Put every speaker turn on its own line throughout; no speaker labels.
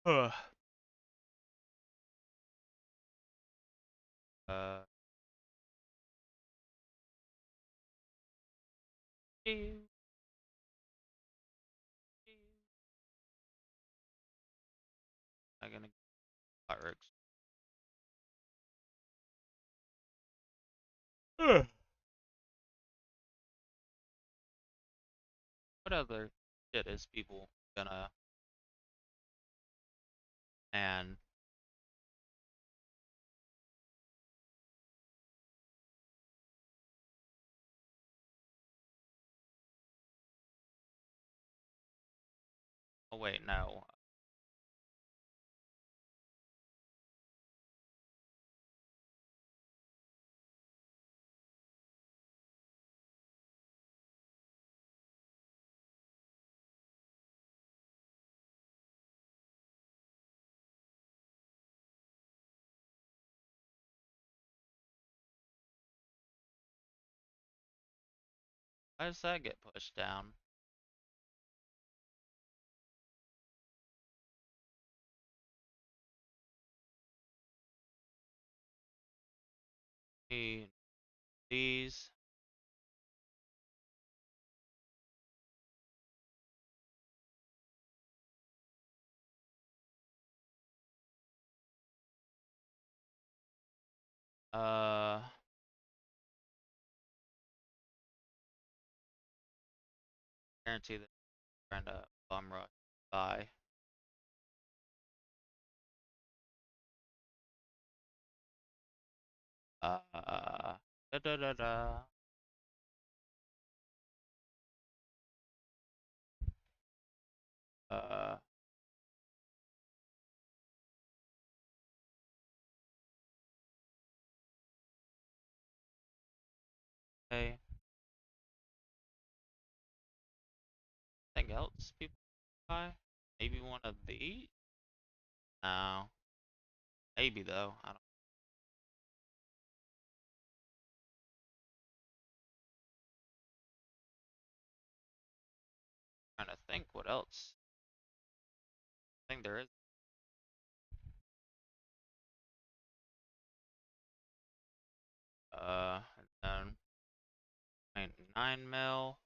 Ugh. Uh, I'm gonna fireworks. Ugh. What other shit is people gonna and oh wait, no. Why does that get pushed down? These. Uh, Guarantee that I'm trying to bum rush by. Da da da da. Uh, okay. Anything else people buy? Maybe one of these? No. Maybe though. I don't. Trying to think what else. I think there is. And then 9 mil.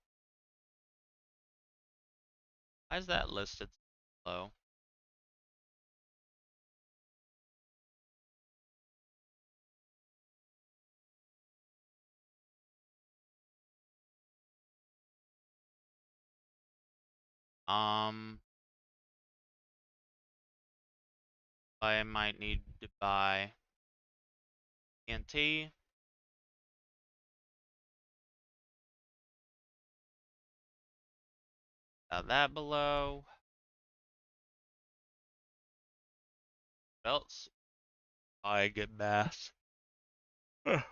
Why is that listed so low? Um, I might need to buy TNT. That below. What else? I get mass. I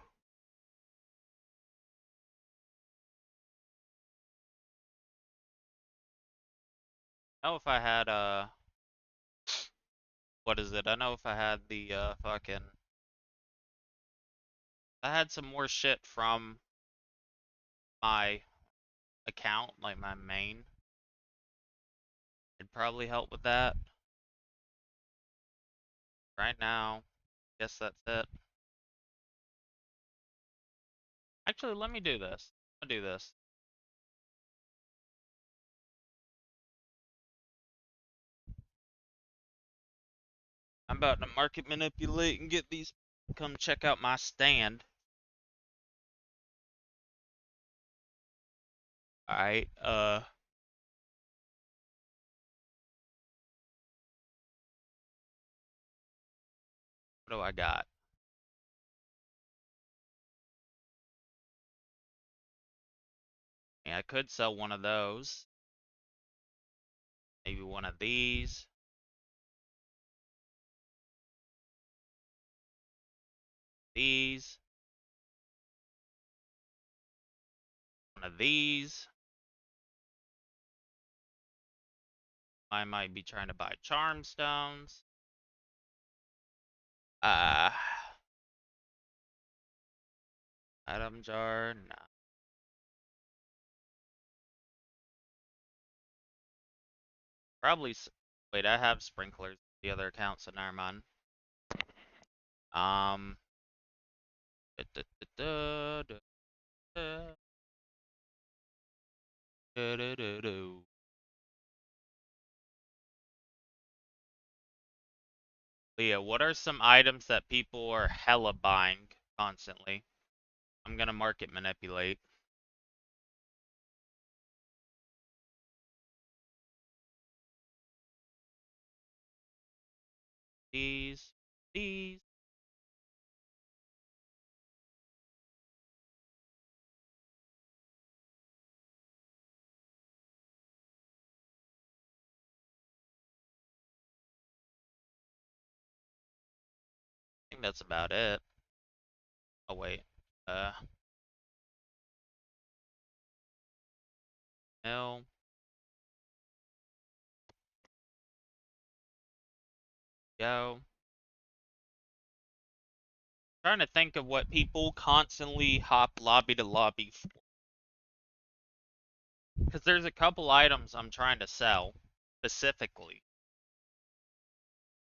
know if I had what is it? I know if I had the fucking I had some more shit from my account, like my main. It'd probably help with that. Right now, guess that's it. Actually, let me do this. I'll do this. I'm about to market manipulate and get these come check out my stand. Alright, what do I got? I could sell one of those. Maybe one of these. These. One of these. I might be trying to buy charm stones. Uh, item jar. Nah. Probably. Wait, I have sprinklers. The other account, so never mind. Um. Da, da, da, da, da, da, da, da, da. But yeah, what are some items that people are hella buying constantly? I'm gonna market manipulate. These. I think that's about it. Oh wait. Uh, no. Go. Trying to think of what people constantly hop lobby to lobby for. Because there's a couple items I'm trying to sell specifically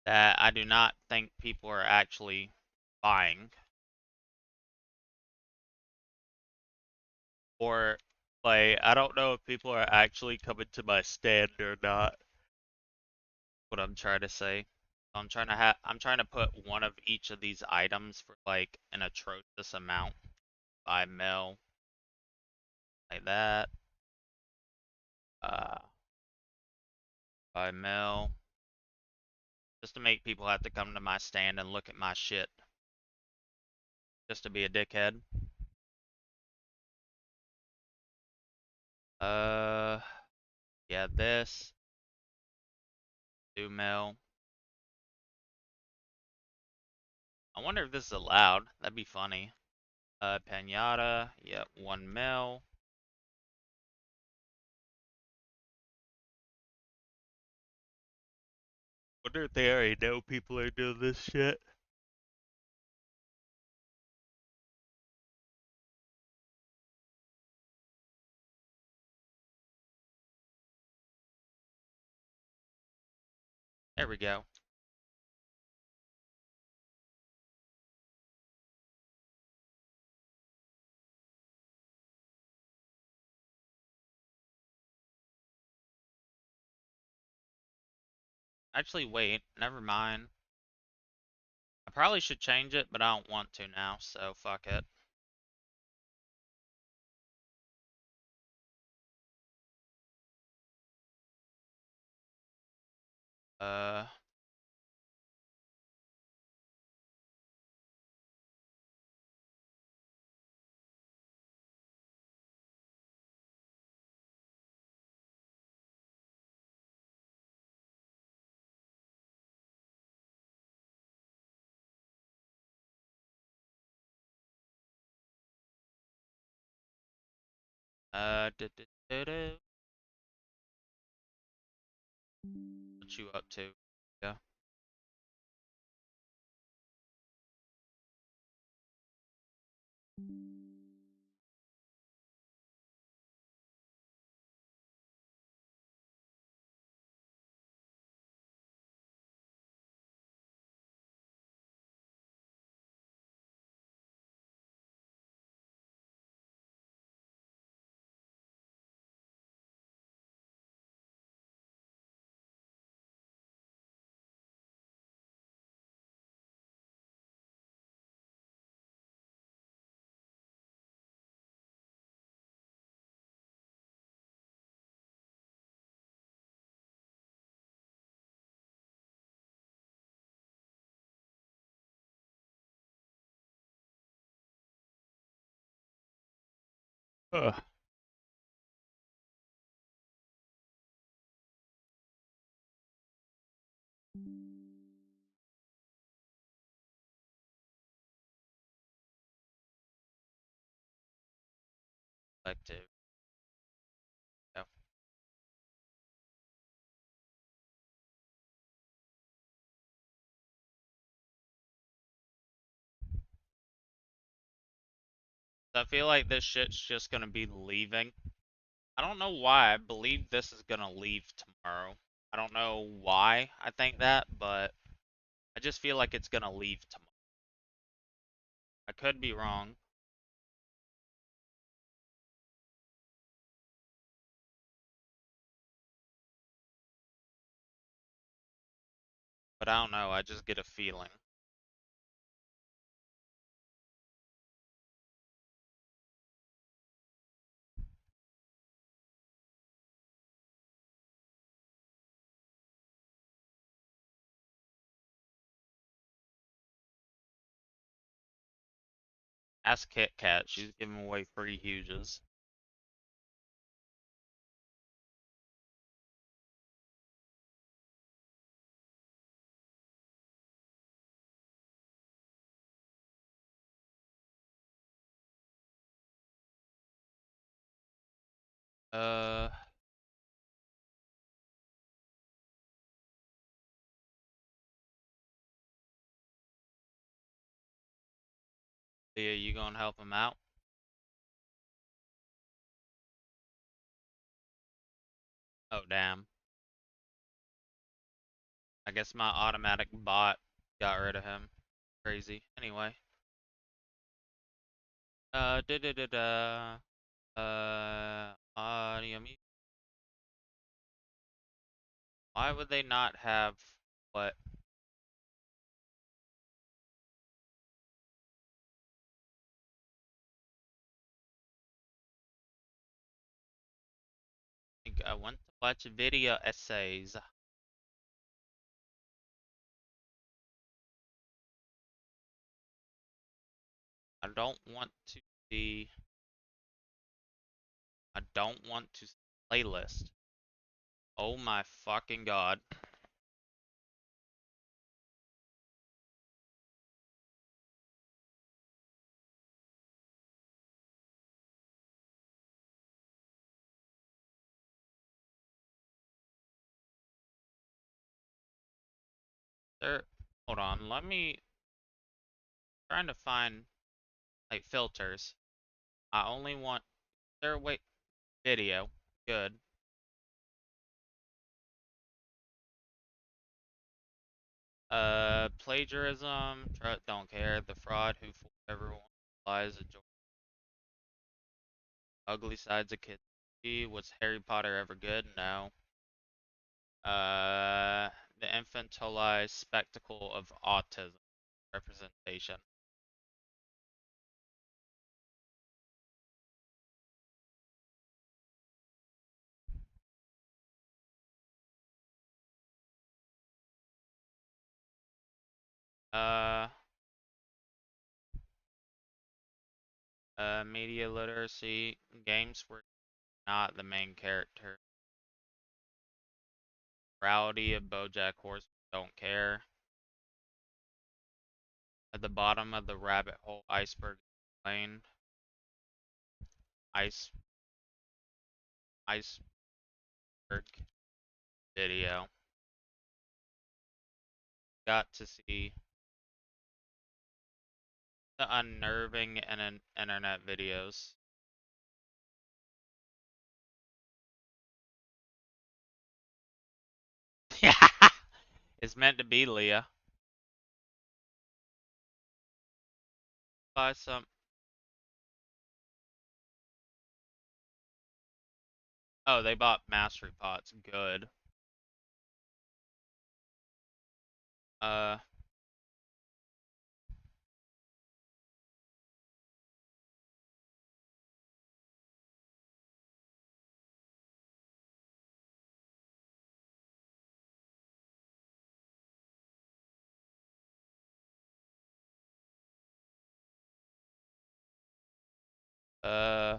that I do not think people are actually buying. Or, like, I don't know if people are actually coming to my stand or not. What I'm trying to say. I'm trying to put one of each of these items for like an atrocious amount by mil, like that. Uh, by mil, just to make people have to come to my stand and look at my shit, just to be a dickhead. Uh, yeah, this 2 mil. I wonder if this is allowed. That'd be funny. Pinata, yeah, 1 mil. Wonder if they already know people are doing this shit. There we go. Actually, wait, never mind. I probably should change it, but I don't want to now, so fuck it. Uh, uh, du- du- du- du. What you up to? Yeah. Ugh. Like to. Yeah. I feel like this shit's just gonna be leaving. I don't know why. I believe this is gonna leave tomorrow. I don't know why I think that, but I just feel like it's gonna leave tomorrow. I could be wrong. But I don't know, I just get a feeling. Ask Kit Kat, she's giving away free Huges. Uh, Leah, you gonna help him out? Oh, damn. I guess my automatic bot got rid of him. Crazy. Anyway. Da da da da. Audio mute. Why would they not have what? I want to watch video essays. I don't want to see. I don't want to see playlist. Oh my fucking god. There. Hold on. Let me. Trying to find like filters. I only want. There. Wait. Video. Good. Plagiarism. Don't care. The fraud who fooled everyone. Lies. Ugly sides of kids. Was Harry Potter ever good? No. The infantilized spectacle of autism representation. Uh, Media literacy. Games were not the main character. Morality of BoJack Horseman. Don't care. At the bottom of the rabbit hole, iceberg lane. Ice iceberg video. Got to see the unnerving and internet videos. Yeah, it's meant to be, Leah. Buy some. Oh, they bought mastery pots. Good. Uh, uh,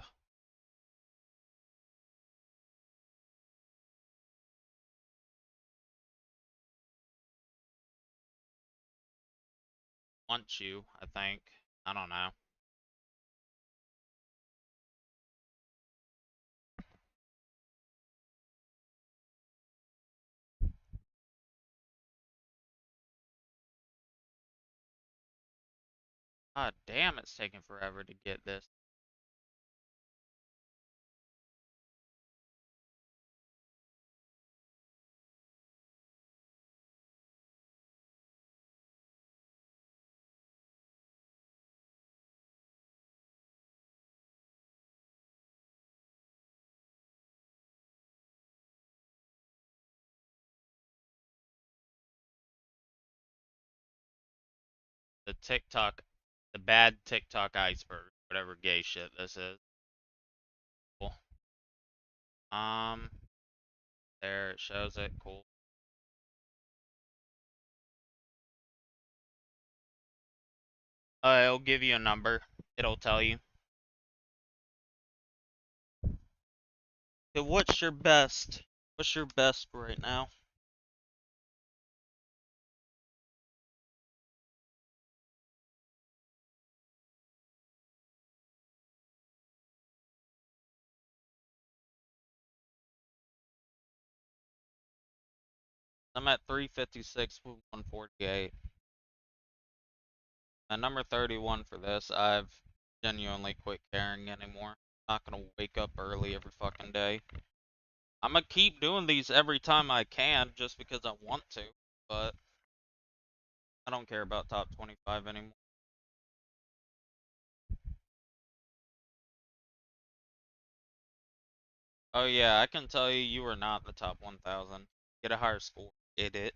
want you, I think. I don't know. God damn, it's taking forever to get this. TikTok, the bad TikTok iceberg, whatever gay shit this is. Cool. There it shows it. Cool. It'll give you a number. It'll tell you. So what's your best? What's your best right now? I'm at 356 with 148. At number 31 for this, I've genuinely quit caring anymore. Not gonna wake up early every fucking day. I'm gonna keep doing these every time I can just because I want to, but I don't care about top 25 anymore. Oh yeah, I can tell you you are not the top 1,000. Get a higher score, idiot.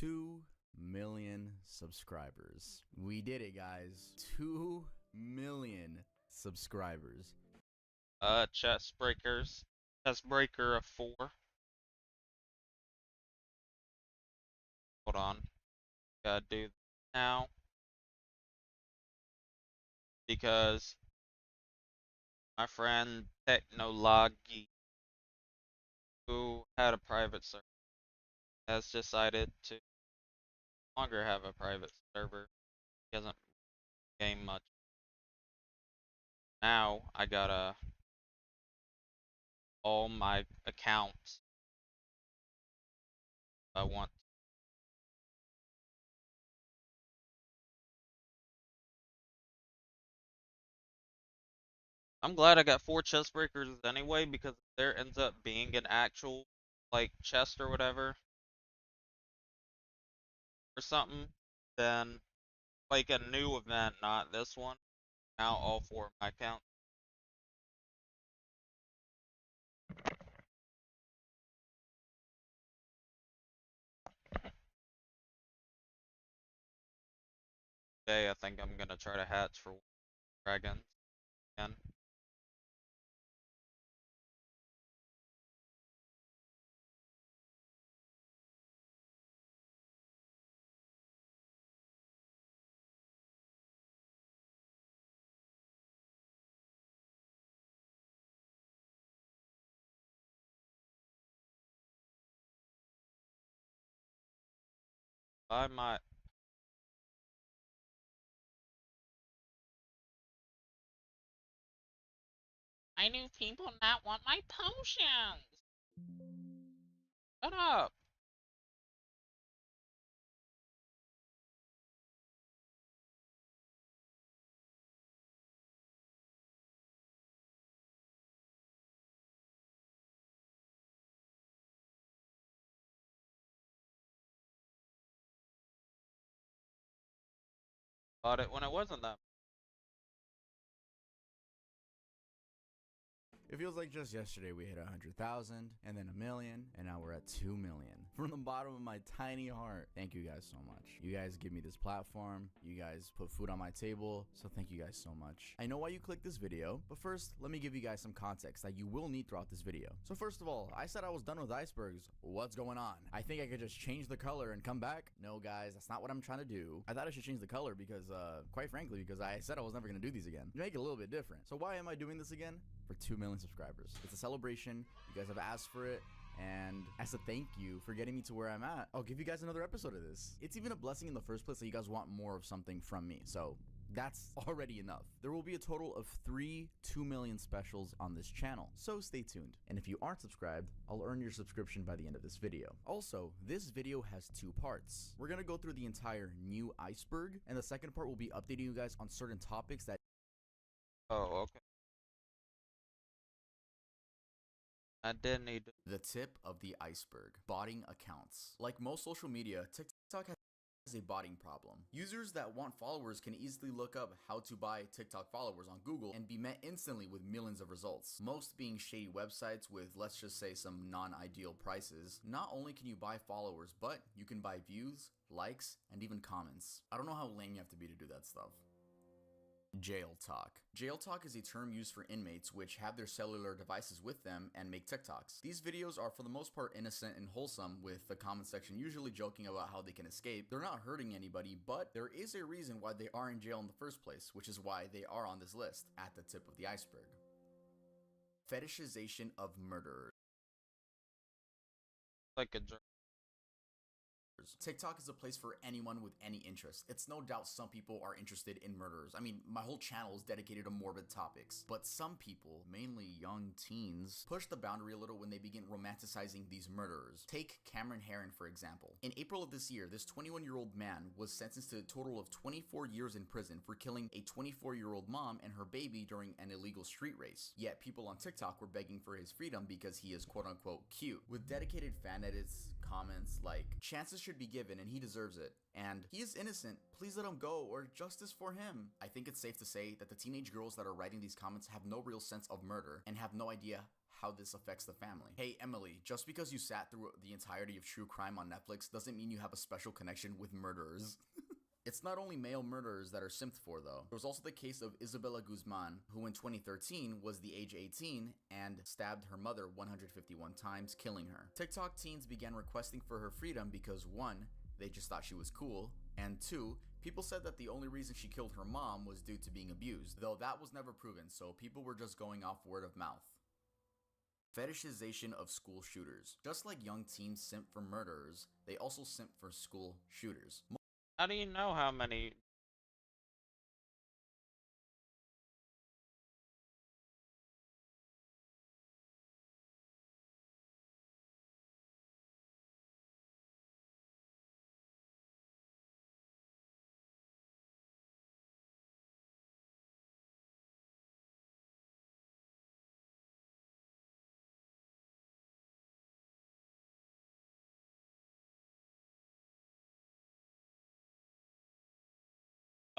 Two million subscribers. We did it, guys. 2 million subscribers.
Chest breakers. Chest breaker of 4. Hold on. Gotta do now. Because my friend Technology, who had a private server, has decided to no longer have a private server. He doesn't game much. Now I gotta all my accounts I want. I'm glad I got 4 chest breakers anyway, because if there ends up being an actual like chest or whatever or something, then like a new event, not this one. Now all 4 of my accounts. Today I think I'm gonna try to hatch for dragons again. I might. I knew people not want my potions. Shut up. Bought it when it wasn't that.
It feels like just yesterday we hit 100,000 and then 1,000,000 and now we're at 2 million. From the bottom of my tiny heart, thank you guys so much. You guys give me this platform. You guys put food on my table. So thank you guys so much. I know why you clicked this video, but first let me give you guys some context that you will need throughout this video. So first of all, I said I was done with icebergs. What's going on? I think I could just change the color and come back. No guys, that's not what I'm trying to do. I thought I should change the color because quite frankly, because I said I was never gonna do these again. You make it a little bit different. So why am I doing this again? For 2 million subscribers. It's a celebration. You guys have asked for it. And as a thank you for getting me to where I'm at, I'll give you guys another episode of this. It's even a blessing in the first place that you guys want more of something from me. So That's already enough. There will be a total of 3 2 million specials on this channel, so stay tuned. And if you aren't subscribed, I'll earn your subscription by the end of this video. Also, this video has 2 parts. We're gonna go through the entire new iceberg, and the second part will be updating you guys on certain topics that
Oh, okay. I did need to.
the tip of the iceberg, botting accounts. Like most social media, TikTok has a botting problem. Users that want followers can easily look up how to buy TikTok followers on Google and be met instantly with millions of results, most being shady websites with, let's just say, some non-ideal prices. Not only can you buy followers, but you can buy views, likes, and even comments. I don't know how lame you have to be to do that stuff. Jail talk. Jail talk is a term used for inmates which have their cellular devices with them and make TikToks. These videos are for the most part innocent and wholesome, with the comment section usually joking about how they can escape. They're not hurting anybody, but there is a reason why they are in jail in the first place, which is why they are on this list at the tip of the iceberg. Fetishization of murderers.
Like a jerk.
TikTok is a place for anyone with any interest. It's no doubt some people are interested in murderers. I mean, my whole channel is dedicated to morbid topics. But some people, mainly young teens, push the boundary a little when they begin romanticizing these murderers. Take Cameron Herron, for example. In April of this year, this 21-year-old man was sentenced to a total of 24 years in prison for killing a 24-year-old mom and her baby during an illegal street race. Yet people on TikTok were begging for his freedom because he is quote-unquote cute. With dedicated fan edits, comments like, chances should be given and he deserves it, and he is innocent, please let him go, or justice for him. I think it's safe to say that the teenage girls that are writing these comments have no real sense of murder and have no idea how this affects the family. Hey Emily, just because you sat through the entirety of true crime on Netflix doesn't mean you have a special connection with murderers. It's not only male murderers that are simped for though. There was also the case of Isabella Guzman, who in 2013 was the age 18 and stabbed her mother 151 times, killing her. TikTok teens began requesting for her freedom because 1, they just thought she was cool, and 2, people said that the only reason she killed her mom was due to being abused, though that was never proven, so people were just going off word of mouth. Fetishization of school shooters. Just like young teens simp for murderers, they also simp for school shooters.
How do you know how many?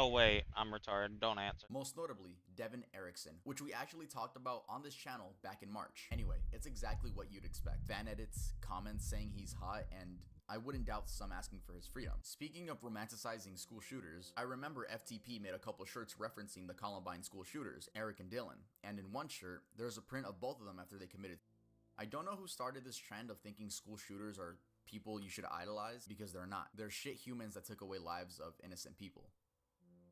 Oh wait, I'm retarded. Don't answer.
Most notably, Devin Erickson, which we actually talked about on this channel back in March. Anyway, it's exactly what you'd expect. Fan edits, comments saying he's hot, and I wouldn't doubt some asking for his freedom. Speaking of romanticizing school shooters, I remember FTP made a couple shirts referencing the Columbine school shooters, Eric and Dylan, and in one shirt, there's a print of both of them after they committed. I don't know who started this trend of thinking school shooters are people you should idolize, because they're not. They're shit humans that took away lives of innocent people.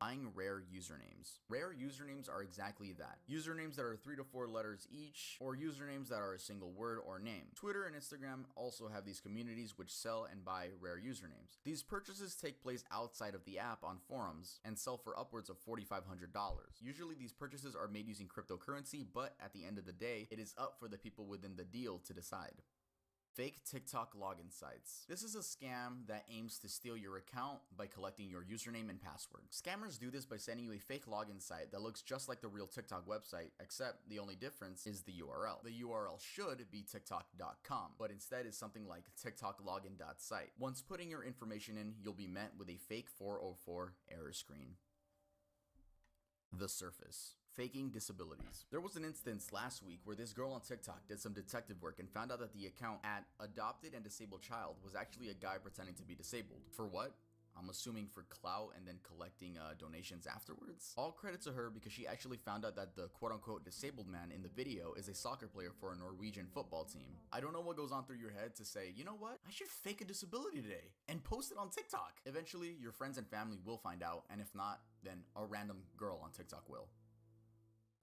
Buying rare usernames. Rare usernames are exactly that. Usernames that are 3 to 4 letters each, or usernames that are a single word or name. Twitter and Instagram also have these communities which sell and buy rare usernames. These purchases take place outside of the app on forums and sell for upwards of $4,500. Usually these purchases are made using cryptocurrency, but at the end of the day, it is up for the people within the deal to decide. Fake TikTok login sites. This is a scam that aims to steal your account by collecting your username and password. Scammers do this by sending you a fake login site that looks just like the real TikTok website, except the only difference is the URL. The URL should be tiktok.com, but instead is something like tiktoklogin.site. Once putting your information in, you'll be met with a fake 404 error screen. The surface. Faking disabilities. There was an instance last week where this girl on TikTok did some detective work and found out that the account at Adopted and Disabled Child was actually a guy pretending to be disabled. For what? I'm assuming for clout and then collecting donations afterwards. All credit to her because she actually found out that the quote-unquote disabled man in the video is a soccer player for a Norwegian football team. I don't know what goes on through your head to say, you know what? I should fake a disability today and post it on TikTok. Eventually, your friends and family will find out, and if not, then a random girl on TikTok will.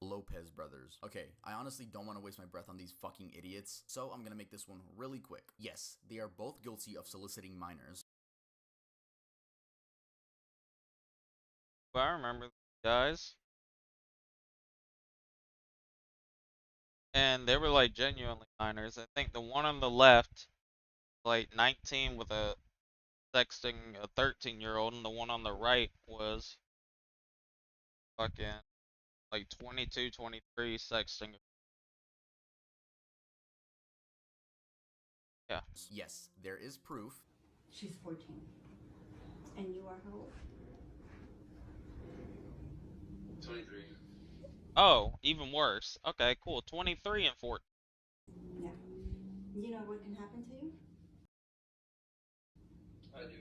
Lopez brothers. Okay, I honestly don't want to waste my breath on these fucking idiots, so I'm gonna make this one really quick. Yes, they are both guilty of soliciting minors.
Well, I remember. guys. And they were like genuinely minors. I think the one on the left, like 19 with a sexting a 13-year-old, and the one on the right was fucking like 22, 23 sexting. Yeah.
Yes, there is proof.
She's 14. And you are how old?
23.
Oh, even worse. Okay, cool. 23 and 14.
Yeah. You know what can happen to you?
I do.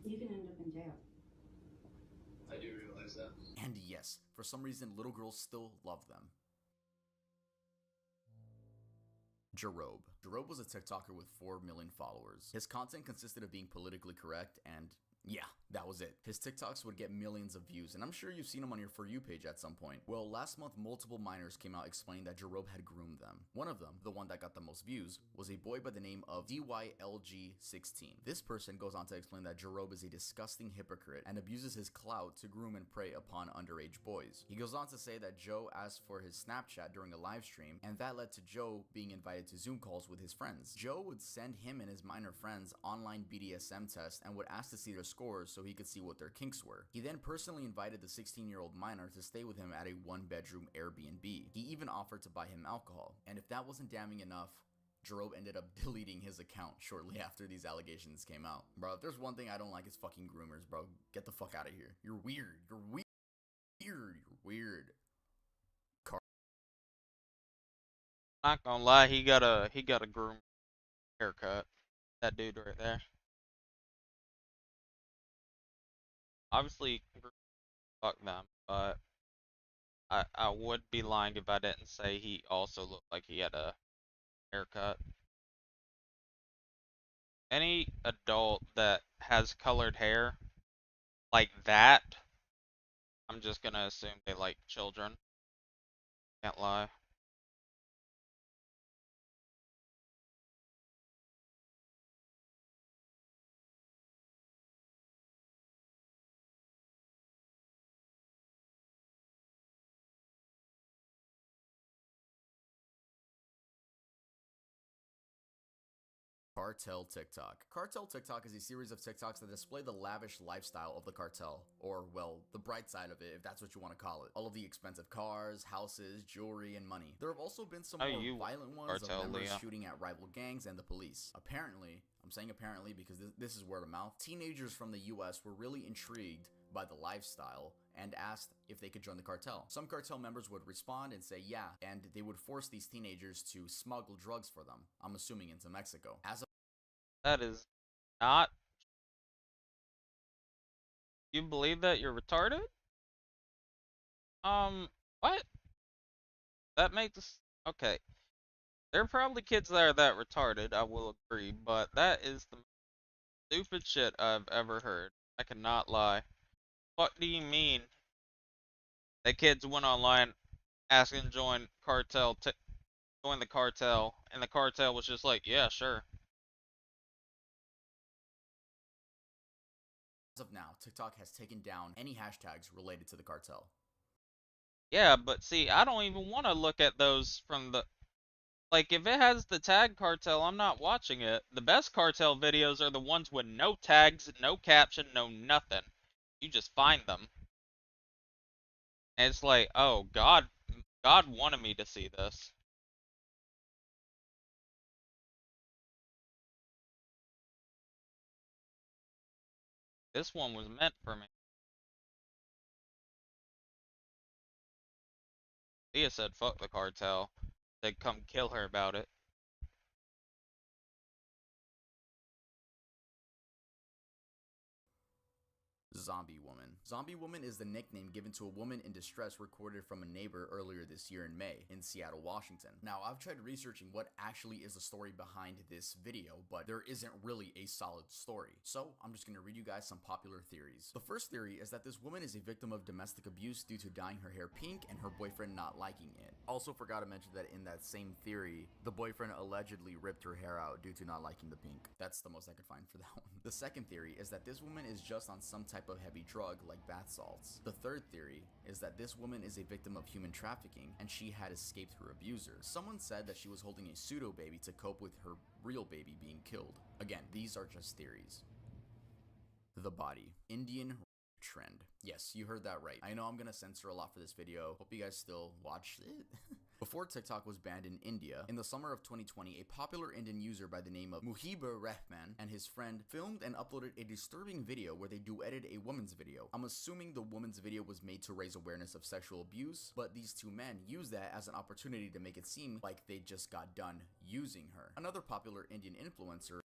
You can end up in jail.
I do realize that.
And yes, for some reason, little girls still love them. Jarobe. Jarobe was a TikToker with 4 million followers. His content consisted of being politically correct and yeah, that was it. His TikToks would get millions of views, and I'm sure you've seen him on your For You page at some point. Well, last month, multiple minors came out explaining that Jarobe had groomed them. One of them, the one that got the most views, was a boy by the name of DYLG16. This person goes on to explain that Jarobe is a disgusting hypocrite and abuses his clout to groom and prey upon underage boys. He goes on to say that Joe asked for his Snapchat during a live stream, and that led to Joe being invited to Zoom calls with his friends. Joe would send him and his minor friends online BDSM tests and would ask to see their scores so he could see what their kinks were. He then personally invited the 16-year-old minor to stay with him at a 1-bedroom Airbnb. He even offered to buy him alcohol. And if that wasn't damning enough, Jarobe ended up deleting his account shortly after these allegations came out. Bro, if there's one thing I don't like, it's fucking groomers, bro. Get the fuck out of here. You're weird. You're weird. You're weird.
Not gonna lie, he got a groom haircut. That dude right there. Obviously, fuck them, but I would be lying if I didn't say he also looked like he had a haircut. Any adult that has colored hair like that, I'm just gonna assume they like children. Can't lie.
Cartel TikTok. Cartel TikTok is a series of TikToks that display the lavish lifestyle of the cartel, or, well, the bright side of it, if that's what you want to call it. All of the expensive cars, houses, jewelry, and money. There have also been some more violent ones
cartel,
of members
Leah.
shooting at rival gangs and the police. Apparently, I'm saying apparently because this is word of mouth, teenagers from the US were really intrigued by the lifestyle and asked if they could join the cartel. Some cartel members would respond and say yeah, and they would force these teenagers to smuggle drugs for them, I'm assuming into Mexico.
That is not. You believe that you're retarded? What? That makes okay. There are probably kids that are that retarded, I will agree, but that is the stupid shit I've ever heard. I cannot lie. What do you mean that kids went online asking to join join the cartel, and the cartel was just like, yeah, sure.
As of now, TikTok has taken down any hashtags related to the cartel.
Yeah, but see, I don't even want to look at those from the. Like, if it has the tag cartel, I'm not watching it. The best cartel videos are the ones with no tags, no caption, no nothing. You just find them. And it's like, oh, God wanted me to see this. This one was meant for me. Leah said, fuck the cartel. They'd come kill her about it.
Zombie Woman. Zombie Woman is the nickname given to a woman in distress recorded from a neighbor earlier this year in May in Seattle, Washington. Now, I've tried researching what actually is the story behind this video, but there isn't really a solid story. So, I'm just going to read you guys some popular theories. The first theory is that this woman is a victim of domestic abuse due to dyeing her hair pink and her boyfriend not liking it. Also forgot to mention that in that same theory, the boyfriend allegedly ripped her hair out due to not liking the pink. That's the most I could find for that one. The second theory is that this woman is just on some type type of heavy drug like bath salts. The third theory is that this woman is a victim of human trafficking and she had escaped her abuser. Someone said that she was holding a pseudo baby to cope with her real baby being killed. Again, these are just theories. The body. Indian trend. Yes, you heard that right. I know I'm gonna censor a lot for this video. Hope you guys still watch it. Before TikTok was banned in India, in the summer of 2020, a popular Indian user by the name of Muhibur Rahman and his friend filmed and uploaded a disturbing video where they duetted a woman's video. I'm assuming the woman's video was made to raise awareness of sexual abuse, but these two men used that as an opportunity to make it seem like they just got done using her. Another popular Indian influencer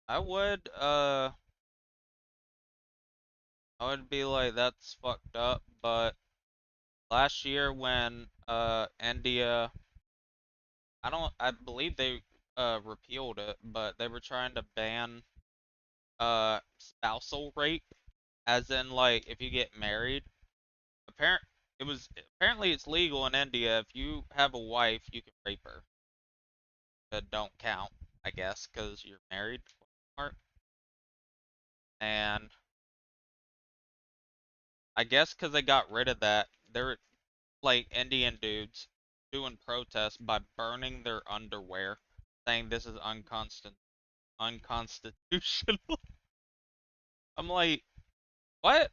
I would be like, that's fucked up, but last year when India, I believe they repealed it, but they were trying to ban spousal rape, as in like if you get married. Apparently it's legal in India. If you have a wife, you can rape her. But don't count, I guess, because you're married. And I guess because they got rid of that, they're like Indian dudes doing protests by burning their underwear, saying this is unconstitutional. I'm like, what?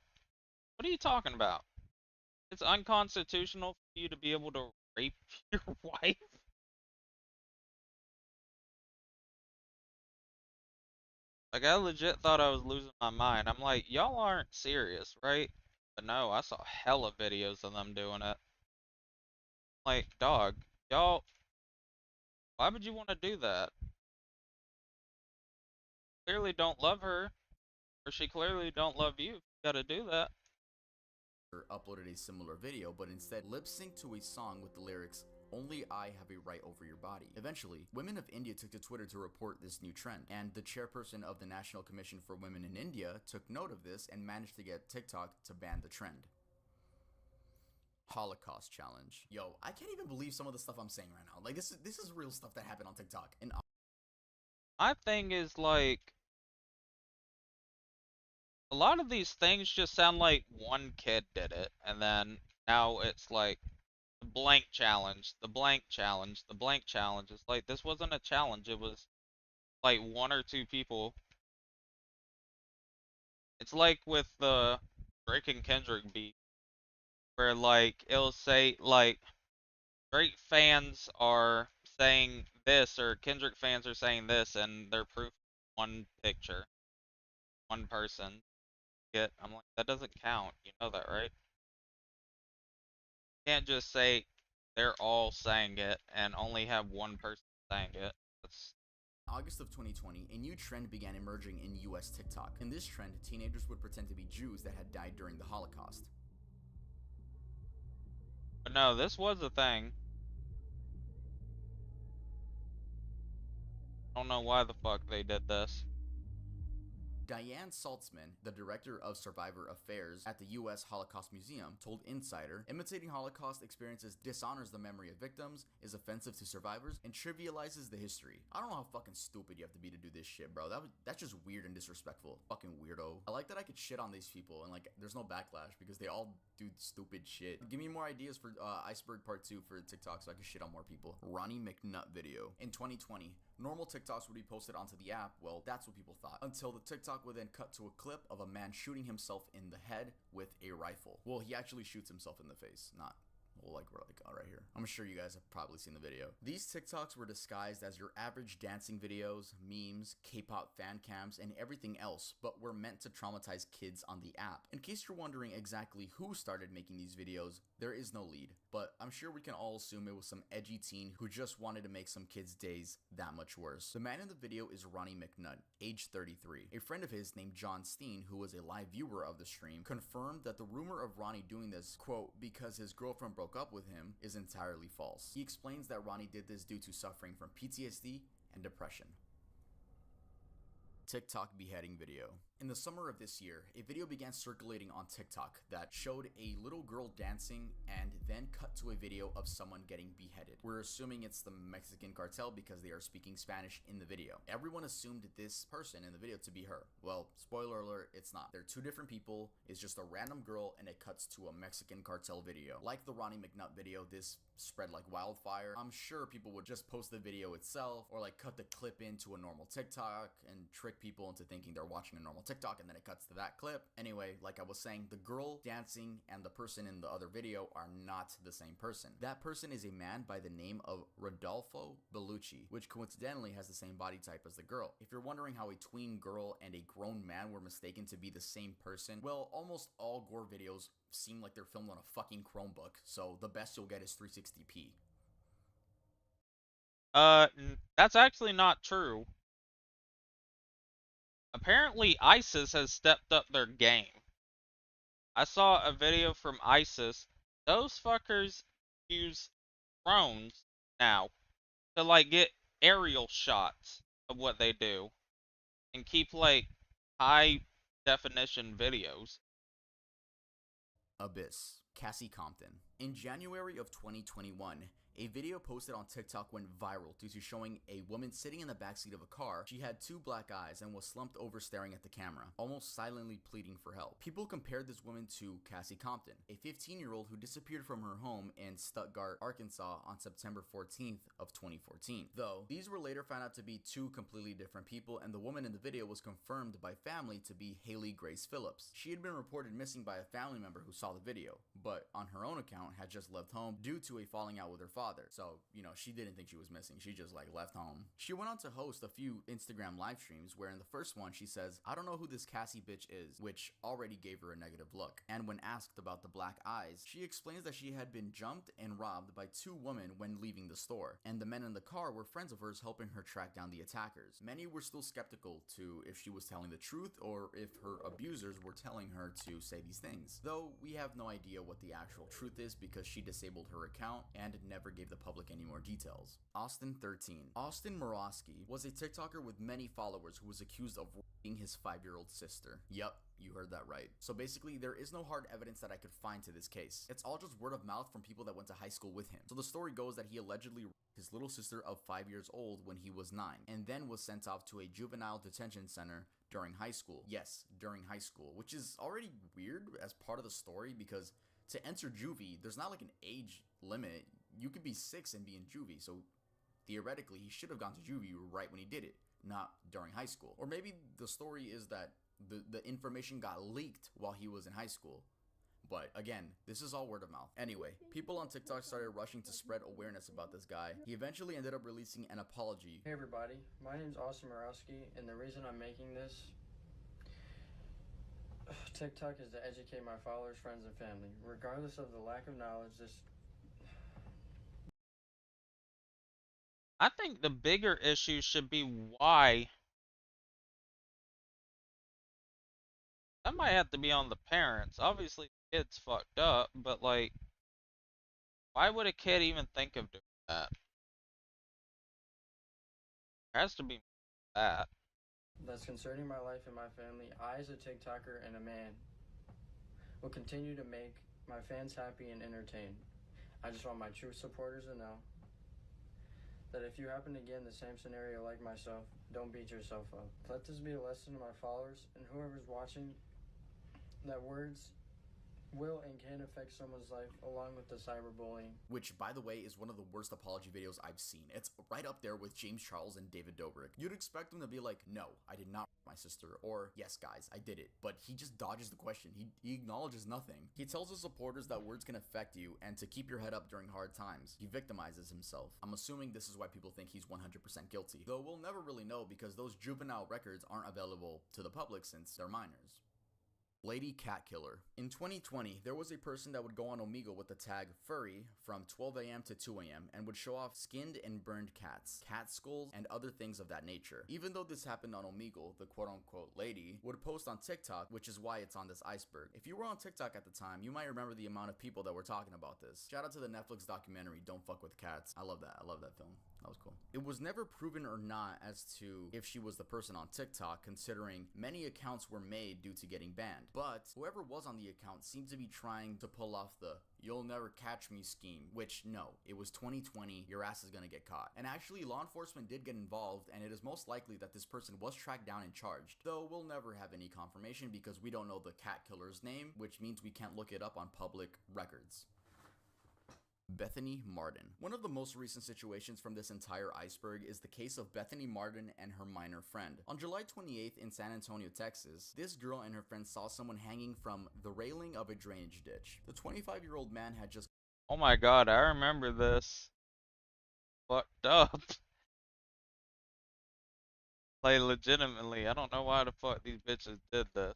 What are you talking about? It's unconstitutional for you to be able to rape your wife? Like, I legit thought I was losing my mind. I'm like, y'all aren't serious, right? But no, I saw hella videos of them doing it. Like, dog, y'all, why would you want to do that? Clearly don't love her, or she clearly don't love you. You gotta do that.
uploaded a similar video, but instead lip-synced to a song with the lyrics, "Only I have a right over your body." Eventually, women of India took to Twitter to report this new trend, and the chairperson of the National Commission for Women in India took note of this and managed to get TikTok to ban the trend. Holocaust challenge. Yo, I can't even believe some of the stuff I'm saying right now. Like, this is real stuff that happened on TikTok. And
My thing is like, a lot of these things just sound like one kid did it, and then now it's like the blank challenge, the blank challenge, the blank challenge. It's like, this wasn't a challenge, it was like one or two people. It's like with the Drake and Kendrick beef, where like it'll say like Drake fans are saying this or Kendrick fans are saying this, and they're proof one picture, one person. I'm like, that doesn't count. You know that, right? You can't just say they're all saying it and only have one person saying it. That's
August of 2020, a new trend began emerging in US TikTok. In this trend, teenagers would pretend to be Jews that had died during the Holocaust.
But no, this was a thing. I don't know why the fuck they did this.
Diane Saltzman, the director of Survivor Affairs at the U.S. Holocaust Museum, told Insider, "Imitating Holocaust experiences dishonors the memory of victims, is offensive to survivors, and trivializes the history." I don't know how fucking stupid you have to be to do this shit, bro. That's just weird and disrespectful. Fucking weirdo. I like that I could shit on these people and like there's no backlash because they all do stupid shit. Give me more ideas for Iceberg Part 2 for TikTok so I can shit on more people. Ronnie McNutt video. In 2020, normal TikToks would be posted onto the app. Well, that's what people thought. Until the TikTok would then cut to a clip of a man shooting himself in the head with a rifle. Well, he actually shoots himself in the face, not like right here. I'm sure you guys have probably seen the video. These TikToks were disguised as your average dancing videos, memes, K-pop fan cams, and everything else, but were meant to traumatize kids on the app. In case you're wondering exactly who started making these videos, there is no lead, but I'm sure we can all assume it was some edgy teen who just wanted to make some kids' days that much worse. The man in the video is Ronnie McNutt, age 33. A friend of his named John Steen, who was a live viewer of the stream, confirmed that the rumor of Ronnie doing this, quote, because his girlfriend broke up with him, is entirely false. He explains that Ronnie did this due to suffering from PTSD and depression. TikTok beheading video. In the summer of this year, a video began circulating on TikTok that showed a little girl dancing and then cut to a video of someone getting beheaded. We're assuming it's the Mexican cartel because they are speaking Spanish in the video. Everyone assumed this person in the video to be her. Well, spoiler alert, it's not. They're two different people, it's just a random girl, and it cuts to a Mexican cartel video. Like the Ronnie McNutt video, this spread like wildfire. I'm sure people would just post the video itself or like cut the clip into a normal TikTok and trick people into thinking they're watching a normal TikTok, and then it cuts to that clip. Anyway, like I was saying, the girl dancing and the person in the other video are not the same person. That person is a man by the name of Rodolfo Bellucci, which coincidentally has the same body type as the girl. If you're wondering how a tween girl and a grown man were mistaken to be the same person, well, almost all gore videos seem like they're filmed on a fucking Chromebook, so the best you'll get is 360p.
That's actually not true. Apparently, ISIS has stepped up their game. I saw a video from ISIS. Those fuckers use drones now to like get aerial shots of what they do and keep like high definition videos.
Abyss. Cassie Compton. In January of 2021, a video posted on TikTok went viral due to showing a woman sitting in the backseat of a car. She had two black eyes and was slumped over staring at the camera, almost silently pleading for help. People compared this woman to Cassie Compton, a 15-year-old who disappeared from her home in Stuttgart, Arkansas on September 14th of 2014. Though, these were later found out to be two completely different people, and the woman in the video was confirmed by family to be Haley Grace Phillips. She had been reported missing by a family member who saw the video, but on her own account had just left home due to a falling out with her father. So, you know, she didn't think she was missing. She just like left home. She went on to host a few Instagram live streams where in the first one she says, "I don't know who this Cassie bitch is," which already gave her a negative look. And when asked about the black eyes, she explains that she had been jumped and robbed by two women when leaving the store, and the men in the car were friends of hers helping her track down the attackers. Many were still skeptical to if she was telling the truth or if her abusers were telling her to say these things. Though we have no idea what the actual truth is because she disabled her account and never gave the public any more details. Austin 13. Austin Morosky was a TikToker with many followers who was accused of raping his 5-year-old sister. Yup, you heard that right. So basically, there is no hard evidence that I could find to this case. It's all just word of mouth from people that went to high school with him. So the story goes that he allegedly raped his little sister of 5 years old when he was 9, and then was sent off to a juvenile detention center during high school. Yes, during high school, which is already weird as part of the story because to enter juvie, there's not like an age limit. You could be 6 and be in juvie, so theoretically he should have gone to juvie right when he did it, not during high school. Or maybe the story is that the information got leaked while he was in high school. But again, this is all word of mouth. Anyway, people on TikTok started rushing to spread awareness about this guy. He eventually ended up releasing an apology.
Hey everybody, my name's Austin Morosky, and the reason I'm making this TikTok is to educate my followers, friends, and family. Regardless of the lack of knowledge,
I think the bigger issue should be why. That might have to be on the parents. Obviously, the kid's fucked up, but like, why would a kid even think of doing that? There has to be that.
that's concerning my life and my family. I, as a TikToker and a man, will continue to make my fans happy and entertained. I just want my true supporters to know that if you happen to get in the same scenario like myself, don't beat yourself up. Let this be a lesson to my followers and whoever's watching, that words will and can affect someone's life along with the cyberbullying.
Which, by the way, is one of the worst apology videos I've seen. It's right up there with James Charles and David Dobrik. You'd expect him to be like, "No, I did not rape my sister," or "Yes, guys, I did it." But he just dodges the question. He acknowledges nothing. He tells his supporters that words can affect you and to keep your head up during hard times. He victimizes himself. I'm assuming this is why people think he's 100% guilty. Though we'll never really know because those juvenile records aren't available to the public since they're minors. Lady Cat Killer. In 2020, there was a person that would go on Omegle with the tag furry from 12 a.m. to 2 a.m. and would show off skinned and burned cats, cat skulls, and other things of that nature. Even though this happened on Omegle, the quote-unquote lady would post on TikTok, which is why it's on this iceberg. If you were on TikTok at the time, you might remember the amount of people that were talking about this. Shout out to the Netflix documentary, Don't Fuck with Cats. I love that. I love that film. That was cool. It was never proven or not as to if she was the person on TikTok, considering many accounts were made due to getting banned. But whoever was on the account seemed to be trying to pull off the "you'll never catch me" scheme, which no, it was 2020, your ass is gonna get caught. And actually, law enforcement did get involved, and it is most likely that this person was tracked down and charged, though we'll never have any confirmation because we don't know the cat killer's name, which means we can't look it up on public records. Bethany Martin. One of the most recent situations from this entire iceberg is the case of Bethany Martin and her minor friend. On July 28th in San Antonio, Texas, this girl and her friend saw someone hanging from the railing of a drainage ditch. The 25-year-old man had just
Oh my god, I remember this. Fucked up. Like, legitimately, I don't know why the fuck these bitches did this.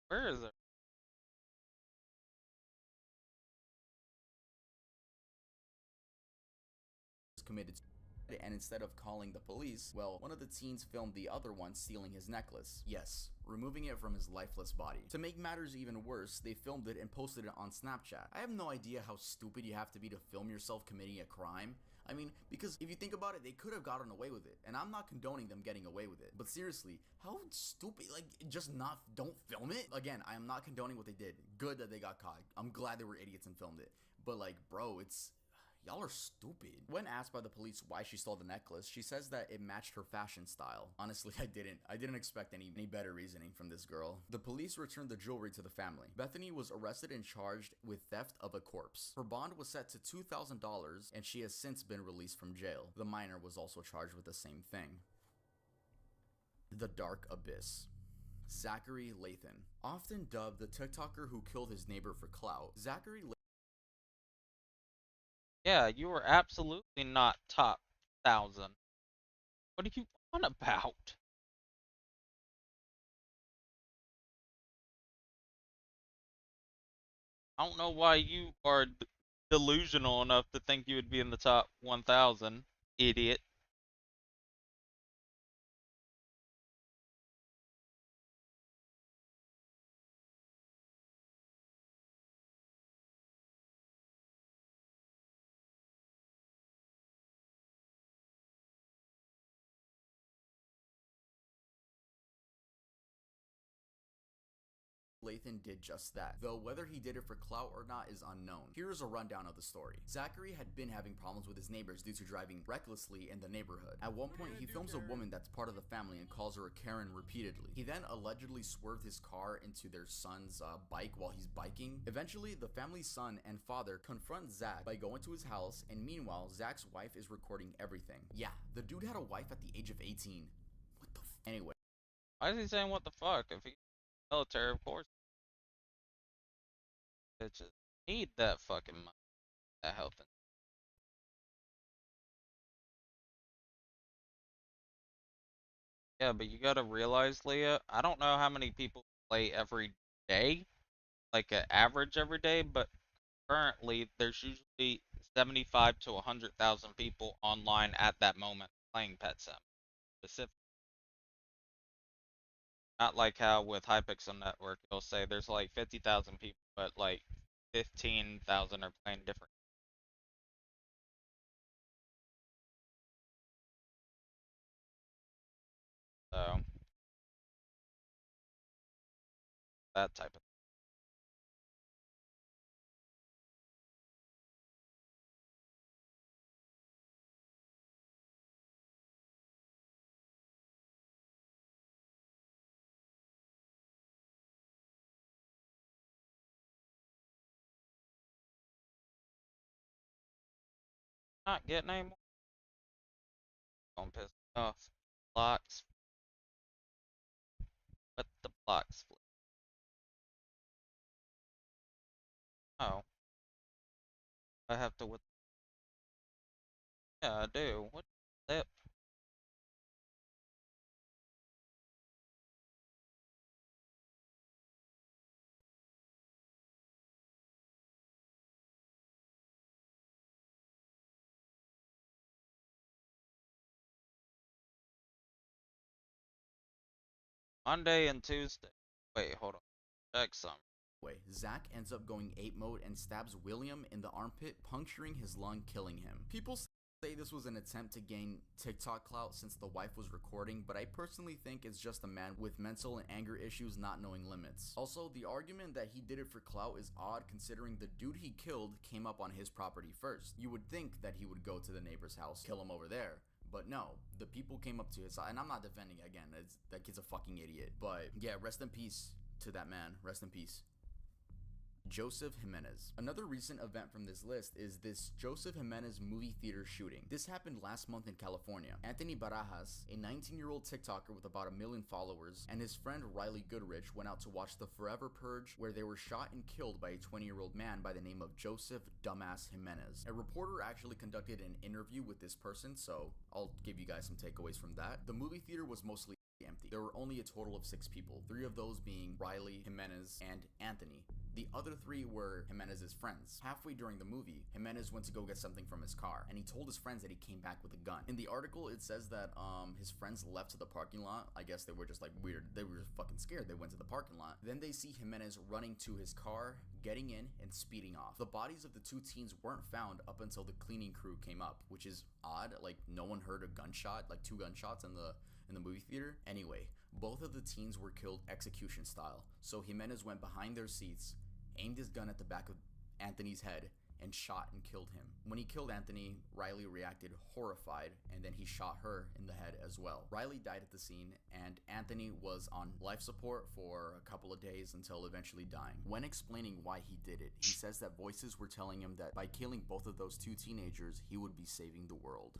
Where is it?
committed suicide, and instead of calling the police, well, one of the teens filmed the other one stealing his necklace. Yes, removing it from his lifeless body. To make matters even worse, they filmed it and posted it on Snapchat. I have no idea how stupid you have to be to film yourself committing a crime. I mean, because if you think about it, they could have gotten away with it, and I'm not condoning them getting away with it. But seriously, how stupid, like, don't film it? Again, I am not condoning what they did. Good that they got caught. I'm glad they were idiots and filmed it. But like, bro, y'all are stupid. When asked by the police why she stole the necklace, she says that it matched her fashion style. Honestly, I didn't expect any better reasoning from this girl. The police returned the jewelry to the family. Bethany was arrested and charged with theft of a corpse. Her bond was set to $2,000, and she has since been released from jail. The minor was also charged with the same thing. The Dark Abyss. Zachary Lathan. Often dubbed the TikToker who killed his neighbor for clout, Zachary Lathan.
Yeah, you were absolutely not top 1,000. What are you on about? I don't know why you are delusional enough to think you would be in the top 1,000, idiot.
Lathan did just that, though whether he did it for clout or not is unknown. Here is a rundown of the story. Zachary had been having problems with his neighbors due to driving recklessly in the neighborhood. At one point, he films a woman that's part of the family and calls her a Karen repeatedly. He then allegedly swerved his car into their son's bike while he's biking. Eventually, the family's son and father confront Zach by going to his house, and meanwhile, Zach's wife is recording everything. Yeah, the dude had a wife at the age of 18. What the f— Anyway.
Why is he saying what the fuck? If he's military, of course. Bitches need that fucking money, that health. Yeah, but you gotta realize, Leah, I don't know how many people play every day, like an average every day, but currently there's usually 75 to 100,000 people online at that moment playing Pet Sim. Specific. Not like how with Hypixel Network, it'll say there's like 50,000 people, but like 15,000 are playing different. So, that type of thing. Not getting any more. Don't piss me off. Blocks. Let the blocks flip. Oh. I have to with. Yeah, I do. What flip? Monday and Tuesday. Wait, hold on. Check some.
Zach ends up going ape mode and stabs William in the armpit, puncturing his lung, killing him. People Say this was an attempt to gain TikTok clout since the wife was recording, but I personally think it's just a man with mental and anger issues not knowing limits. Also, the argument that he did it for clout is odd considering the dude he killed came up on his property first. You would think that he would go to the neighbor's house, kill him over there. But no, the people came up to his side, and I'm not defending it again, that kid's a fucking idiot. But yeah, rest in peace to that man, rest in peace. Joseph Jimenez. Another recent event from this list is this Joseph Jimenez movie theater shooting. This happened last month in California. Anthony Barajas, a 19-year-old TikToker with about 1 million followers, and his friend Riley Goodrich went out to watch The Forever Purge, where they were shot and killed by a 20-year-old man by the name of Joseph Dumbass Jimenez. A reporter actually conducted an interview with this person, so I'll give you guys some takeaways from that. The movie theater was mostly empty. There were only a total of 6 people, 3 of those being Riley, Jimenez, and Anthony. The other 3 were Jimenez's friends. Halfway during the movie, Jimenez went to go get something from his car, and he told his friends that he came back with a gun. In the article, it says that his friends left to the parking lot. I guess they were just like weird. They were just fucking scared. They went to the parking lot. Then they see Jimenez running to his car, getting in, and speeding off. The bodies of the 2 teens weren't found up until the cleaning crew came up, which is odd. Like, no one heard a gunshot, like 2 gunshots in the movie theater. Anyway, both of the teens were killed execution style. So Jimenez went behind their seats, aimed his gun at the back of Anthony's head, and shot and killed him. When he killed Anthony, Riley reacted horrified, and then he shot her in the head as well. Riley died at the scene, and Anthony was on life support for a couple of days until eventually dying. When explaining why he did it, he says that voices were telling him that by killing both of those 2 teenagers, he would be saving the world.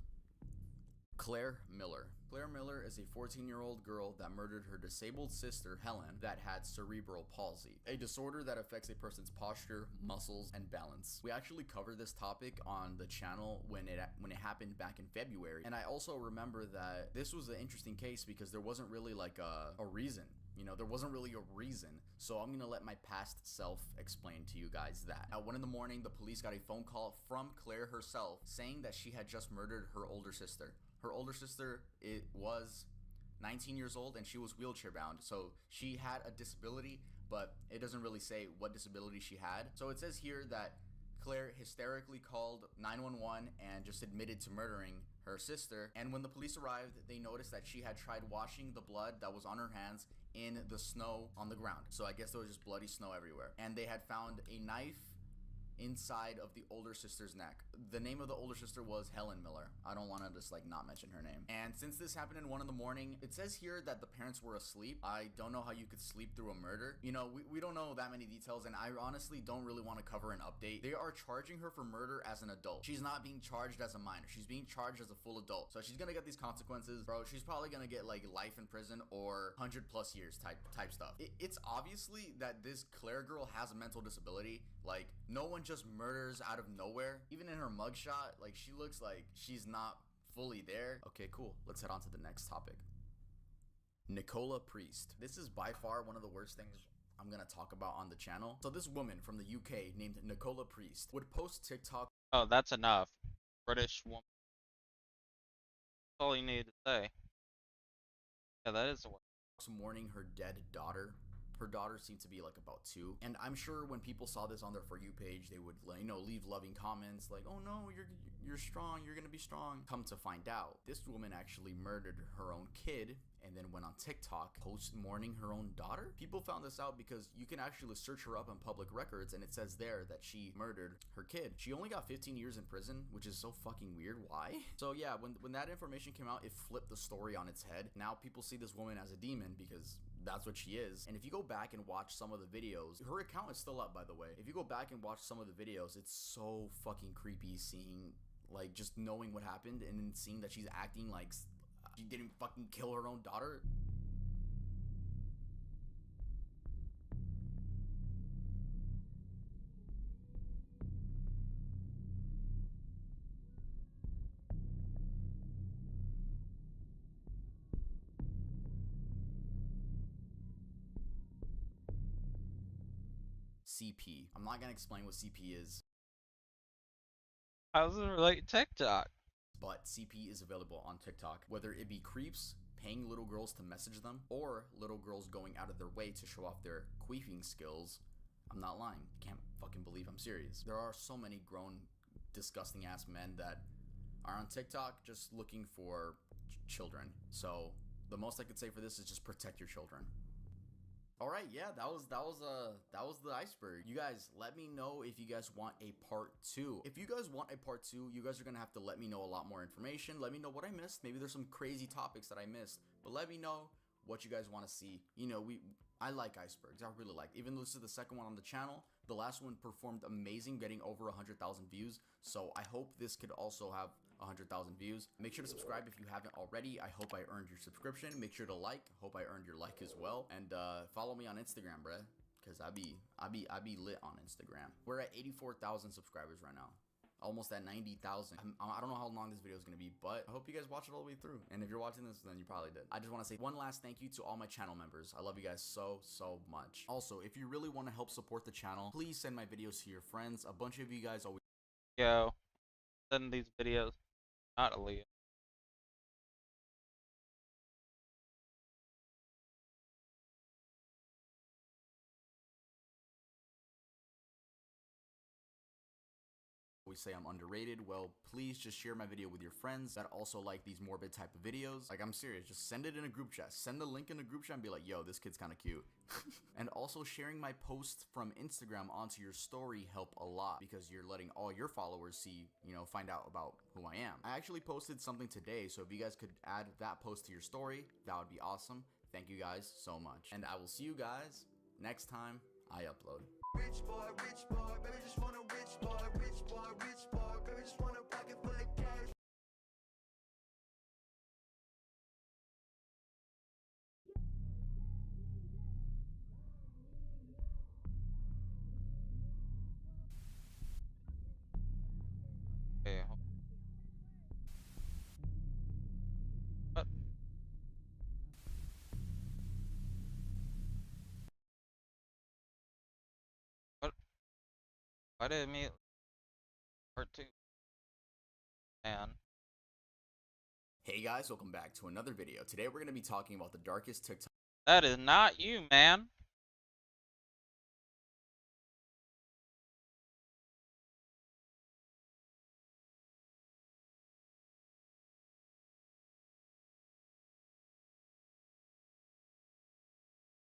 Claire Miller. Claire Miller is a 14-year-old girl that murdered her disabled sister, Helen, that had cerebral palsy, a disorder that affects a person's posture, muscles, and balance. We actually covered this topic on the channel when it happened back in February, and I also remember that this was an interesting case because there wasn't really like a reason. You know, there wasn't really a reason, so I'm gonna let my past self explain to you guys that. At 1 in the morning, the police got a phone call from Claire herself saying that she had just murdered her older sister. Her older sister, it was 19 years old, and she was wheelchair bound, so she had a disability, but it doesn't really say what disability she had. So it says here that Claire hysterically called 911 and just admitted to murdering her sister, and when the police arrived, they noticed that she had tried washing the blood that was on her hands in the snow on the ground. So I guess there was just bloody snow everywhere, and they had found a knife inside of the older sister's neck. The name of the older sister was Helen Miller. I don't want to just like not mention her name. And since this happened in 1 in the morning, it says here that the parents were asleep. I don't know how you could sleep through a murder. You know, we don't know that many details, and I honestly don't really want to cover an update. They are charging her for murder as an adult. She's not being charged as a minor. She's being charged as a full adult. So she's gonna get these consequences, bro. She's probably gonna get like life in prison or 100+ years type stuff. It's obviously that this Claire girl has a mental disability. Like, no one just murders out of nowhere. Even in her mugshot, like, she looks like she's not fully there. Okay, cool. Let's head on to the next topic. Nicola Priest. This is by far one of the worst things I'm gonna talk about on the channel. So this woman from the UK named Nicola Priest would post TikTok.
Oh, that's enough. British woman. That's all you need to say. Yeah, that is the word.
Mourning her dead daughter. Her daughter seemed to be like about 2, and I'm sure when people saw this on their For You page, they would, you know, leave loving comments like, "Oh no, you're strong, you're gonna be strong." Come to find out, this woman actually murdered her own kid and then went on TikTok post mourning her own daughter. People found this out because you can actually search her up on public records, and it says there that she murdered her kid. She only got 15 years in prison, which is so fucking weird. Why? So yeah, when that information came out, it flipped the story on its head. Now people see this woman as a demon because that's what she is. And if you go back and watch some of the videos, her account is still up, by the way. If you go back and watch some of the videos, it's so fucking creepy seeing, like, just knowing what happened and then seeing that she's acting like she didn't fucking kill her own daughter. CP. I'm not gonna explain what CP is,
How does it relate to TikTok?
but CP is available on TikTok. Whether it be creeps paying little girls to message them, or little girls going out of their way to show off their queefing skills, I'm not lying. Can't fucking believe I'm serious. There are so many grown, disgusting ass men that are on TikTok just looking for children. So the most I could say for this is just protect your children. All right, yeah, that was the iceberg. You guys, let me know if you guys want a part 2. If you guys want a part 2, you guys are gonna have to let me know a lot more information. Let me know what I missed. Maybe there's some crazy topics that I missed, but let me know what you guys want to see. You know, I like icebergs. I really like. Even though this is the second one on the channel, the last one performed amazing, getting over 100,000 views. So I hope this could also have 100,000 views. Make sure to subscribe if you haven't already. I hope I earned your subscription. Make sure to like. Hope I earned your like as well. And follow me on Instagram, bruh, because I be lit on Instagram. We're at 84,000 subscribers right now. Almost at 90,000. I don't know how long this video is going to be, but I hope you guys watch it all the way through. And if you're watching this, then you probably did. I just want to say one last thank you to all my channel members. I love you guys so much. Also, if you really want to help support the channel, please send my videos to your friends. A bunch of you guys always
Yo, send these videos, not Aaliyah.
say I'm underrated. Well, please just share my video with your friends that also like these morbid type of videos. Like, I'm serious, just send it in a group chat. Send the link in a group chat and be like, yo, this kid's kind of cute. And also sharing my post from Instagram onto your story help a lot, because you're letting all your followers see, you know, find out about who I am. I actually posted something today, so if you guys could add that post to your story, that would be awesome. Thank you guys so much. And I will see you guys next time I upload. Rich boy, baby just want a rich boy, baby just want a pocket full of cash.
Hey, what? What? Why did it immediately part 2? Man.
Hey guys, welcome back to another video. Today we're going to be talking about the darkest TikTok.
That is not you, man.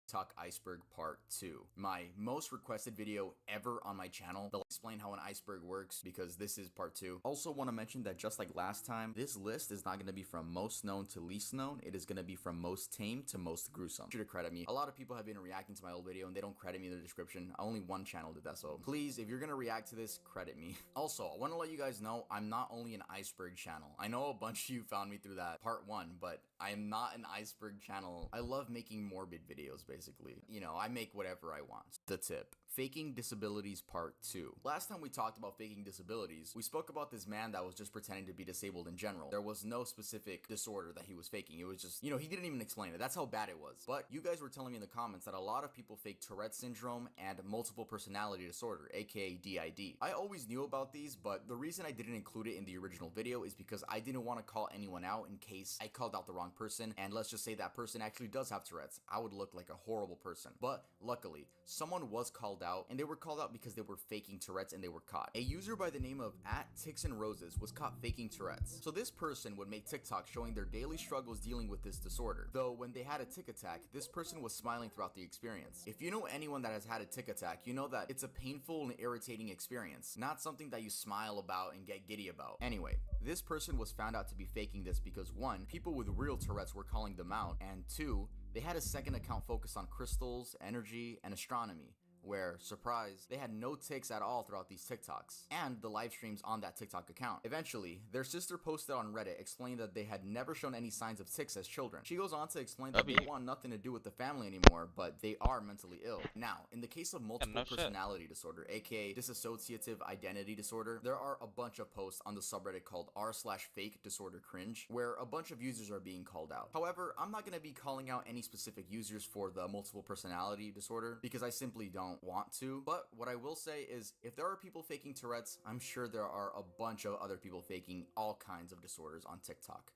TikTok iceberg part 2, my most requested video ever on my channel. They'll explain how an iceberg works, because this is part 2. Also want to mention that just like last time, this list is not going to be from most known to least known. It is going to be from most tame to most gruesome. Be sure to credit me. A lot of people have been reacting to my old video and they don't credit me in the description. Only one channel did that, so please, if you're going to react to this, credit me. Also, I want to let you guys know I'm not only an iceberg channel. I know a bunch of you found me through that part 1, but I am not an iceberg channel. I love making morbid videos, basically. You know, I make whatever I want. The tip. Faking disabilities part 2. Last time we talked about faking disabilities, we spoke about this man that was just pretending to be disabled in general. There was no specific disorder that he was faking. It was just, you know, he didn't even explain it. That's how bad it was. But you guys were telling me in the comments that a lot of people fake Tourette syndrome and multiple personality disorder, aka DID. I always knew about these, but the reason I didn't include it in the original video is because I didn't want to call anyone out in case I called out the wrong person, and let's just say that person actually does have Tourette's. I would look like a horrible person. But luckily, someone was called out, and they were called out because they were faking Tourette's and they were caught. A user by the name of @TixandRoses was caught faking Tourette's. So this person would make TikTok showing their daily struggles dealing with this disorder. Though when they had a tic attack, this person was smiling throughout the experience. If you know anyone that has had a tic attack, you know that it's a painful and irritating experience, not something that you smile about and get giddy about. Anyway, this person was found out to be faking this because 1, people with real Tourette's were calling them out, and 2, they had a second account focused on crystals, energy, and astronomy, where, surprise, they had no tics at all throughout these TikToks, and the live streams on that TikTok account. Eventually, their sister posted on Reddit explaining that they had never shown any signs of tics as children. She goes on to explain that they want nothing to do with the family anymore, but they are mentally ill. Now, in the case of multiple personality disorder, aka dissociative identity disorder, there are a bunch of posts on the subreddit called r/fake disorder cringe, where a bunch of users are being called out. However, I'm not going to be calling out any specific users for the multiple personality disorder, because I simply don't want to. But what I will say is, if there are people faking Tourette's, I'm sure there are a bunch of other people faking all kinds of disorders on TikTok.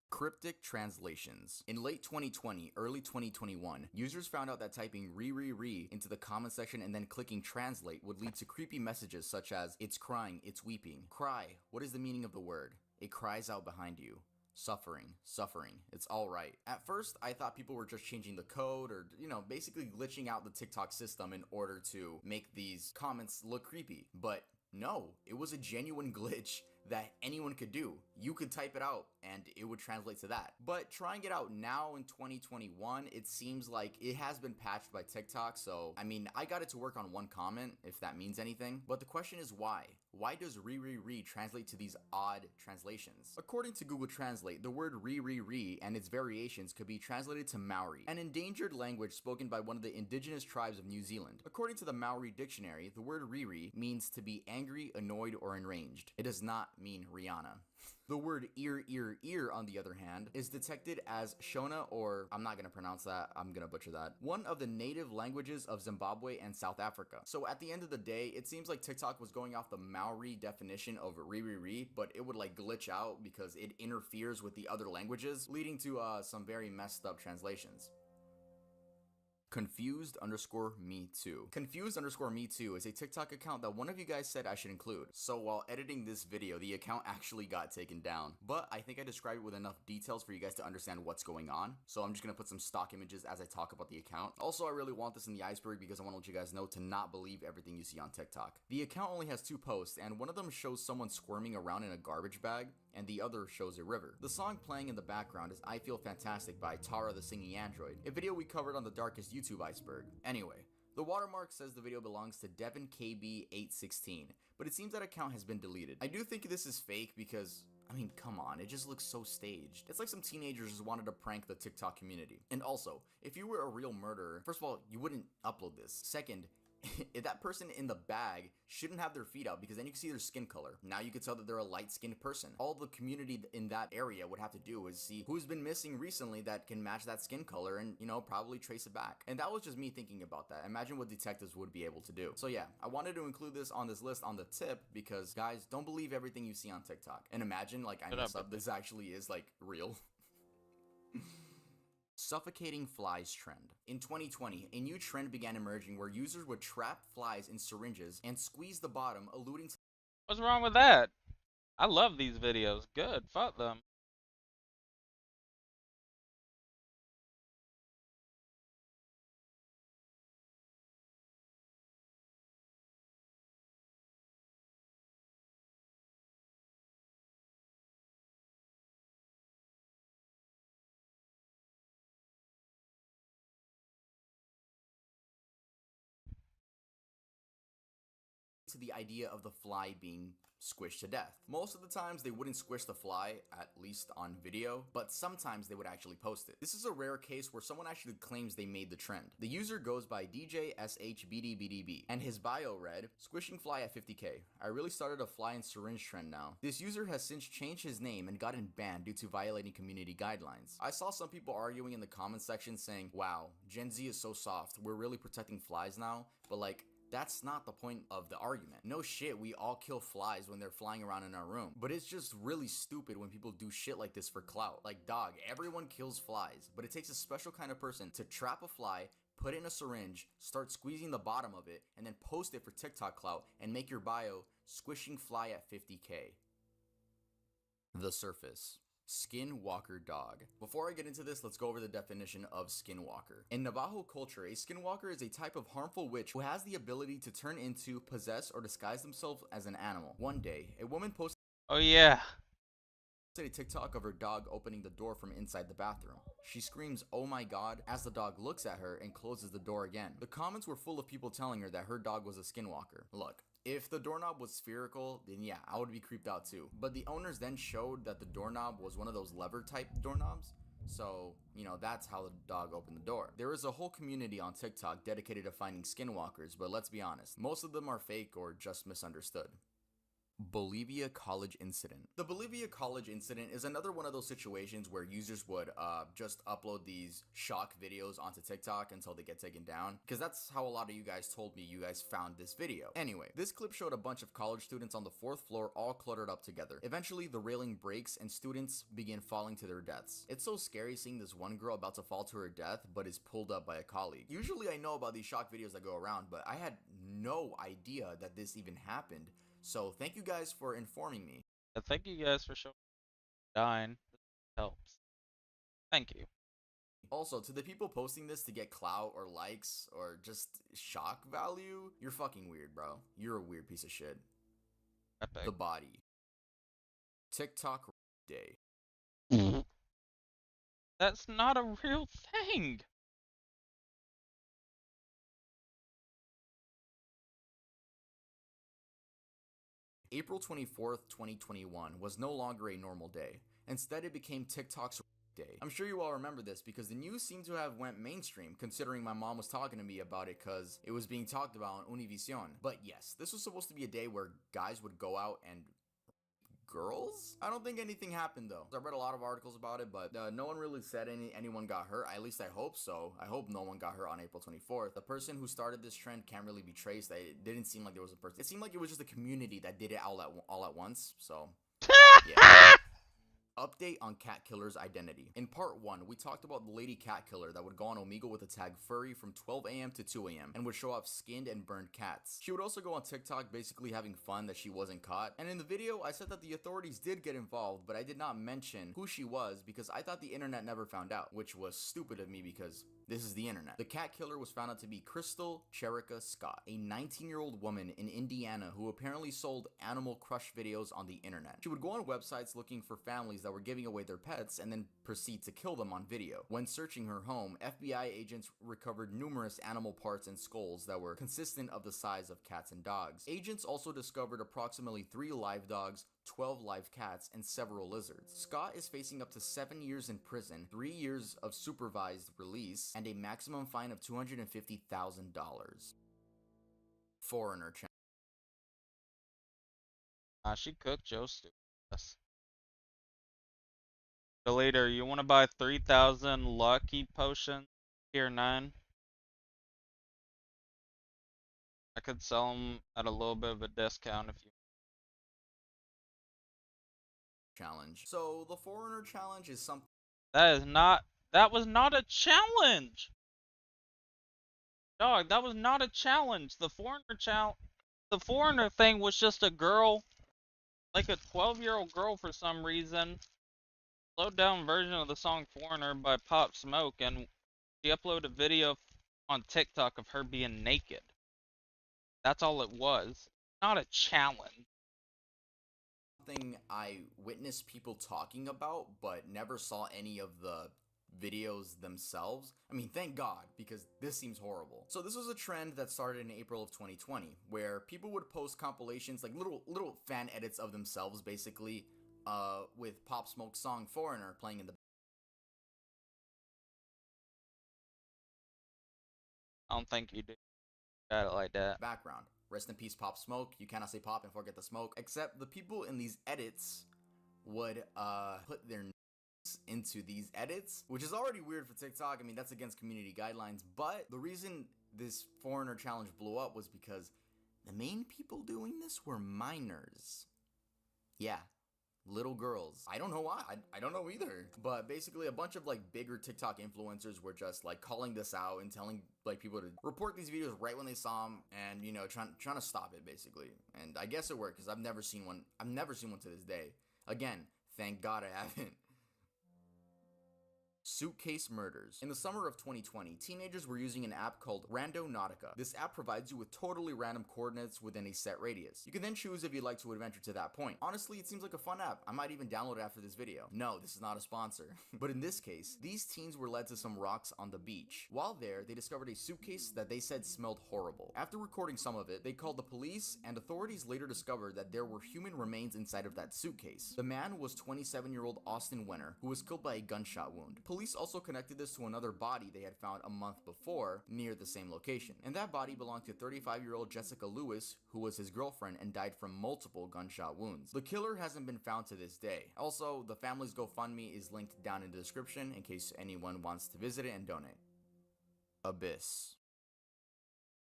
Cryptic translations. In late 2020, early 2021, users found out that typing re into the comment section and then clicking translate would lead to creepy messages such as, it's crying, it's weeping. Cry, what is the meaning of the word? It cries out behind you. Suffering, it's alright. At first, I thought people were just changing the code or, basically glitching out the TikTok system in order to make these comments look creepy. But no, it was a genuine glitch that anyone could do. You could type it out and it would translate to that. But trying it out now in 2021, it seems like it has been patched by TikTok. So, I got it to work on one comment, if that means anything. But the question is why? Why does re translate to these odd translations? According to Google Translate, the word re and its variations could be translated to Maori, an endangered language spoken by one of the indigenous tribes of New Zealand. According to the Maori dictionary, the word re means to be angry, annoyed, or enraged. It does not mean Rihanna. The word ear, on the other hand, is detected as Shona, or I'm not gonna pronounce that, I'm gonna butcher that, one of the native languages of Zimbabwe and South Africa. So at the end of the day, it seems like TikTok was going off the Maori definition of re, but it would like glitch out because it interferes with the other languages, leading to some very messed up translations. Confused_me too. Confused_me too is a TikTok account that one of you guys said I should include. So while editing this video, the account actually got taken down. But I think I described it with enough details for you guys to understand what's going on. So I'm just gonna put some stock images as I talk about the account. Also, I really want this in the iceberg because I want to let you guys know to not believe everything you see on TikTok. The account only has 2 posts, and one of them shows someone squirming around in a garbage bag, and the other shows a river. The song playing in the background is I Feel Fantastic by Tara the Singing Android, a video we covered on the Darkest YouTube iceberg. Anyway, the watermark says the video belongs to DevinKB816, but it seems that account has been deleted. I do think this is fake because, come on, it just looks so staged. It's like some teenagers just wanted to prank the TikTok community. And also, if you were a real murderer, first of all, you wouldn't upload this. Second, if that person in the bag shouldn't have their feet out because then you can see their skin color. Now you can tell that they're a light-skinned person. All the community in that area would have to do is see who's been missing recently that can match that skin color and, probably trace it back. And that was just me thinking about that. Imagine what detectives would be able to do. So yeah, I wanted to include this on this list on the tip because, guys, don't believe everything you see on TikTok. And imagine, I mess up, this actually is, real. Suffocating flies trend. In 2020, a new trend began emerging where users would trap flies in syringes and squeeze the bottom, alluding to
What's wrong with that? I love these videos. Good. Fuck them.
the idea of the fly being squished to death. Most of the times they wouldn't squish the fly, at least on video, but sometimes they would actually post it. This is a rare case where someone actually claims they made the trend. The user goes by DJSHBDBDB, and his bio read, "Squishing fly at 50k. I really started a fly and syringe trend now." This user has since changed his name and gotten banned due to violating community guidelines. I saw some people arguing in the comment section saying, "Wow, Gen Z is so soft, we're really protecting flies now," but that's not the point of the argument. No shit, we all kill flies when they're flying around in our room. But it's just really stupid when people do shit like this for clout. Dog, everyone kills flies, but it takes a special kind of person to trap a fly, put it in a syringe, start squeezing the bottom of it, and then post it for TikTok clout and make your bio, "Squishing fly at 50k. The surface. Skinwalker dog. Before I get into this, let's go over the definition of skinwalker. In Navajo culture, a skinwalker is a type of harmful witch who has the ability to turn into, possess, or disguise themselves as an animal. One day, a woman posted
Oh yeah.
a TikTok of her dog opening the door from inside the bathroom. She screams, "Oh my god," as the dog looks at her and closes the door again. The comments were full of people telling her that her dog was a skinwalker. Look, if the doorknob was spherical, then yeah, I would be creeped out too. But the owners then showed that the doorknob was one of those lever type doorknobs. So, that's how the dog opened the door. There is a whole community on TikTok dedicated to finding skinwalkers, but let's be honest, most of them are fake or just misunderstood. Bolivia College Incident. The Bolivia College Incident is another one of those situations where users would just upload these shock videos onto TikTok until they get taken down, because that's how a lot of you guys told me you guys found this video. Anyway, this clip showed a bunch of college students on the 4th floor all cluttered up together. Eventually, the railing breaks and students begin falling to their deaths. It's so scary seeing this one girl about to fall to her death, but is pulled up by a colleague. Usually I know about these shock videos that go around, but I had no idea that this even happened. So thank you guys for informing me.
Thank you guys for showing dying. This helps. Thank you.
Also, to the people posting this to get clout or likes or just shock value, you're fucking weird, bro. You're a weird piece of shit.
Epic.
The body. TikTok day.
That's not a real thing.
April 24th, 2021 was no longer a normal day. Instead, it became TikTok's day. I'm sure you all remember this because the news seemed to have went mainstream, considering my mom was talking to me about it because it was being talked about on Univision. But yes, this was supposed to be a day where guys would go out and girls? I don't think anything happened though. I read a lot of articles about it, but no one really said anyone got hurt. At least I hope so. I hope no one got hurt on April 24th. The person who started this trend can't really be traced. It didn't seem like there was a person. It seemed like it was just a community that did it all at once. So yeah. Update on cat killer's identity. In part 1, we talked about the lady cat killer that would go on Omegle with the tag furry from 12 AM to 2 AM and would show off skinned and burned cats. She would also go on TikTok basically having fun that she wasn't caught. And in the video, I said that the authorities did get involved, but I did not mention who she was because I thought the internet never found out, which was stupid of me because this is the internet. The cat killer was found out to be Crystal Cherica Scott, a 19-year-old woman in Indiana who apparently sold Animal Crush videos on the internet. She would go on websites looking for families that were giving away their pets and then proceed to kill them on video. When searching her home, FBI agents recovered numerous animal parts and skulls that were consistent of the size of cats and dogs. Agents also discovered approximately 3 live dogs, 12 live cats, and several lizards. Scott is facing up to 7 years in prison, 3 years of supervised release, and a maximum fine of $250,000. Foreigner channel.
She cooked Joe stew. Yes. The leader, you want to buy 3,000 lucky potions? Tier 9? I could sell them at a little bit of a discount if you.
Challenge. So the Foreigner challenge is something.
That was not a challenge! Dog, that was not a challenge. The Foreigner thing was just a girl, like a 12-year-old girl for some reason, slowed down version of the song Foreigner by Pop Smoke, and she uploaded a video on TikTok of her being naked. That's all it was. Not a challenge.
Something I witnessed people talking about, but never saw any of the videos themselves. I mean, thank God, because this seems horrible. So this was a trend that started in April of 2020, where people would post compilations, like little fan edits of themselves, basically, with Pop Smoke's song Foreigner playing in the
I don't think you did got it like that.
background. Rest in peace, Pop Smoke. You cannot say pop and forget the smoke. Except the people in these edits would put their names into these edits, which is already weird for TikTok. I mean, that's against community guidelines. But the reason this Foreigner challenge blew up was because the main people doing this were minors. Yeah. Little girls. I don't know why. I don't know either. But basically a bunch of like bigger TikTok influencers were just like calling this out and telling like people to report these videos right when they saw them and, you know, trying to stop it basically. And I guess it worked because I've never seen one to this day. Again, thank God I haven't. Suitcase murders. In the summer of 2020, teenagers were using an app called Randonautica. This app provides you with totally random coordinates within a set radius. You can then choose if you'd like to adventure to that point. Honestly, it seems like a fun app. I might even download it after this video. No, this is not a sponsor. But in this case, these teens were led to some rocks on the beach. While there, they discovered a suitcase that they said smelled horrible. After recording some of it, they called the police, and authorities later discovered that there were human remains inside of that suitcase. The man was 27-year-old Austin Wenner, who was killed by a gunshot wound. Police also connected this to another body they had found a month before near the same location, and that body belonged to 35-year-old Jessica Lewis, who was his girlfriend and died from multiple gunshot wounds. The killer hasn't been found to this day. Also, the family's GoFundMe is linked down in the description in case anyone wants to visit it and donate. Abyss.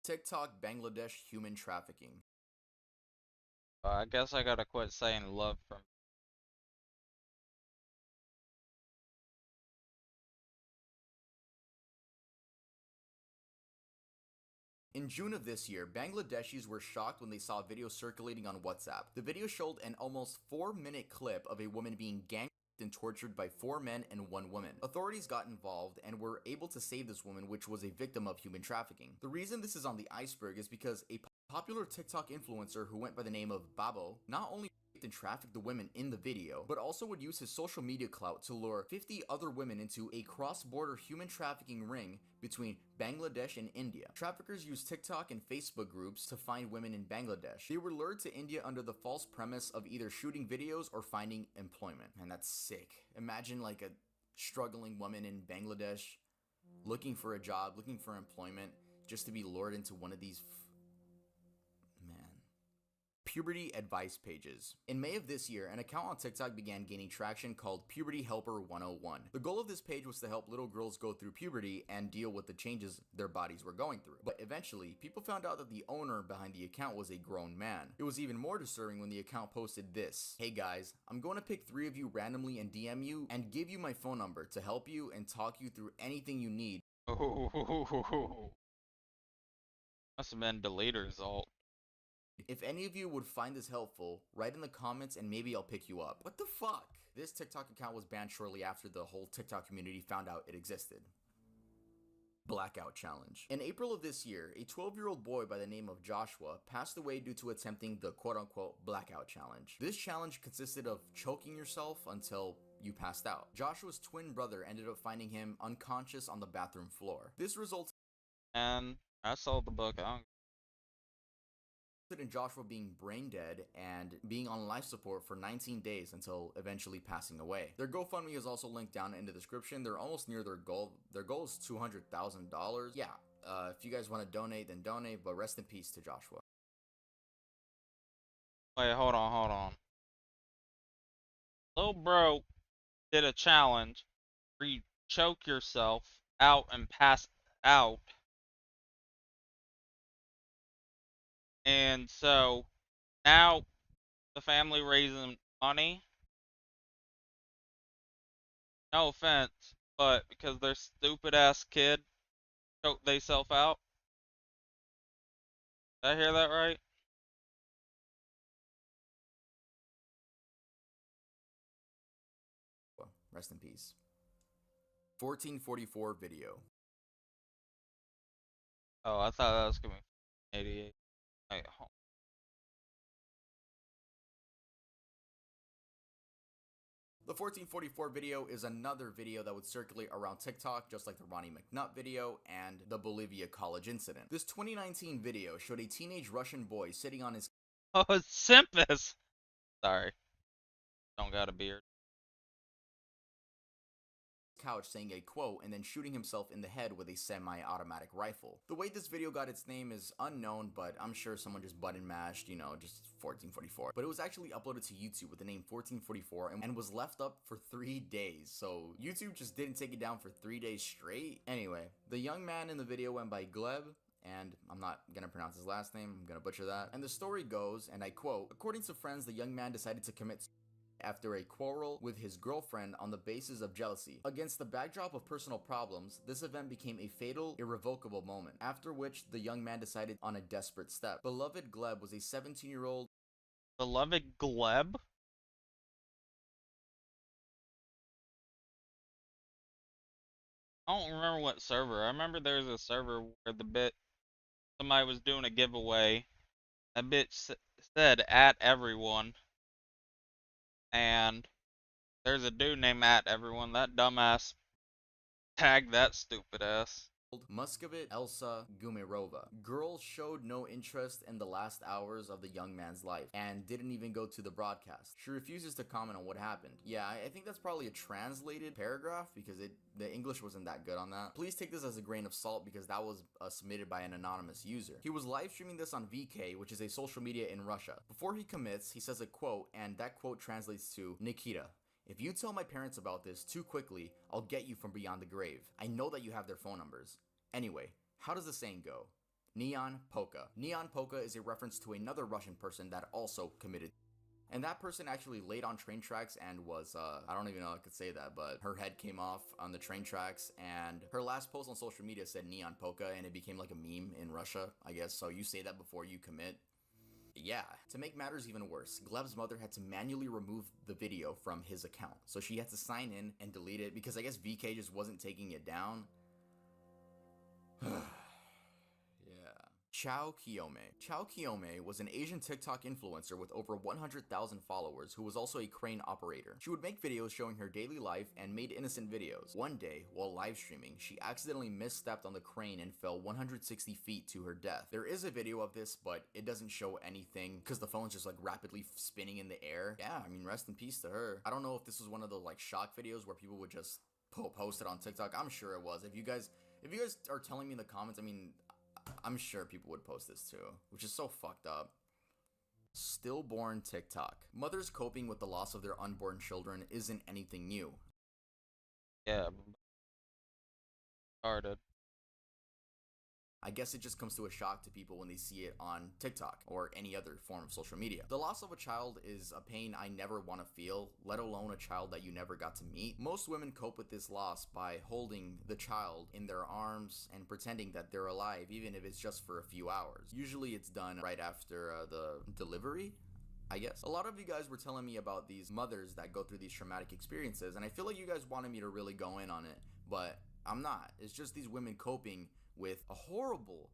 TikTok Bangladesh human trafficking.
I guess I gotta quit saying love from.
In June of this year, Bangladeshis were shocked when they saw a video circulating on WhatsApp. The video showed an almost 4-minute clip of a woman being gang and tortured by 4 men and 1 woman. Authorities got involved and were able to save this woman, which was a victim of human trafficking. The reason this is on the iceberg is because a popular TikTok influencer who went by the name of Babo not only and trafficked the women in the video, but also would use his social media clout to lure 50 other women into a cross-border human trafficking ring between Bangladesh and India. Traffickers use TikTok and Facebook groups to find women in Bangladesh. They were lured to India under the false premise of either shooting videos or finding employment. And that's sick. Imagine like a struggling woman in Bangladesh looking for a job, looking for employment, just to be lured into one of these puberty advice pages. In May of this year, an account on TikTok began gaining traction called Puberty Helper 101. The goal of this page was to help little girls go through puberty and deal with the changes their bodies were going through. But eventually, people found out that the owner behind the account was a grown man. It was even more disturbing when the account posted this: "Hey guys, I'm going to pick 3 of you randomly and DM you and give you my phone number to help you and talk you through anything you need."
Must have been delete result.
If any of you would find this helpful, write in the comments and maybe I'll pick you up. What the fuck? This TikTok account was banned shortly after the whole TikTok community found out it existed. Blackout Challenge. In April of this year, a 12-year-old boy by the name of Joshua passed away due to attempting the quote-unquote Blackout Challenge. This challenge consisted of choking yourself until you passed out. Joshua's twin brother ended up finding him unconscious on the bathroom floor. This resulted
And I sold the book. I don't.
in Joshua being brain dead and being on life support for 19 days until eventually passing away. Their GoFundMe is also linked down in the description. They're almost near their goal. Their goal is $200,000. Yeah, if you guys want to donate, then donate, but rest in peace to Joshua.
Wait, hold on. Lil Bro did a challenge where you choke yourself out and pass out. And so now the family raising money. No offense, but because their stupid ass kid choked theyself out. Did I hear that right?
Rest in peace. 1444 video.
Oh, I thought that was gonna be 88. Wait, hold on.
The 1444 video is another video that would circulate around TikTok, just like the Ronnie McNutt video and the Bolivia college incident. This 2019 video showed a teenage Russian boy sitting on his
Oh, it's Simpus. Sorry. Don't got a beard.
couch saying a quote and then shooting himself in the head with a semi-automatic rifle. The way this video got its name is unknown, but I'm sure someone just button mashed, you know, just 1444. But it was actually uploaded to YouTube with the name 1444 and was left up for 3 days. So YouTube just didn't take it down for 3 days straight. Anyway, the young man in the video went by Gleb, and I'm not gonna pronounce his last name, I'm gonna butcher that. And the story goes, and I quote, according to friends, the young man decided to commit after a quarrel with his girlfriend on the basis of jealousy. Against the backdrop of personal problems, this event became a fatal, irrevocable moment, after which the young man decided on a desperate step. Beloved Gleb was a 17-year-old.
Beloved Gleb? I don't remember what server. I remember there was a server where somebody was doing a giveaway. A bitch said at everyone. And there's a dude named at everyone. That dumbass tagged that stupid ass.
Muscovit Elsa Gumirova. Girl showed no interest in the last hours of the young man's life and didn't even go to the broadcast. She refuses to comment on what happened. Yeah, I think that's probably a translated paragraph because the English wasn't that good on that. Please take this as a grain of salt because that was submitted by an anonymous user. He was live streaming this on VK, which is a social media in Russia. Before he commits, he says a quote, and that quote translates to, "Nikita, if you tell my parents about this too quickly, I'll get you from beyond the grave. I know that you have their phone numbers. Anyway, how does the saying go? Neon Polka. Neon Polka is a reference to another Russian person that also committed. And that person actually laid on train tracks and was, I don't even know how I could say that, but her head came off on the train tracks, and her last post on social media said Neon Polka, and it became like a meme in Russia, I guess. So you say that before you commit. Yeah, to make matters even worse, Gleb's mother had to manually remove the video from his account. So she had to sign in and delete it because I guess VK just wasn't taking it down. Chao Kiyome. Chao Kiyome was an Asian TikTok influencer with over 100,000 followers who was also a crane operator. She would make videos showing her daily life and made innocent videos. One day, while live streaming, she accidentally misstepped on the crane and fell 160 feet to her death. There is a video of this, but it doesn't show anything because the phone's just like rapidly spinning in the air. Yeah, I mean, rest in peace to her. I don't know if this was one of those like shock videos where people would just post it on TikTok. I'm sure it was. If you guys are telling me in the comments, I mean, I'm sure people would post this too, which is so fucked up. Stillborn TikTok. Mothers coping with the loss of their unborn children isn't anything new.
Yeah. Started.
I guess it just comes to a shock to people when they see it on TikTok or any other form of social media. The loss of a child is a pain I never want to feel, let alone a child that you never got to meet. Most women cope with this loss by holding the child in their arms and pretending that they're alive, even if it's just for a few hours. Usually it's done right after the delivery, I guess. A lot of you guys were telling me about these mothers that go through these traumatic experiences, and I feel like you guys wanted me to really go in on it, but I'm not. It's just these women coping with a horrible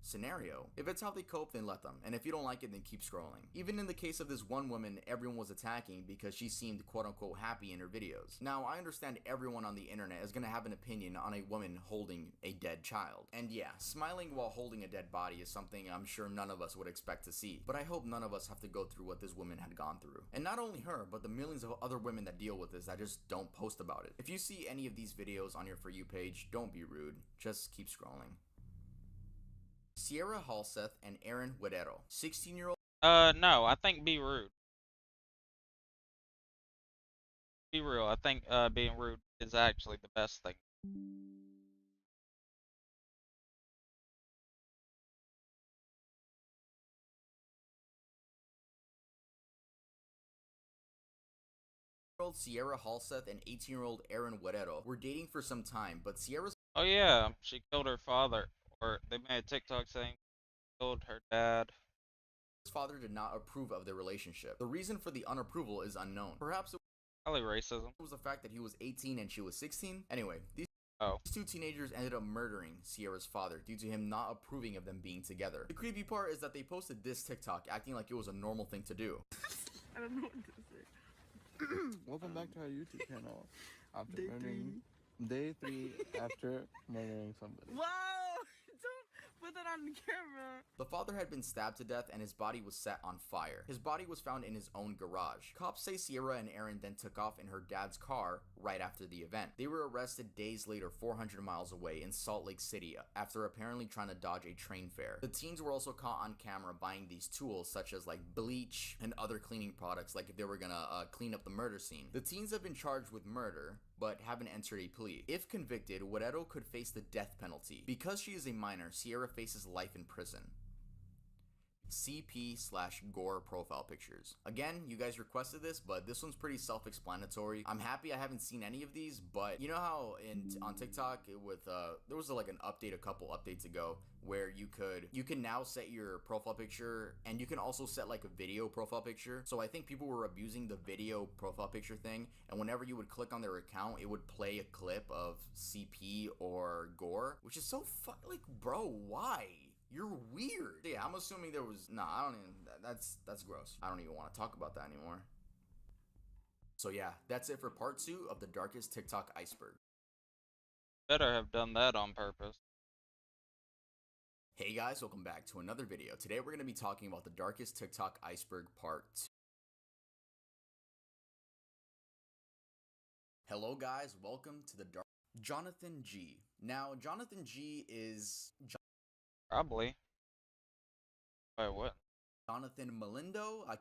scenario. If it's how they cope, then let them. And if you don't like it, then keep scrolling. Even in the case of this one woman everyone was attacking because she seemed quote unquote happy in her videos. Now, I understand everyone on the internet is going to have an opinion on a woman holding a dead child. And yeah, smiling while holding a dead body is something I'm sure none of us would expect to see. But I hope none of us have to go through what this woman had gone through. And not only her, but the millions of other women that deal with this that just don't post about it. If you see any of these videos on your For You page, don't be rude. Just keep scrolling. Sierra Halseth and Aaron Guerrero. 16-year-old.
No, I think be rude. Be real. I think being rude is actually the best thing.
Sierra Halseth and 18-year-old Aaron Guerrero were dating for some time, but Sierra's
Oh yeah, she killed her father. Or they made a TikTok saying killed her dad.
father did not approve of their relationship. The reason for the unapproval is unknown. Perhaps it
Probably racism.
was the fact that he was 18 and she was 16. Anyway, these
Oh.
two teenagers ended up murdering Sierra's father due to him not approving of them being together. The creepy part is that they posted this TikTok acting like it was a normal thing to do.
I don't know what to say.
Welcome back to our YouTube channel. After
Day
murdering, day 3 after murdering somebody.
Wow! Don't put that on the camera.
The father had been stabbed to death and his body was set on fire. His body was found in his own garage. Cops say Sierra and Aaron then took off in her dad's car right after the event. They were arrested days later 400 miles away in Salt Lake City after apparently trying to dodge a train fare. The teens were also caught on camera buying these tools such as like bleach and other cleaning products like if they were gonna clean up the murder scene. The teens have been charged with murder but haven't entered a plea. If convicted, Guerrero could face the death penalty. Because she is a minor, Sierra faces life in prison. CP/Gore profile pictures. Again, you guys requested this, but this one's pretty self-explanatory. I'm happy I haven't seen any of these, but you know how on TikTok with there was like an update a couple updates ago where you can now set your profile picture and you can also set like a video profile picture. So I think people were abusing the video profile picture thing, and whenever you would click on their account, it would play a clip of CP or Gore, which is so like, bro, why? You're weird. Yeah, I'm assuming there was, nah, I don't even, that's gross. I don't even want to talk about that anymore. So yeah, that's it for part 2 of the darkest TikTok iceberg.
Better have done that on purpose.
Hey guys, welcome back to another video. Today we're going to be talking about the darkest TikTok iceberg part 2. Hello guys, welcome to the dark... Jonathan G. Now, Jonathan G is...
Probably. Wait, what?
Jonathan Melindo. I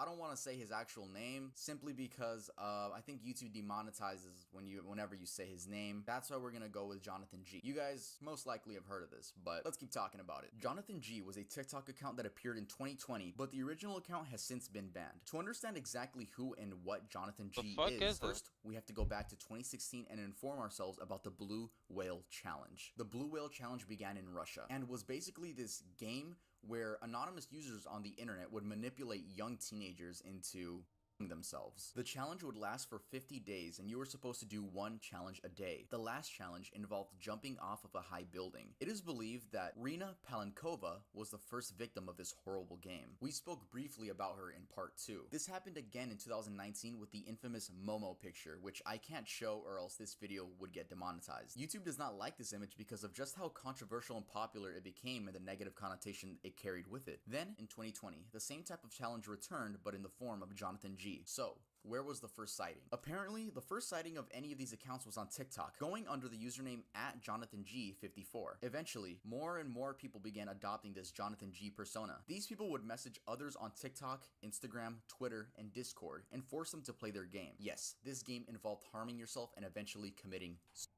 don't want to say his actual name simply because I think YouTube demonetizes whenever you say his name. That's why we're gonna go with Jonathan G. You guys most likely have heard of this, but let's keep talking about it. Jonathan G was a TikTok account that appeared in 2020, but the original account has since been banned. To understand exactly who and what Jonathan G is, first we have to go back to 2016 and inform ourselves about the Blue Whale Challenge. The Blue Whale Challenge began in Russia and was basically this game where anonymous users on the internet would manipulate young teenagers into themselves. The challenge would last for 50 days and you were supposed to do one challenge a day. The last challenge involved jumping off of a high building. It is believed that Rina Palenkova was the first victim of this horrible game. We spoke briefly about her in part 2. This happened again in 2019 with the infamous Momo picture, which I can't show or else this video would get demonetized. YouTube does not like this image because of just how controversial and popular it became and the negative connotation it carried with it. Then, in 2020, the same type of challenge returned but in the form of Jonathan G. So, where was the first sighting? Apparently, the first sighting of any of these accounts was on TikTok, going under the username @JonathanG54. Eventually, more and more people began adopting this Jonathan G persona. These people would message others on TikTok, Instagram, Twitter, and Discord, and force them to play their game. Yes, this game involved harming yourself and eventually committing suicide.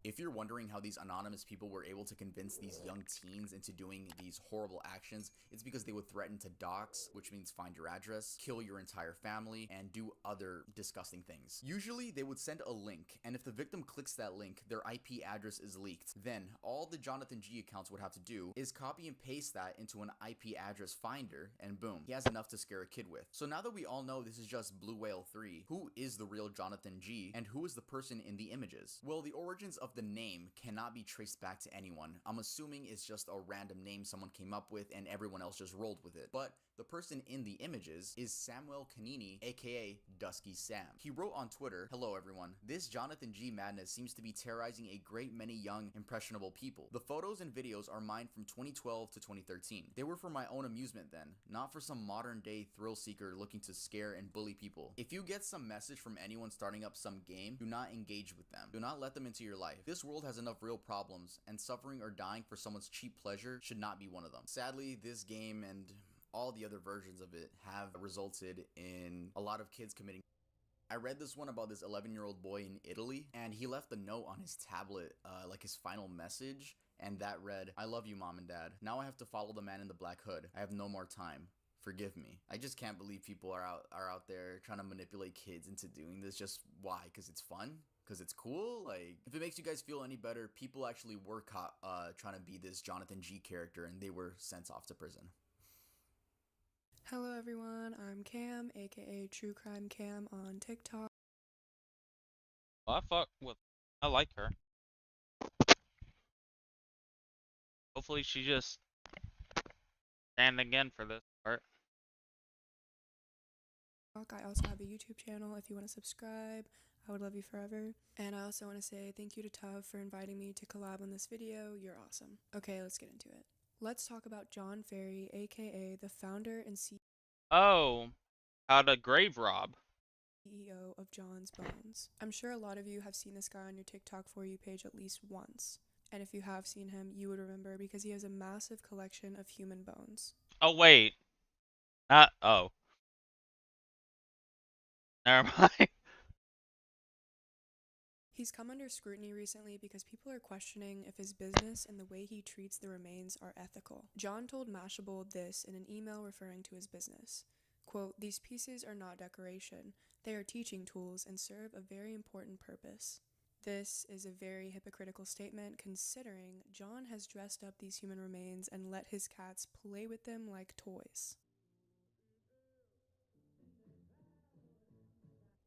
If you're wondering how these anonymous people were able to convince these young teens into doing these horrible actions, it's because they would threaten to dox, which means find your address, kill your entire family, and do other disgusting things. Usually, they would send a link, and if the victim clicks that link, their IP address is leaked. Then, all the Jonathan G accounts would have to do is copy and paste that into an IP address finder, and boom, he has enough to scare a kid with. So now that we all know this is just Blue Whale 3, who is the real Jonathan G, and who is the person in the images? Well, the origins of the name cannot be traced back to anyone. I'm assuming it's just a random name someone came up with and everyone else just rolled with it. But the person in the images is Samuel Kanini, aka Dusky Sam. He wrote on Twitter, "Hello everyone. This Jonathan G madness seems to be terrorizing a great many young, impressionable people. The photos and videos are mine from 2012 to 2013. They were for my own amusement then, not for some modern day thrill seeker looking to scare and bully people. If you get some message from anyone starting up some game, do not engage with them. Do not let them into your life. This world has enough real problems, and suffering or dying for someone's cheap pleasure should not be one of them." Sadly, this game and all the other versions of it have resulted in a lot of kids committing. I read this one about this 11-year-old boy in Italy, and he left a note on his tablet, like his final message, and that read, "I love you, Mom and Dad. Now I have to follow the man in the black hood. I have no more time. Forgive me." I just can't believe people are out there trying to manipulate kids into doing this. Just why? Because it's fun? Because it's cool? Like, if it makes you guys feel any better, people actually were caught trying to be this Jonathan G character, and they were sent off to prison.
Hello everyone, I'm Cam, aka True Crime Cam on TikTok.
Well, I like her. Hopefully she just stand again for this part.
I also have a YouTube channel if you want to subscribe. I would love you forever. And I also want to say thank you to Tuv for inviting me to collab on this video. You're awesome. Okay, let's get into it. Let's talk about John Ferry, aka the founder and CEO
How to grave rob.
of John's Bones. I'm sure a lot of you have seen this guy on your TikTok For You page at least once. And if you have seen him, you would remember because he has a massive collection of human bones.
Oh, wait. Oh. Never mind.
He's come under scrutiny recently because people are questioning if his business and the way he treats the remains are ethical. John told Mashable this in an email referring to his business. Quote, "These pieces are not decoration. They are teaching tools and serve a very important purpose." This is a very hypocritical statement considering John has dressed up these human remains and let his cats play with them like toys.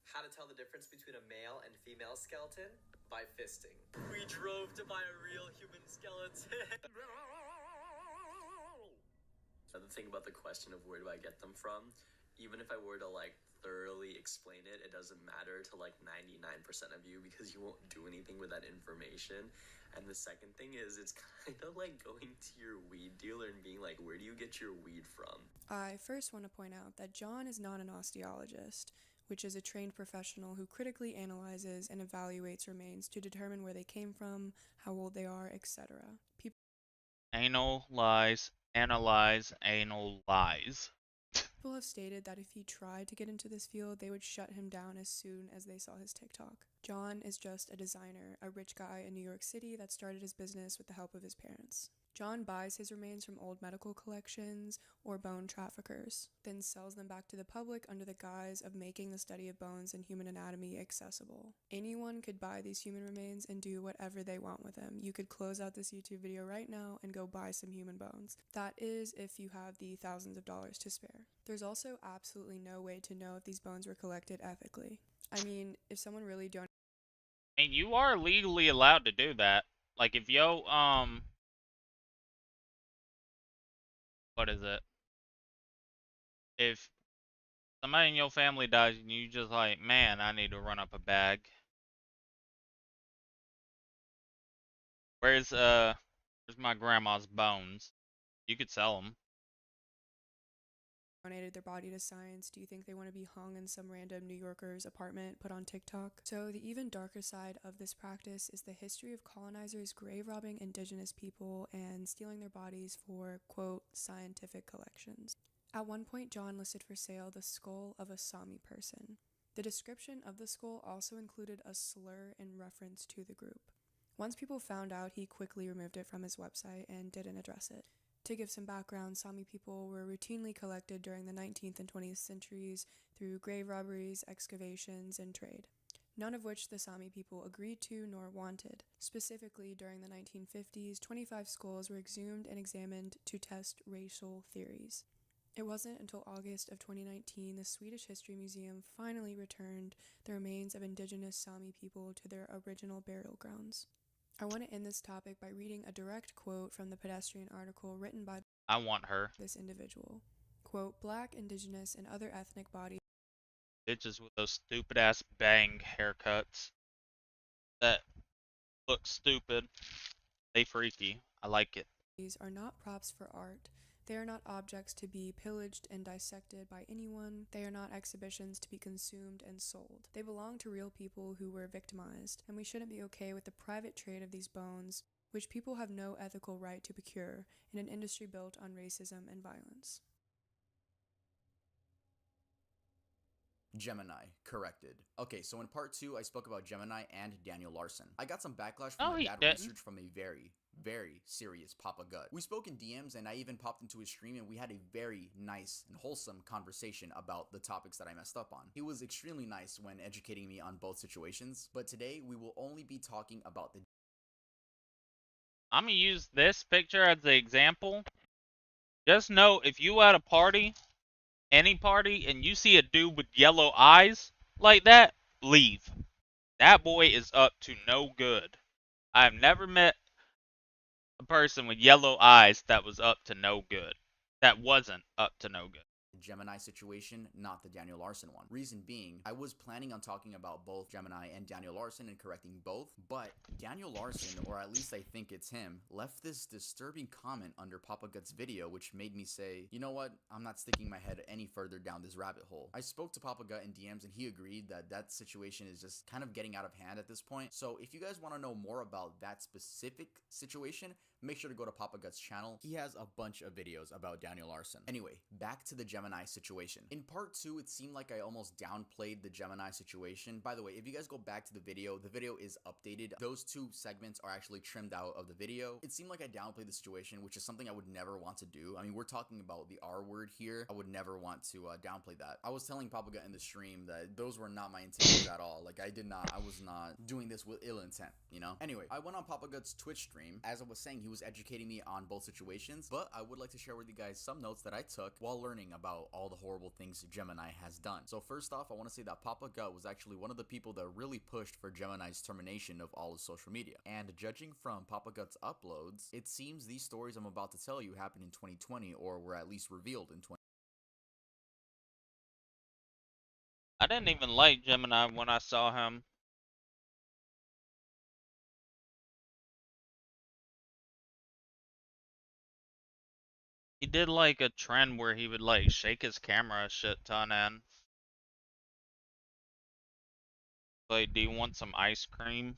How to tell the difference between a male and female skeleton? By fisting. We drove to buy a real human skeleton. The thing about the question of where do I get them from, even if I were to like thoroughly explain it, it doesn't matter to like 99% of you because you won't do anything with that information. And the second thing is, it's kind of like going to your weed dealer and being like, where do you get your weed from?
I first want to point out that John is not an osteologist, which is a trained professional who critically analyzes and evaluates remains to determine where they came from, how old they are, etc.
Analyze.
People have stated that if he tried to get into this field, they would shut him down as soon as they saw his TikTok. John is just a designer, a rich guy in New York City that started his business with the help of his parents. John buys his remains from old medical collections or bone traffickers, then sells them back to the public under the guise of making the study of bones and human anatomy accessible. Anyone could buy these human remains and do whatever they want with them. You could close out this YouTube video right now and go buy some human bones. That is if you have the thousands of dollars to spare. There's also absolutely no way to know if these bones were collected ethically. I mean, if someone really donated...
And you are legally allowed to do that. Like if what is it? If somebody in your family dies and you just like, man, I need to run up a bag. Where's my grandma's bones? You could sell them.
Donated their body to science, do you think they want to be hung in some random New Yorker's apartment put on TikTok? So the even darker side of this practice is the history of colonizers grave robbing indigenous people and stealing their bodies for, quote, scientific collections. At one point, John listed for sale the skull of a Sami person. The description of the skull also included a slur in reference to the group. Once people found out, he quickly removed it from his website and didn't address it. To give some background, Sami people were routinely collected during the 19th and 20th centuries through grave robberies, excavations, and trade, none of which the Sami people agreed to nor wanted. Specifically, during the 1950s, 25 skulls were exhumed and examined to test racial theories. It wasn't until August of 2019 the Swedish History Museum finally returned the remains of indigenous Sami people to their original burial grounds. I want to end this topic by reading a direct quote from the Pedestrian article written by
I want her.
This individual. Quote, Black, indigenous, and other ethnic bodies
Bitches with those stupid ass bang haircuts that look stupid. They freaky. I like it.
are not props for art. They are not objects to be pillaged and dissected by anyone. They are not exhibitions to be consumed and sold. They belong to real people who were victimized, and we shouldn't be okay with the private trade of these bones, which people have no ethical right to procure in an industry built on racism and violence.
Gemini, corrected. Okay, so in part 2, I spoke about Gemini and Daniel Larson. I got some backlash from my bad research from a very serious Papa Gut. We spoke in DMs and I even popped into his stream and we had a very nice and wholesome conversation about the topics that I messed up on. He was extremely nice when educating me on both situations, but today we will only be talking about the...
I'm gonna use this picture as the example. Just know if you at a party, any party, and you see a dude with yellow eyes like that, leave. That boy is up to no good. I have never met a person with yellow eyes that was up to no good. That wasn't up to no good.
Gemini situation, not the Daniel Larson one. Reason being, I was planning on talking about both Gemini and Daniel Larson and correcting both, but Daniel Larson, or at least I think it's him, left this disturbing comment under Papa Gut's video, which made me say, you know what, I'm not sticking my head any further down this rabbit hole. I spoke to Papa Gut in DMs and he agreed that that situation is just kind of getting out of hand at this point. So if you guys want to know more about that specific situation, make sure to go to Papa Gut's channel. He has a bunch of videos about Daniel Larson. Anyway, back to the Gemini situation. In part 2, it seemed like I almost downplayed the Gemini situation. By the way, if you guys go back to the video is updated. Those 2 segments are actually trimmed out of the video. It seemed like I downplayed the situation, which is something I would never want to do. I mean, we're talking about the R word here. I would never want to downplay that. I was telling Papa Gut in the stream that those were not my intentions at all. Like, I was not doing this with ill intent, you know? Anyway, I went on Papa Gut's Twitch stream. As I was saying, he was educating me on both situations, but I would like to share with you guys some notes that I took while learning about all the horrible things Gemini has done. So first off, I want to say that Papa Gut was actually one of the people that really pushed for Gemini's termination of all his social media. And judging from Papa Gut's uploads, it seems these stories I'm about to tell you happened in 2020 or were at least revealed in 2020.
I didn't even like Gemini when I saw him. He did like a trend where he would like shake his camera a shit ton and like, do you want some ice cream?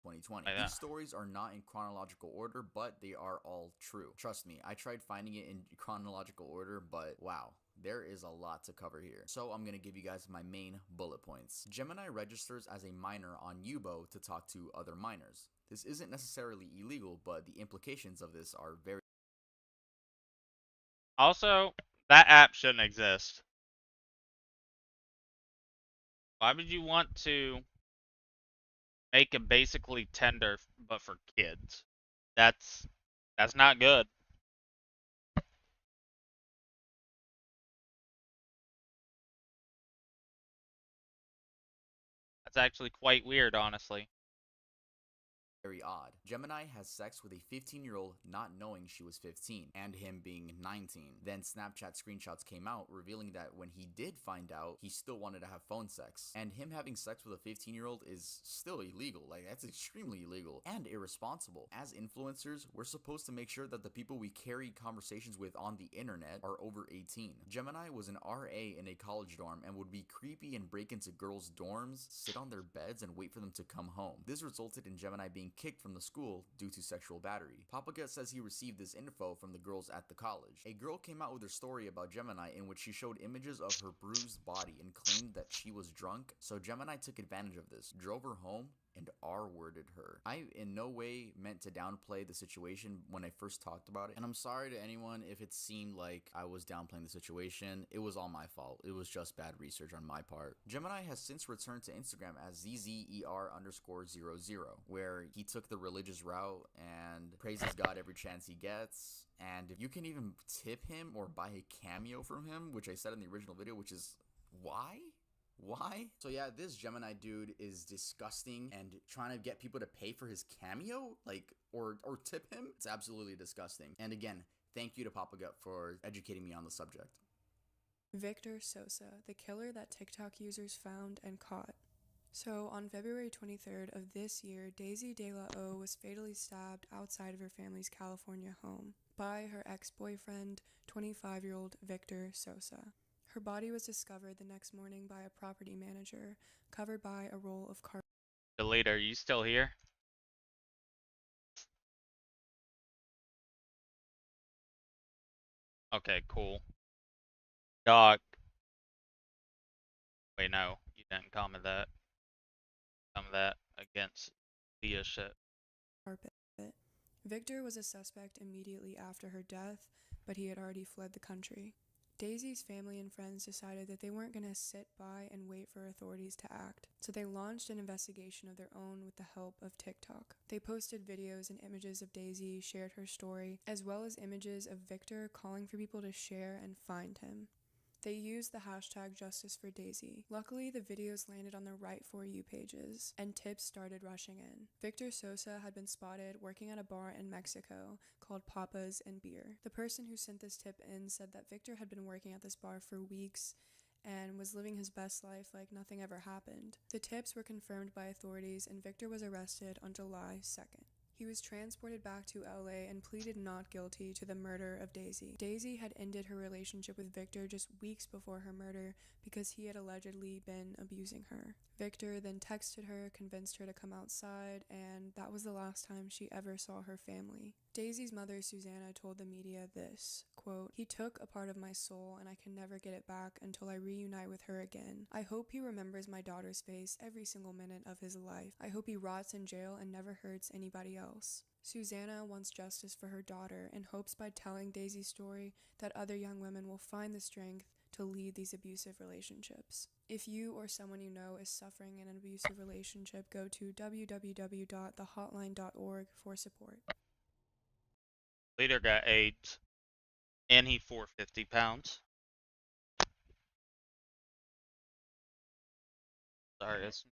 2020.
Like
These
that.
stories are not in chronological order, but they are all true. Trust me, I tried finding it in chronological order, but wow. There is a lot to cover here. So I'm going to give you guys my main bullet points. Gemini registers as a miner on Yubo to talk to other miners. This isn't necessarily illegal, but the implications of this are very
Also, that app shouldn't exist. Why would you want to make it basically Tinder but for kids? That's not good. That's actually quite weird, honestly.
odd. Gemini has sex with a 15-year-old not knowing she was 15, and him being 19. Then Snapchat screenshots came out revealing that when he did find out, he still wanted to have phone sex. And him having sex with a 15-year-old is still illegal. Like, that's extremely illegal and irresponsible. As influencers, we're supposed to make sure that the people we carry conversations with on the internet are over 18. Gemini was an RA in a college dorm and would be creepy and break into girls' dorms, sit on their beds, and wait for them to come home. This resulted in Gemini being kicked from the school due to sexual battery. Papagut says he received this info from the girls at the college. A girl came out with her story about Gemini in which she showed images of her bruised body and claimed that she was drunk, so Gemini took advantage of this, drove her home, and R-worded her. I in no way meant to downplay the situation when I first talked about it, and I'm sorry to anyone if it seemed like I was downplaying the situation. It was all my fault. It was just bad research on my part. Gemini has since returned to Instagram as ZZER_00, where he took the religious route and praises God every chance he gets. And you can even tip him or buy a cameo from him, which I said in the original video, which is why? Why? So yeah, this Gemini dude is disgusting and trying to get people to pay for his cameo, like, or tip him. It's absolutely disgusting. And again, thank you to Papagut for educating me on the subject.
Victor Sosa, the killer that TikTok users found and caught. So, on February 23rd of this year, Daisy De La O was fatally stabbed outside of her family's California home by her ex-boyfriend, 25-year-old Victor Sosa. Her body was discovered the next morning by a property manager, covered by a roll of carpet.
Delete, are you still here? Okay, cool. Dog. Wait, no, you didn't comment that. Comment that against Leah shit.
Victor was a suspect immediately after her death, but he had already fled the country. Daisy's family and friends decided that they weren't going to sit by and wait for authorities to act, so they launched an investigation of their own with the help of TikTok. They posted videos and images of Daisy, shared her story, as well as images of Victor calling for people to share and find him. They used the hashtag #JusticeForDaisy. Luckily, the videos landed on the right For You pages, and tips started rushing in. Victor Sosa had been spotted working at a bar in Mexico called Papas and Beer. The person who sent this tip in said that Victor had been working at this bar for weeks and was living his best life like nothing ever happened. The tips were confirmed by authorities, and Victor was arrested on July 2nd. He was transported back to LA and pleaded not guilty to the murder of Daisy. Daisy had ended her relationship with Victor just weeks before her murder because he had allegedly been abusing her. Victor then texted her, convinced her to come outside, and that was the last time she ever saw her family. Daisy's mother, Susanna, told the media this, quote, "He took a part of my soul and I can never get it back until I reunite with her again. I hope he remembers my daughter's face every single minute of his life. I hope he rots in jail and never hurts anybody else." Susanna wants justice for her daughter and hopes by telling Daisy's story that other young women will find the strength to lead these abusive relationships. If you or someone you know is suffering in an abusive relationship, go to www.thehotline.org for support.
Leader got AIDS, and he 450 pounds. Sorry, it's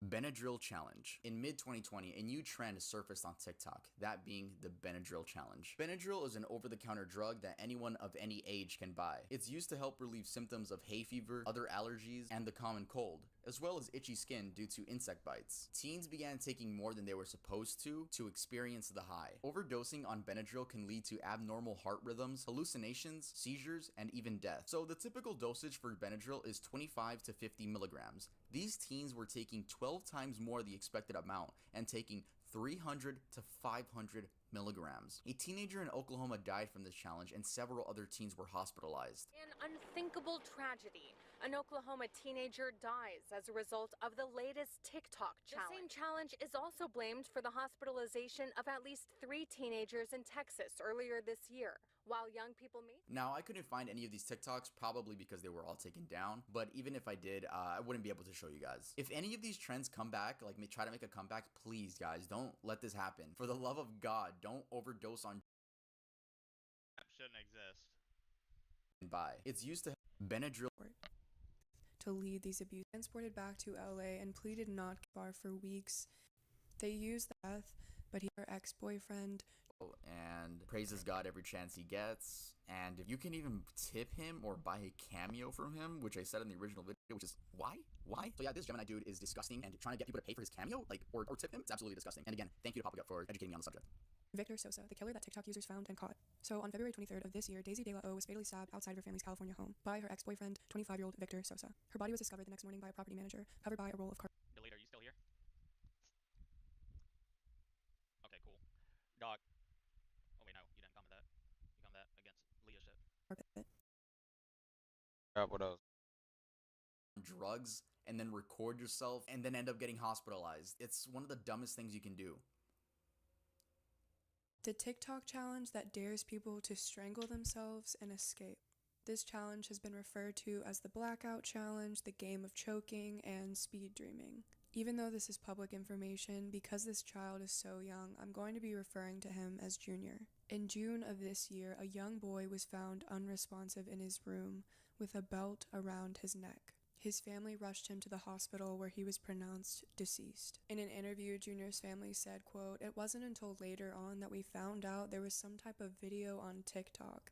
Benadryl Challenge. In mid-2020, a new trend surfaced on TikTok, that being the Benadryl Challenge. Benadryl is an over-the-counter drug that anyone of any age can buy. It's used to help relieve symptoms of hay fever, other allergies, and the common cold, as well as itchy skin due to insect bites. Teens began taking more than they were supposed to experience the high. Overdosing on Benadryl can lead to abnormal heart rhythms, hallucinations, seizures, and even death. So the typical dosage for Benadryl is 25 to 50 milligrams. These teens were taking 12 times more the expected amount and taking 300 to 500 milligrams. A teenager in Oklahoma died from this challenge, and several other teens were hospitalized.
An unthinkable tragedy. An Oklahoma teenager dies as a result of the latest TikTok challenge. The same challenge is also blamed for the hospitalization of at least 3 teenagers in Texas earlier this year. While young people may...
Now, I couldn't find any of these TikToks, probably because they were all taken down, but even if I did, I wouldn't be able to show you guys. If any of these trends come back, like try to make a comeback, please guys, don't let this happen. For the love of God, don't overdose on...
Shouldn't exist.
It's used to... Benadryl...
to lead these abuse. Transported back to LA and pleaded not bar for weeks. They used the death, but her ex-boyfriend
and praises God every chance he gets, and if you can even tip him or buy a cameo from him, which I said in the original video, which is why? So yeah, this Gemini dude is disgusting, and trying to get people to pay for his cameo, like, or tip him, it's absolutely disgusting. And again, thank you to Papa Gut for educating me on the subject.
Victor Sosa, the killer that TikTok users found and caught. So on February 23rd of this year, Daisy De La O was fatally stabbed outside of her family's California home by her ex-boyfriend, 25-year-old Victor Sosa. Her body was discovered the next morning by a property manager, covered by a roll of carpet.
Delete, are you still here? Okay, cool. Dog. Oh wait, no, you didn't comment that. You comment that against Leah shit. What else?
Drugs, and then record yourself, and then end up getting hospitalized. It's one of the dumbest things you can do.
The TikTok challenge that dares people to strangle themselves and escape. This challenge has been referred to as the Blackout Challenge, the Game of Choking, and Speed Dreaming. Even though this is public information, because this child is so young, I'm going to be referring to him as Junior. In June of this year, a young boy was found unresponsive in his room with a belt around his neck. His family rushed him to the hospital where he was pronounced deceased. In an interview, Junior's family said, quote, "It wasn't until later on that we found out there was some type of video on TikTok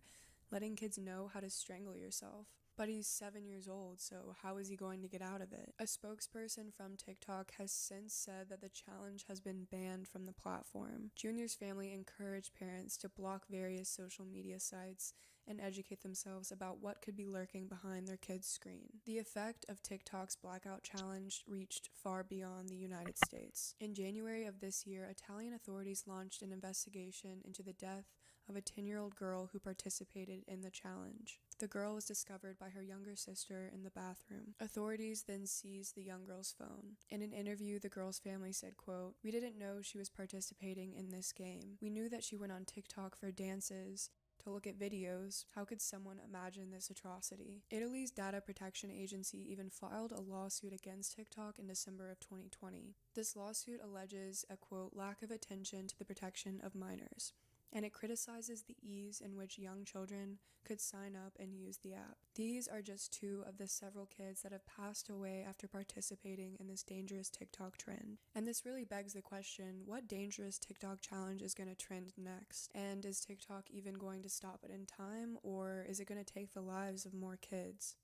letting kids know how to strangle yourself. But he's 7 years old, so how is he going to get out of it?" A spokesperson from TikTok has since said that the challenge has been banned from the platform. Junior's family encouraged parents to block various social media sites and educate themselves about what could be lurking behind their kids' screen. The effect of TikTok's Blackout Challenge reached far beyond the United States. In January of this year, Italian authorities launched an investigation into the death of a 10-year-old girl who participated in the challenge. The girl was discovered by her younger sister in the bathroom. Authorities then seized the young girl's phone. In an interview, the girl's family said, quote, "We didn't know she was participating in this game. We knew that she went on TikTok for dances, to look at videos. How could someone imagine this atrocity?" Italy's data protection agency even filed a lawsuit against TikTok in December of 2020. This lawsuit alleges a, quote, "lack of attention to the protection of minors," and it criticizes the ease in which young children could sign up and use the app. These are just 2 of the several kids that have passed away after participating in this dangerous TikTok trend. And this really begs the question, what dangerous TikTok challenge is going to trend next? And is TikTok even going to stop it in time, or is it going to take the lives of more kids?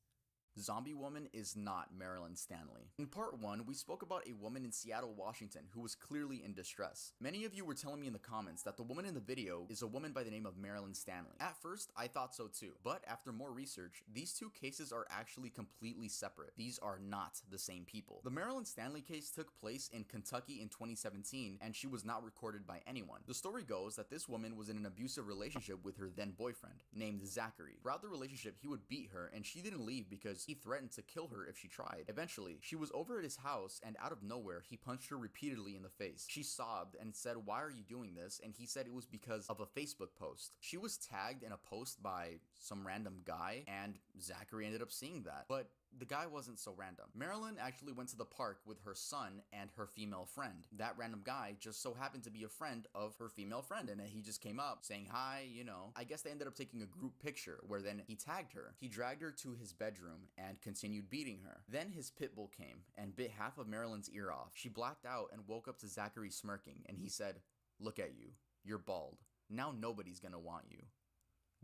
Zombie woman is not Marilyn Stanley. In part 1, we spoke about a woman in Seattle, Washington who was clearly in distress. Many of you were telling me in the comments that the woman in the video is a woman by the name of Marilyn Stanley. At first, I thought so too, but after more research, these 2 cases are actually completely separate. These are not the same people. The Marilyn Stanley case took place in Kentucky in 2017, and she was not recorded by anyone. The story goes that this woman was in an abusive relationship with her then boyfriend, named Zachary. Throughout the relationship, he would beat her, and she didn't leave because he threatened to kill her if she tried. Eventually, she was over at his house, and out of nowhere, he punched her repeatedly in the face. She sobbed and said, "Why are you doing this?" And he said it was because of a Facebook post. She was tagged in a post by some random guy, and Zachary ended up seeing that. But the guy wasn't so random. Marilyn actually went to the park with her son and her female friend. That random guy just so happened to be a friend of her female friend, and he just came up saying hi, you know. I guess they ended up taking a group picture where then he tagged her. He dragged her to his bedroom and continued beating her. Then his pit bull came and bit half of Marilyn's ear off. She blacked out and woke up to Zachary smirking, and he said, "Look at you. You're bald. Now nobody's gonna want you.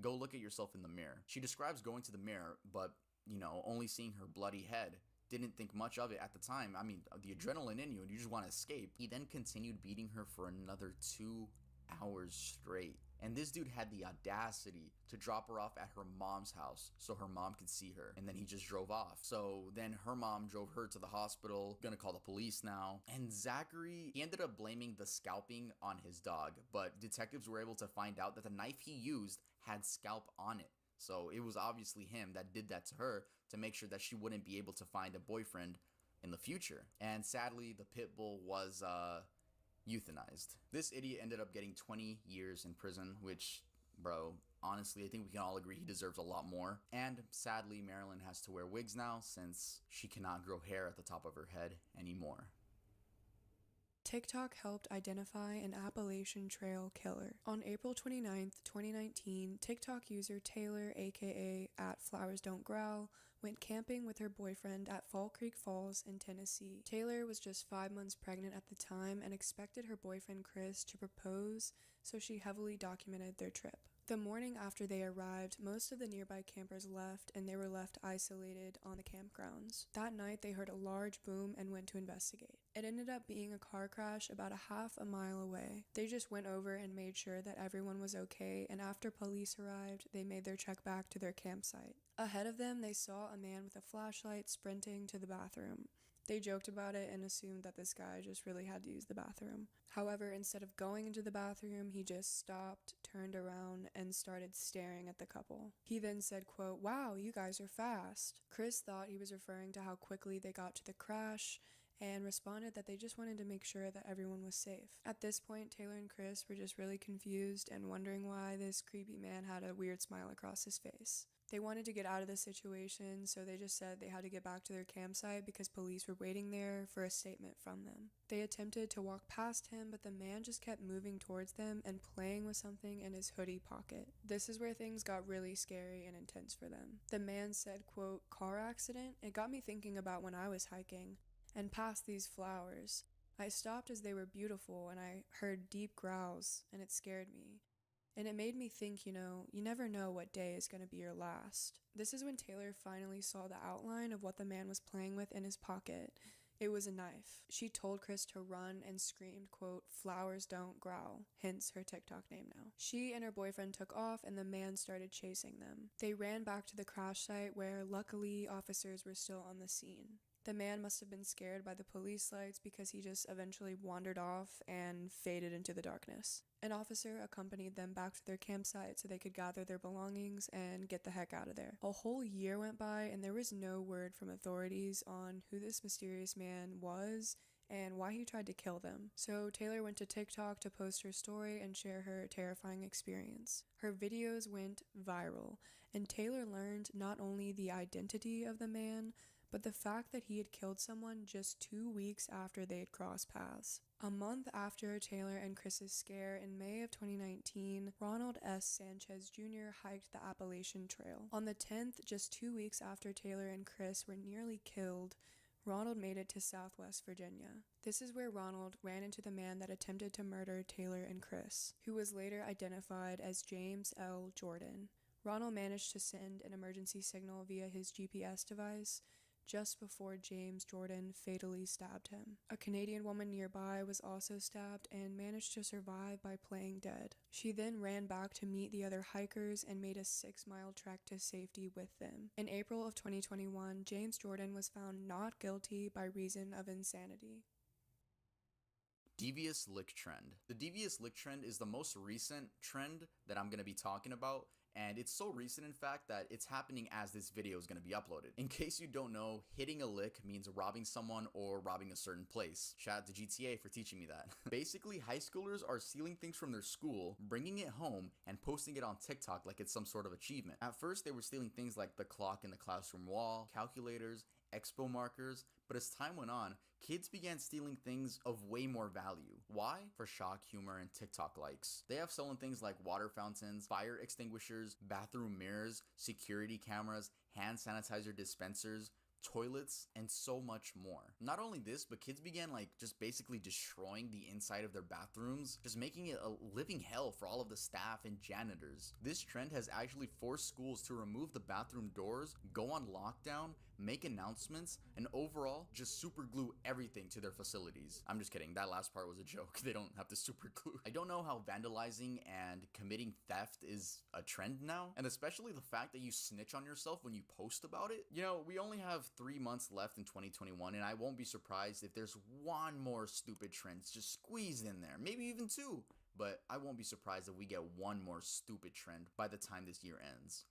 Go look at yourself in the mirror." She describes going to the mirror, but, you know, only seeing her bloody head. Didn't think much of it at the time. I mean, the adrenaline in you and you just want to escape. He then continued beating her for another 2 hours straight. And this dude had the audacity to drop her off at her mom's house so her mom could see her. And then he just drove off. So then her mom drove her to the hospital, gonna call the police now. And Zachary, he ended up blaming the scalping on his dog. But detectives were able to find out that the knife he used had scalp on it. So it was obviously him that did that to her to make sure that she wouldn't be able to find a boyfriend in the future. And sadly, the pit bull was euthanized. This idiot ended up getting 20 years in prison, which, bro, honestly, I think we can all agree he deserves a lot more. And sadly, Marilyn has to wear wigs now since she cannot grow hair at the top of her head anymore.
TikTok helped identify an Appalachian Trail killer. On April 29th, 2019, TikTok user Taylor, aka @FlowersDon'tGrowl, went camping with her boyfriend at Fall Creek Falls in Tennessee. Taylor was just 5 months pregnant at the time and expected her boyfriend Chris to propose, so she heavily documented their trip. The morning after they arrived, most of the nearby campers left and they were left isolated on the campgrounds. That night, they heard a large boom and went to investigate. It ended up being a car crash about a half a mile away. They just went over and made sure that everyone was okay, and after police arrived, they made their trek back to their campsite. Ahead of them, they saw a man with a flashlight sprinting to the bathroom. They joked about it and assumed that this guy just really had to use the bathroom. However, instead of going into the bathroom, he just stopped, turned around, and started staring at the couple. He then said, quote, "Wow, you guys are fast." Chris thought he was referring to how quickly they got to the crash and responded that they just wanted to make sure that everyone was safe. At this point, Taylor and Chris were just really confused and wondering why this creepy man had a weird smile across his face. They wanted to get out of the situation, so they just said they had to get back to their campsite because police were waiting there for a statement from them. They attempted to walk past him, but the man just kept moving towards them and playing with something in his hoodie pocket. This is where things got really scary and intense for them. The man said, quote, "Car accident? It got me thinking about when I was hiking and past these flowers. I stopped as they were beautiful and I heard deep growls and it scared me. And it made me think, you never know what day is going to be your last." This is when Taylor finally saw the outline of what the man was playing with in his pocket. It was a knife. She told Chris to run and screamed, quote, "Flowers don't growl," hence her TikTok name now. She and her boyfriend took off and the man started chasing them. They ran back to the crash site where luckily officers were still on the scene. The man must have been scared by the police lights because he just eventually wandered off and faded into the darkness. An officer accompanied them back to their campsite so they could gather their belongings and get the heck out of there. A whole year went by and there was no word from authorities on who this mysterious man was and why he tried to kill them. So Taylor went to TikTok to post her story and share her terrifying experience. Her videos went viral, and Taylor learned not only the identity of the man, but the fact that he had killed someone just 2 weeks after they had crossed paths. A month after Taylor and Chris's scare in May of 2019, Ronald S. Sanchez Jr. hiked the Appalachian Trail. On the 10th, just 2 weeks after Taylor and Chris were nearly killed, Ronald made it to Southwest Virginia. This is where Ronald ran into the man that attempted to murder Taylor and Chris, who was later identified as James L. Jordan. Ronald managed to send an emergency signal via his GPS device just before James Jordan fatally stabbed him. A Canadian woman nearby was also stabbed and managed to survive by playing dead. She then ran back to meet the other hikers and made a 6-mile trek to safety with them. In April of 2021, James Jordan was found not guilty by reason of insanity.
Devious lick trend. The devious lick trend is the most recent trend that I'm going to be talking about, and it's so recent in fact that it's happening as this video is going to be uploaded. In case you don't know, hitting a lick means robbing someone or robbing a certain place. Shout out to GTA for teaching me that. Basically, high schoolers are stealing things from their school, bringing it home, and posting it on TikTok like it's some sort of achievement. At first, they were stealing things like the clock in the classroom wall, calculators, expo markers, but as time went on, kids began stealing things of way more value. Why? For shock humor and TikTok likes. They have stolen things like water fountains, fire extinguishers, bathroom mirrors, security cameras, hand sanitizer dispensers, toilets, and so much more. Not only this, but kids began like just basically destroying the inside of their bathrooms, just making it a living hell for all of the staff and janitors. This trend has actually forced schools to remove the bathroom doors, go on lockdown, make announcements, and overall just super glue everything to their facilities. I'm just kidding, that last part was a joke. They don't have to super glue. I don't know how vandalizing and committing theft is a trend now, and especially the fact that you snitch on yourself when you post about it. You know, we only have 3 months left in 2021, and I won't be surprised if there's one more stupid trend just squeezed in there, maybe even 2. But I won't be surprised if we get one more stupid trend by the time this year ends.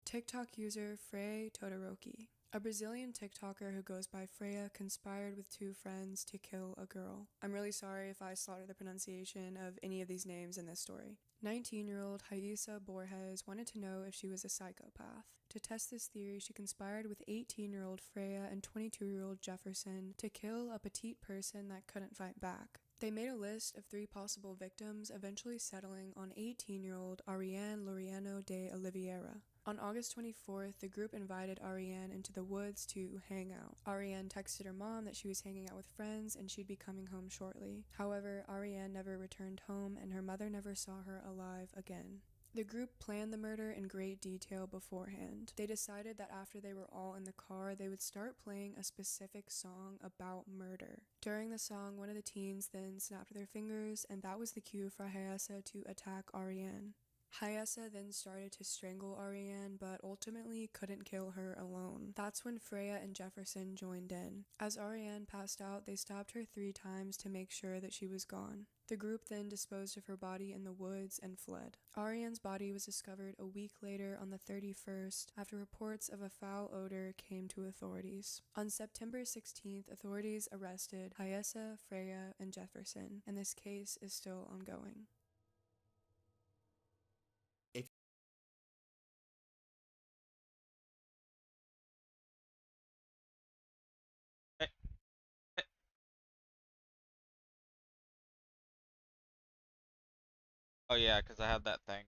TikTok user Frey Todoroki. A Brazilian TikToker who goes by Freya conspired with 2 friends to kill a girl. I'm really sorry if I slaughtered the pronunciation of any of these names in this story. 19-year-old Raíssa Borges wanted to know if she was a psychopath. To test this theory, she conspired with 18-year-old Freya and 22-year-old Jefferson to kill a petite person that couldn't fight back. They made a list of 3 possible victims, eventually settling on 18-year-old Ariane Laureano de Oliveira. On August 24th, the group invited Ariane into the woods to hang out. Ariane texted her mom that she was hanging out with friends and she'd be coming home shortly. However, Ariane never returned home and her mother never saw her alive again. The group planned the murder in great detail beforehand. They decided that after they were all in the car, they would start playing a specific song about murder. During the song, one of the teens then snapped their fingers, and that was the cue for Raíssa to attack Ariane. Raíssa then started to strangle Ariane, but ultimately couldn't kill her alone. That's when Freya and Jefferson joined in. As Ariane passed out, they stabbed her 3 times to make sure that she was gone. The group then disposed of her body in the woods and fled. Ariane's body was discovered a week later on the 31st after reports of a foul odor came to authorities. On September 16th, authorities arrested Raíssa, Freya, and Jefferson, and this case is still ongoing.
Oh yeah, because I have that thing.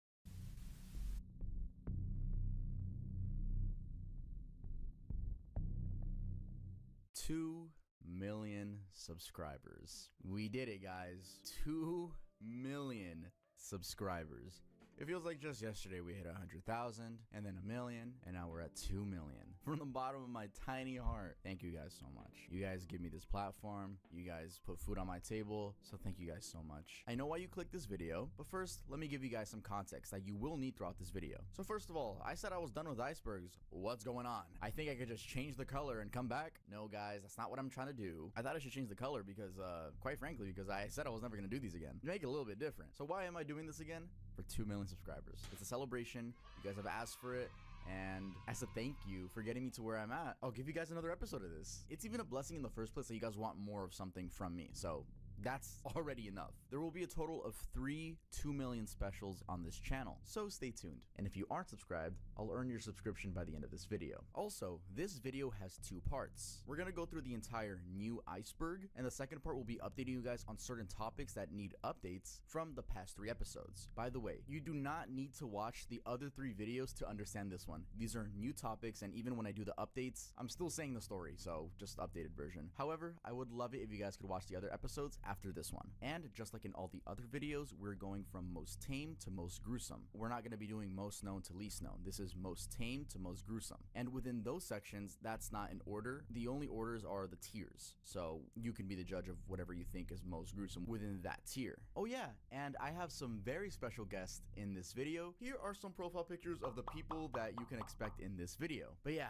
$2 million subscribers. We did it, guys. 2 million subscribers. It feels like just yesterday we hit 100,000 and then 1 million, and now we're at 2 million. From the bottom of my tiny heart, thank you guys so much. You guys give me this platform. You guys put food on my table, so thank you guys so much. I know why you clicked this video, but first, let me give you guys some context that you will need throughout this video. So first of all, I said I was done with icebergs. What's going on? I think I could just change the color and come back? No, guys, that's not what I'm trying to do. I thought I should change the color because, quite frankly, because I said I was never gonna do these again. Make it a little bit different. So why am I doing this again? For 2 million subscribers. It's a celebration. You guys have asked for it. And as a thank you for getting me to where I'm at, I'll give you guys another episode of this. It's even a blessing in the first place that you guys want more of something from me. So that's already enough. There will be a total of 3 2 million specials on this channel, so stay tuned. And if you aren't subscribed, I'll earn your subscription by the end of this video. Also, this video has 2 parts. We're gonna go through the entire new iceberg, and the second part will be updating you guys on certain topics that need updates from the past 3 episodes. By the way, you do not need to watch the other 3 videos to understand this one. These are new topics, and even when I do the updates, I'm still saying the story, so just updated version. However, I would love it if you guys could watch the other episodes after this one. And just like in all the other videos, we're going from most tame to most gruesome. We're not going to be doing most known to least known. This is most tame to most gruesome. And within those sections, that's not in order. The only orders are the tiers. So you can be the judge of whatever you think is most gruesome within that tier. Oh yeah, and I have some very special guests in this video. Here are some profile pictures of the people that you can expect in this video. But yeah,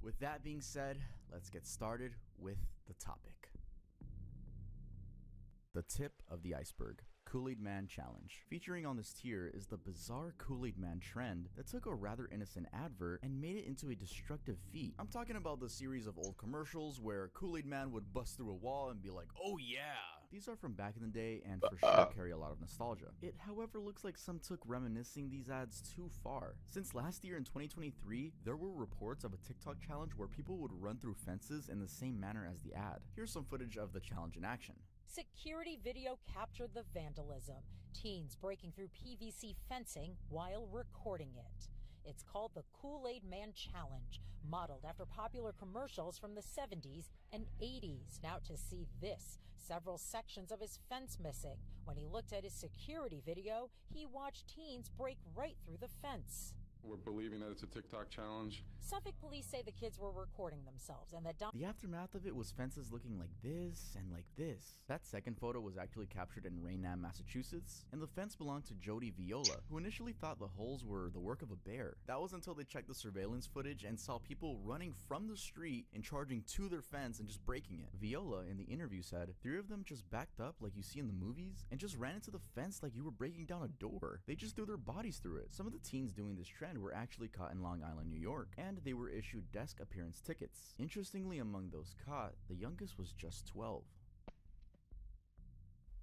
with that being said, let's get started with the topic. The tip of the iceberg, Kool-Aid Man Challenge. Featuring on this tier is the bizarre Kool-Aid Man trend that took a rather innocent advert and made it into a destructive feat. I'm talking about the series of old commercials where Kool-Aid Man would bust through a wall and be like, "Oh yeah!" These are from back in the day and for sure carry a lot of nostalgia. It, however, looks like some took reminiscing these ads too far. Since last year in 2023, there were reports of a TikTok challenge where people would run through fences in the same manner as the ad. Here's some footage of the challenge in action.
Security video captured the vandalism. Teens breaking through PVC fencing while recording it. It's called the Kool-Aid Man Challenge, modeled after popular commercials from the 70s and 80s. Now to see this, several sections of his fence missing. When he looked at his security video, he watched teens break right through the fence.
We're believing that it's a TikTok challenge.
Suffolk police say the kids were recording themselves and that
the aftermath of it was fences looking like this and like this. That second photo was actually captured in Raynham, Massachusetts, and the fence belonged to Jody Viola, who initially thought the holes were the work of a bear. That was until they checked the surveillance footage and saw people running from the street and charging to their fence and just breaking it. Viola in the interview said, 3 of them just backed up like you see in the movies and just ran into the fence like you were breaking down a door. They just threw their bodies through it. Some of the teens doing this trend were actually caught in Long Island, New York, and they were issued desk appearance tickets. Interestingly, among those caught, the youngest was just 12.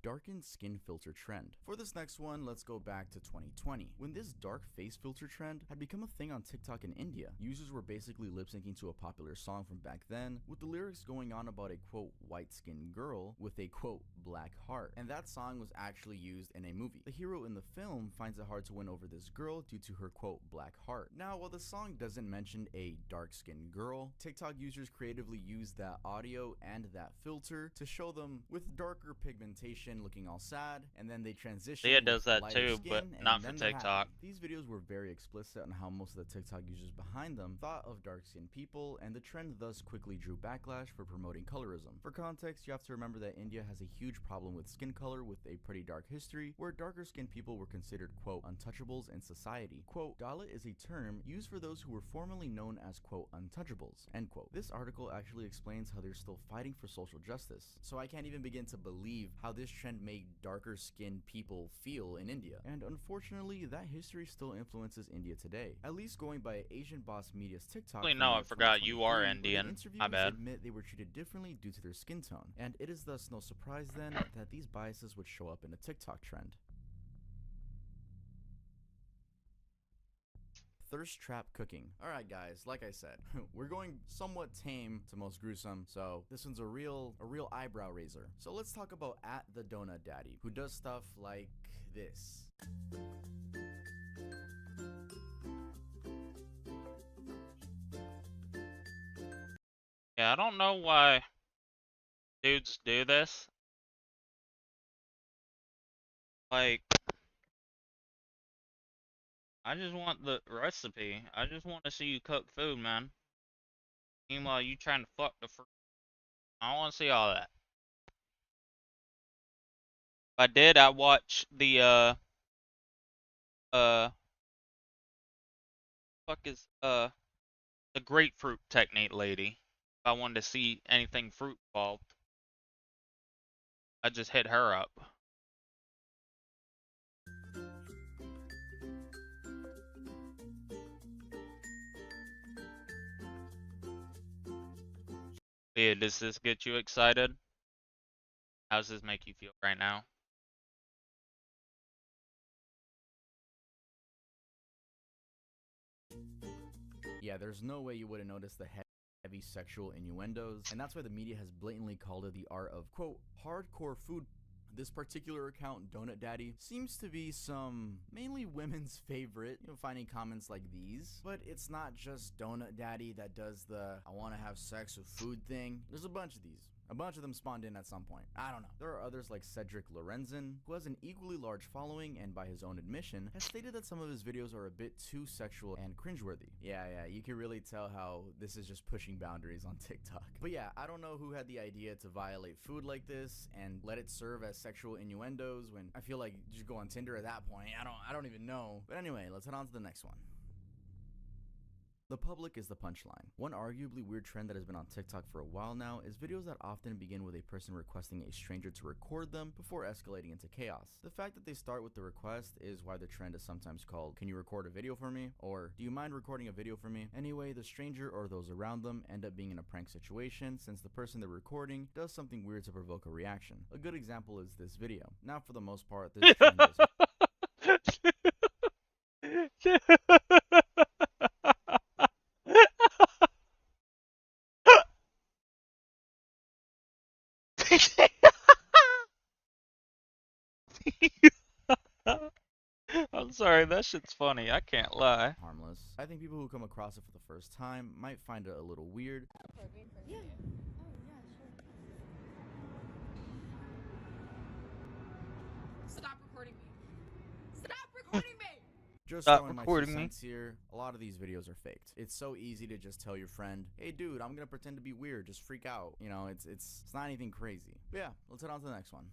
Darkened skin filter trend. For this next one, let's go back to 2020, when this dark face filter trend had become a thing on TikTok in India. Users were basically lip-syncing to a popular song from back then, with the lyrics going on about a quote white-skinned girl with a quote black heart, and that song was actually used in a movie. The hero in the film finds it hard to win over this girl due to her quote black heart. Now, while the song doesn't mention a dark-skinned girl, TikTok users creatively used that audio and that filter to show them with darker pigmentation looking all sad, and then they transition.
Leah does that
lighter
too,
skin,
but
and
not for
then they're
TikTok.
happy. These videos were very explicit on how most of the TikTok users behind them thought of dark-skinned people, and the trend thus quickly drew backlash for promoting colorism. For context, you have to remember that India has a huge problem with skin color with a pretty dark history, where darker-skinned people were considered quote untouchables in society. Quote, Dalit is a term used for those who were formerly known as quote untouchables, end quote. This article actually explains how they're still fighting for social justice, so I can't even begin to believe how this trend made darker-skinned people feel in India. And unfortunately, that history still influences India today, at least going by Asian Boss Media's TikTok.
Actually, no, I forgot you are Indian. My bad.
Admit they were treated differently due to their skin tone, and it is thus no surprise then that these biases would show up in a TikTok trend. Thirst trap cooking. Alright guys, like I said, we're going somewhat tame to most gruesome, so this one's a real eyebrow raiser. So let's talk about @TheDonutDaddy, who does stuff like this.
Yeah, I don't know why dudes do this. Like, I just want the recipe. I just want to see you cook food, man. Meanwhile, you trying to fuck the fruit. I don't want to see all that. If I did, I watch the the grapefruit technique lady. If I wanted to see anything fruit involved, I just hit her up. Yeah, does this get you excited? How does this make you feel right now?
Yeah, there's no way you wouldn't notice the heavy sexual innuendos, and that's why the media has blatantly called it the art of, quote, hardcore food. This particular account, Donut Daddy, seems to be some mainly women's favorite, finding comments like these. But it's not just Donut Daddy that does the I want to have sex with food thing. There's a bunch of these. A bunch of them spawned in at some point. I don't know. There are others like Cedric Lorenzen, who has an equally large following and by his own admission, has stated that some of his videos are a bit too sexual and cringeworthy. Yeah, you can really tell how this is just pushing boundaries on TikTok. But yeah, I don't know who had the idea to violate food like this and let it serve as sexual innuendos when I feel like you just go on Tinder at that point. I don't even know. But anyway, let's head on to the next one. The public is the punchline. One arguably weird trend that has been on TikTok for a while now is videos that often begin with a person requesting a stranger to record them before escalating into chaos. The fact that they start with the request is why the trend is sometimes called, "Can you record a video for me?" or "Do you mind recording a video for me?" Anyway, the stranger or those around them end up being in a prank situation since the person they're recording does something weird to provoke a reaction. A good example is this video. Now, for the most part, this trend is
I'm sorry, that shit's funny. I can't lie.
harmless. I think people who come across it for the first time might find it a little weird.
Yeah. Stop recording me. Stop recording me.
Just
Stop
throwing my
recording
2
me.
cents here, a lot of these videos are faked. It's so easy to just tell your friend, "Hey dude, I'm gonna pretend to be weird, just freak out." You know, it's not anything crazy. But yeah, let's head on to the next one.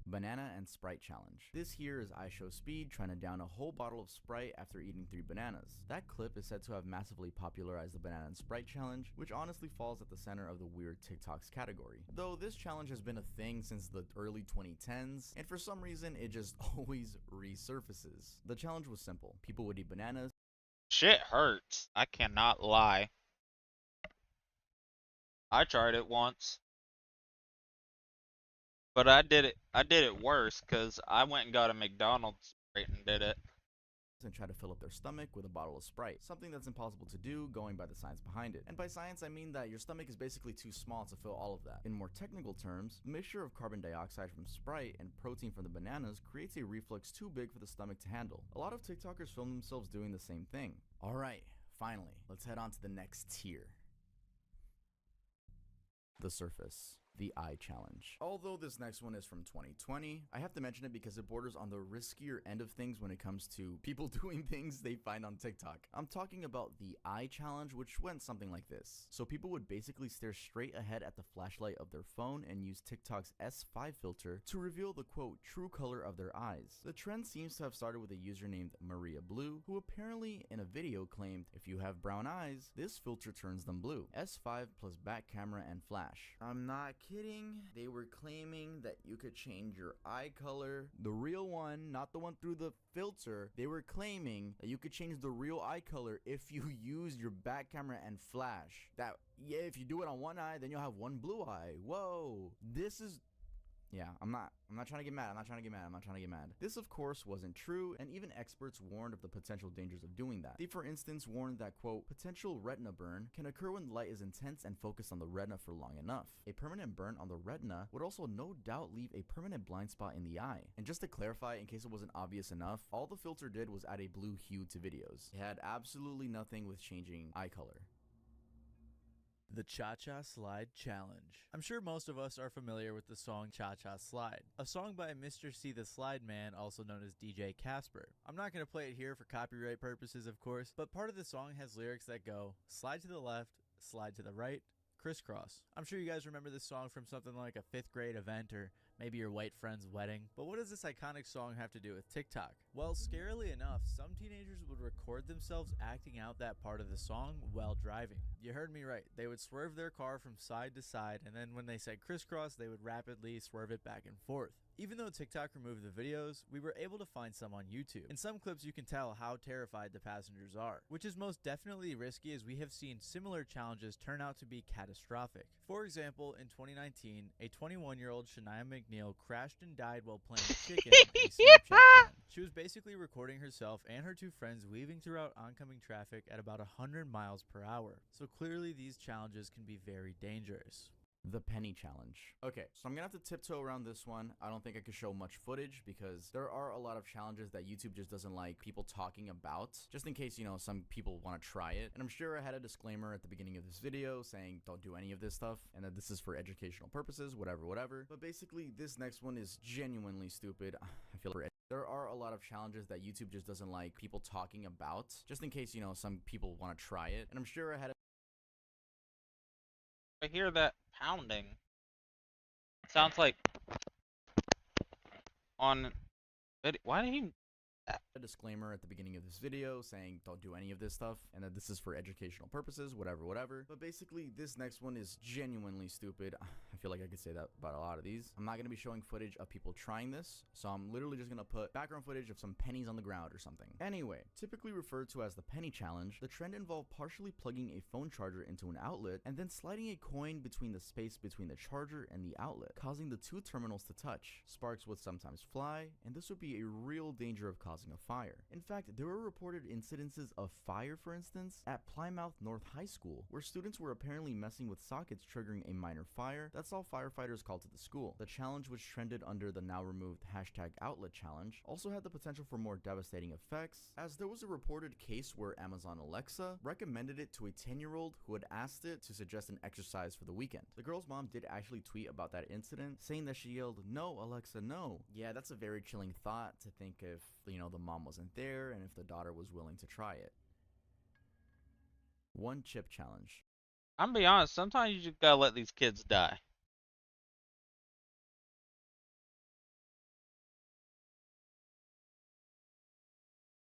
Banana and Sprite challenge. This here is IShowSpeed trying to down a whole bottle of Sprite after eating 3 bananas. That clip is said to have massively popularized the banana and Sprite challenge, which honestly falls at the center of the weird TikToks category. Though this challenge has been a thing since the early 2010s, and for some reason it just always resurfaces. The challenge was simple. People would eat bananas.
Shit hurts. I cannot lie. I tried it once. But I did it worse because I went and got a McDonald's Sprite and did it.
And try to fill up their stomach with a bottle of Sprite, something that's impossible to do going by the science behind it. And by science I mean that your stomach is basically too small to fill all of that. In more technical terms, the mixture of carbon dioxide from Sprite and protein from the bananas creates a reflux too big for the stomach to handle. A lot of TikTokers film themselves doing the same thing. Alright, finally, let's head on to the next tier. The surface. The eye challenge. Although this next one is from 2020, I have to mention it because it borders on the riskier end of things when it comes to people doing things they find on TikTok. I'm talking about the eye challenge, which went something like this. So people would basically stare straight ahead at the flashlight of their phone and use TikTok's S5 filter to reveal the quote true color of their eyes. The trend seems to have started with a user named Maria Blue, who apparently in a video claimed, "If you have brown eyes, this filter turns them blue. S5 plus back camera and flash." I'm not kidding. They were claiming that you could change your eye color. The real one, not the one through the filter. They were claiming that you could change the real eye color if you use your back camera and flash. That, yeah, if you do it on one eye, then you'll have one blue eye. Whoa. This is... Yeah, I'm not trying to get mad. I'm not trying to get mad. This, of course, wasn't true, and even experts warned of the potential dangers of doing that. They, for instance, warned that, quote, potential retina burn can occur when light is intense and focused on the retina for long enough. A permanent burn on the retina would also no doubt leave a permanent blind spot in the eye. And just to clarify, in case it wasn't obvious enough, all the filter did was add a blue hue to videos. It had absolutely nothing with changing eye color.
The Cha-Cha Slide Challenge. I'm sure most of us are familiar with the song Cha-Cha Slide, a song by Mr. C the Slide Man, also known as DJ Casper. I'm not going to play it here for copyright purposes, of course, but part of the song has lyrics that go, slide to the left, slide to the right, crisscross. I'm sure you guys remember this song from something like a 5th grade event or maybe your white friend's wedding. But what does this iconic song have to do with TikTok? Well, scarily enough, some teenagers would record themselves acting out that part of the song while driving. You heard me right. They would swerve their car from side to side, and then when they said crisscross, they would rapidly swerve it back and forth. Even though TikTok removed the videos, we were able to find some on YouTube. In some clips, you can tell how terrified the passengers are, which is most definitely risky as we have seen similar challenges turn out to be catastrophic. For example, in 2019, a 21-year-old Shania McNeil crashed and died while playing chicken, a Snapchat trend. She was basically recording herself and her 2 friends weaving throughout oncoming traffic at about 100 miles per hour. So clearly these challenges can be very dangerous.
The penny challenge. Okay, so I'm gonna have to tiptoe around this one. I don't think I could show much footage because there are a lot of challenges that YouTube just doesn't like people talking about, just in case, you know, some people want to try it. And I'm sure I had a disclaimer at the beginning of this video saying don't do any of this stuff and that this is for educational purposes, whatever. But basically, this next one is genuinely stupid. I feel like there are a lot of challenges that YouTube just doesn't like people talking about, just in case, you know, some people want to try it. And I'm sure I had
I hear that pounding. Sounds like on video. Why did he
A disclaimer at the beginning of this video saying don't do any of this stuff and that this is for educational purposes, whatever. But basically, this next one is genuinely stupid. I feel like I could say that about a lot of these. I'm not going to be showing footage of people trying this, so I'm literally just going to put background footage of some pennies on the ground or something. Anyway, typically referred to as the penny challenge, the trend involved partially plugging a phone charger into an outlet and then sliding a coin between the space between the charger and the outlet, causing the two terminals to touch. Sparks would sometimes fly, and this would be a real danger of causing a fire. In fact, there were reported incidences of fire, for instance, at Plymouth North High School, where students were apparently messing with sockets triggering a minor fire. That's all firefighters called to the school. The challenge, which trended under the now removed #outlet challenge, also had the potential for more devastating effects, as there was a reported case where Amazon Alexa recommended it to a 10-year-old who had asked it to suggest an exercise for the weekend. The girl's mom did actually tweet about that incident, saying that she yelled, "No, Alexa, no." Yeah, that's a very chilling thought to think if, the mom wasn't there and if the daughter was willing to try it. One chip challenge.
I'm gonna be honest, sometimes you just gotta let these kids die.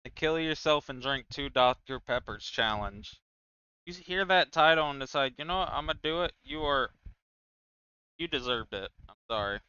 The kill yourself and drink 2 Dr. Peppers challenge. You hear that title and decide, you know what, I'm gonna do it. You deserved it. I'm sorry.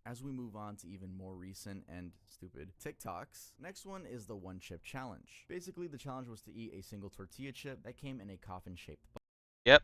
As we move on to even more recent and stupid TikToks, next one is the one chip challenge. Basically, the challenge was to eat a single tortilla chip that came in a coffin-shaped box.
Yep.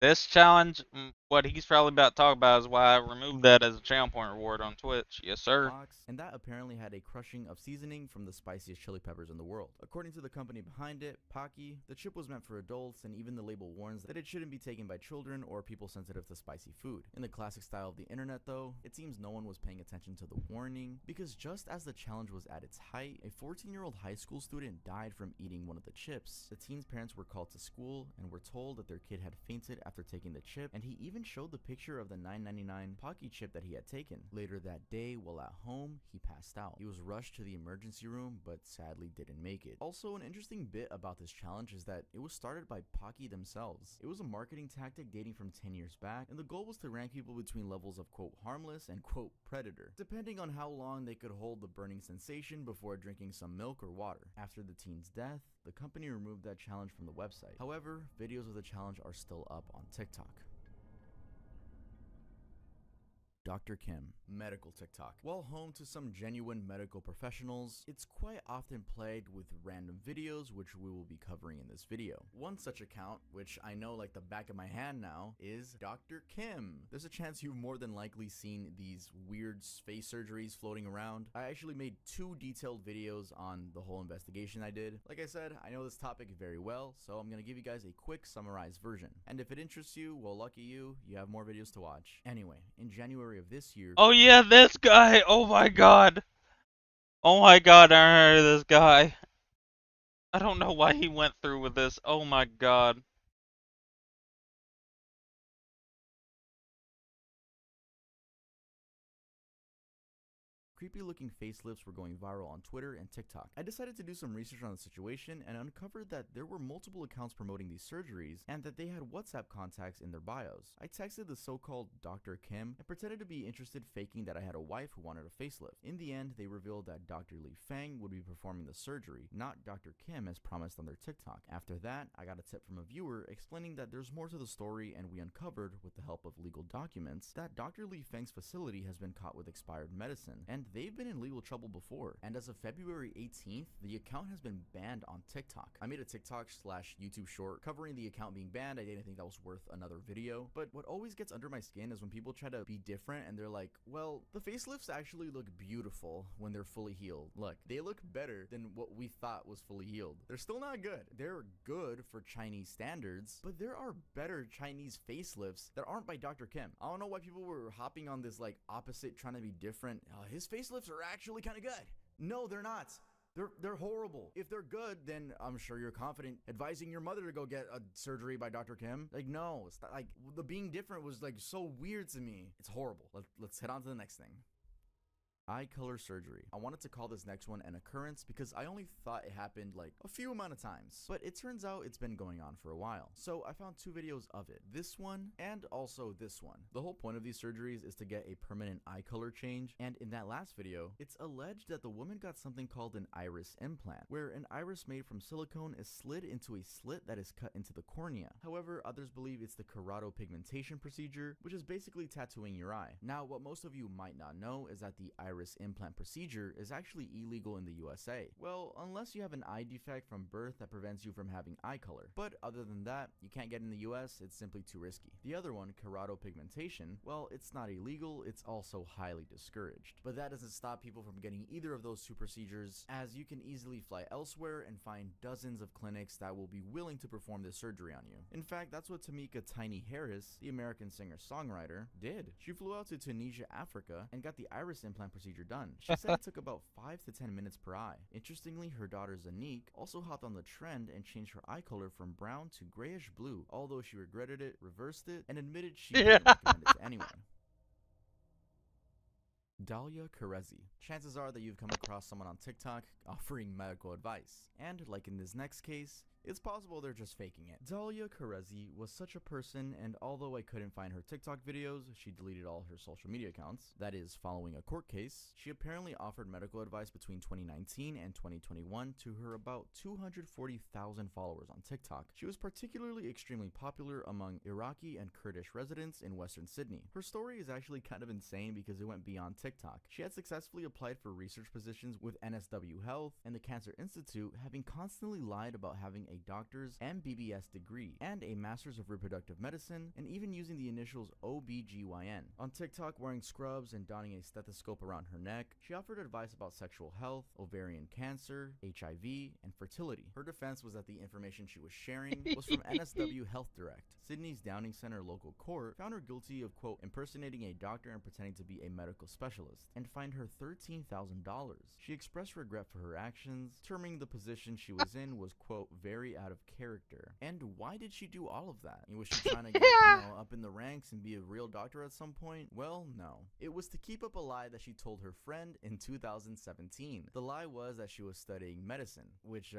This challenge, what he's probably about to talk about is why I removed that as a channel point reward on Twitch. Yes, sir.
And that apparently had a crushing of seasoning from the spiciest chili peppers in the world. According to the company behind it, Pocky, the chip was meant for adults, and even the label warns that it shouldn't be taken by children or people sensitive to spicy food. In the classic style of the internet though, it seems no one was paying attention to the warning, because just as the challenge was at its height, a 14-year-old high school student died from eating one of the chips. The teen's parents were called to school and were told that their kid had fainted after taking the chip, and he even showed the picture of the $9.99 Pocky chip that he had taken. Later that day, while at home, he passed out. He was rushed to the emergency room, but sadly didn't make it. Also, an interesting bit about this challenge is that it was started by Pocky themselves. It was a marketing tactic dating from 10 years back, and the goal was to rank people between levels of quote harmless and quote predator, depending on how long they could hold the burning sensation before drinking some milk or water. After the teen's death, the company removed that challenge from the website. However, videos of the challenge are still up on TikTok. Dr. Kim, medical TikTok. While home to some genuine medical professionals, it's quite often plagued with random videos, which we will be covering in this video. One such account, which I know like the back of my hand now, is Dr. Kim. There's a chance you've more than likely seen these weird face surgeries floating around. I actually made 2 detailed videos on the whole investigation I did. Like I said, I know this topic very well, so I'm gonna give you guys a quick summarized version. And if it interests you, well, lucky you, you have more videos to watch. Anyway, in January of this year.
Oh yeah, this guy. Oh my god. Oh my god, I remember this guy. I don't know why he went through with this. Oh my god.
Creepy looking facelifts were going viral on Twitter and TikTok. I decided to do some research on the situation and uncovered that there were multiple accounts promoting these surgeries and that they had WhatsApp contacts in their bios. I texted the so-called Dr. Kim and pretended to be interested, faking that I had a wife who wanted a facelift. In the end, they revealed that Dr. Li Feng would be performing the surgery, not Dr. Kim as promised on their TikTok. After that, I got a tip from a viewer explaining that there's more to the story, and we uncovered, with the help of legal documents, that Dr. Li Feng's facility has been caught with expired medicine, and they've been in legal trouble before. And as of February 18th, the account has been banned on TikTok. I made a TikTok/YouTube short covering the account being banned. I didn't think that was worth another video. But what always gets under my skin is when people try to be different and they're like, well, the facelifts actually look beautiful when they're fully healed. Look, they look better than what we thought was fully healed. They're still not good. They're good for Chinese standards, but there are better Chinese facelifts that aren't by Dr. Kim. I don't know why people were hopping on this like opposite, trying to be different. His facelifts are actually kind of good. No, they're not. They're horrible. If they're good, then I'm sure you're confident advising your mother to go get a surgery by Dr. Kim. Like, no, it's not, like, the being different was like so weird to me. It's horrible. Let's head on to the next thing. Eye color surgery. I wanted to call this next one an occurrence because I only thought it happened like a few amount of times, but it turns out it's been going on for a while. So I found 2 videos of it, this one and also this one. The whole point of these surgeries is to get a permanent eye color change, and in that last video, it's alleged that the woman got something called an iris implant, where an iris made from silicone is slid into a slit that is cut into the cornea. However, others believe it's the keratopigmentation procedure, which is basically tattooing your eye. Now, what most of you might not know is that the iris implant procedure is actually illegal in the USA. Well, unless you have an eye defect from birth that prevents you from having eye color. But other than that, you can't get in the US, it's simply too risky. The other one, keratopigmentation, well, it's not illegal, it's also highly discouraged. But that doesn't stop people from getting either of those 2 procedures, as you can easily fly elsewhere and find dozens of clinics that will be willing to perform this surgery on you. In fact, that's what Tamika Tiny Harris, the American singer-songwriter, did. She flew out to Tunisia, Africa, and got the iris implant procedure done. She said it took about 5 to 10 minutes per eye. Interestingly, her daughter Zanique also hopped on the trend and changed her eye color from brown to grayish blue, although she regretted it, reversed it, and admitted she didn't recommend it to anyone. Dalia Karezi. Chances are that you've come across someone on TikTok offering medical advice. And like in this next case, it's possible they're just faking it. Dalia Karezi was such a person, and although I couldn't find her TikTok videos, she deleted all her social media accounts. That is, following a court case. She apparently offered medical advice between 2019 and 2021 to her about 240,000 followers on TikTok. She was particularly extremely popular among Iraqi and Kurdish residents in Western Sydney. Her story is actually kind of insane because it went beyond TikTok. She had successfully applied for research positions with NSW Health and the Cancer Institute, having constantly lied about having a doctor's MBBS degree and a master's of reproductive medicine, and even using the initials OBGYN. On TikTok, wearing scrubs and donning a stethoscope around her neck, she offered advice about sexual health, ovarian cancer, HIV, and fertility. Her defense was that the information she was sharing was from NSW Health Direct. Sydney's Downing Centre local court found her guilty of, quote, impersonating a doctor and pretending to be a medical specialist, and fined her $13,000. She expressed regret for her actions, terming the position she was in was, quote, very out of character. And why did she do all of that? Was she trying to get, up in the ranks and be a real doctor at some point? Well, no. It was to keep up a lie that she told her friend in 2017. The lie was that she was studying medicine, which,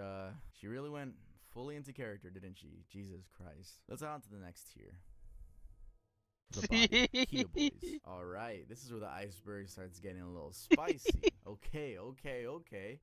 she really went fully into character, didn't she? Jesus Christ. Let's on to the next tier. The body. Kia Boys. Alright, this is where the iceberg starts getting a little spicy. Okay.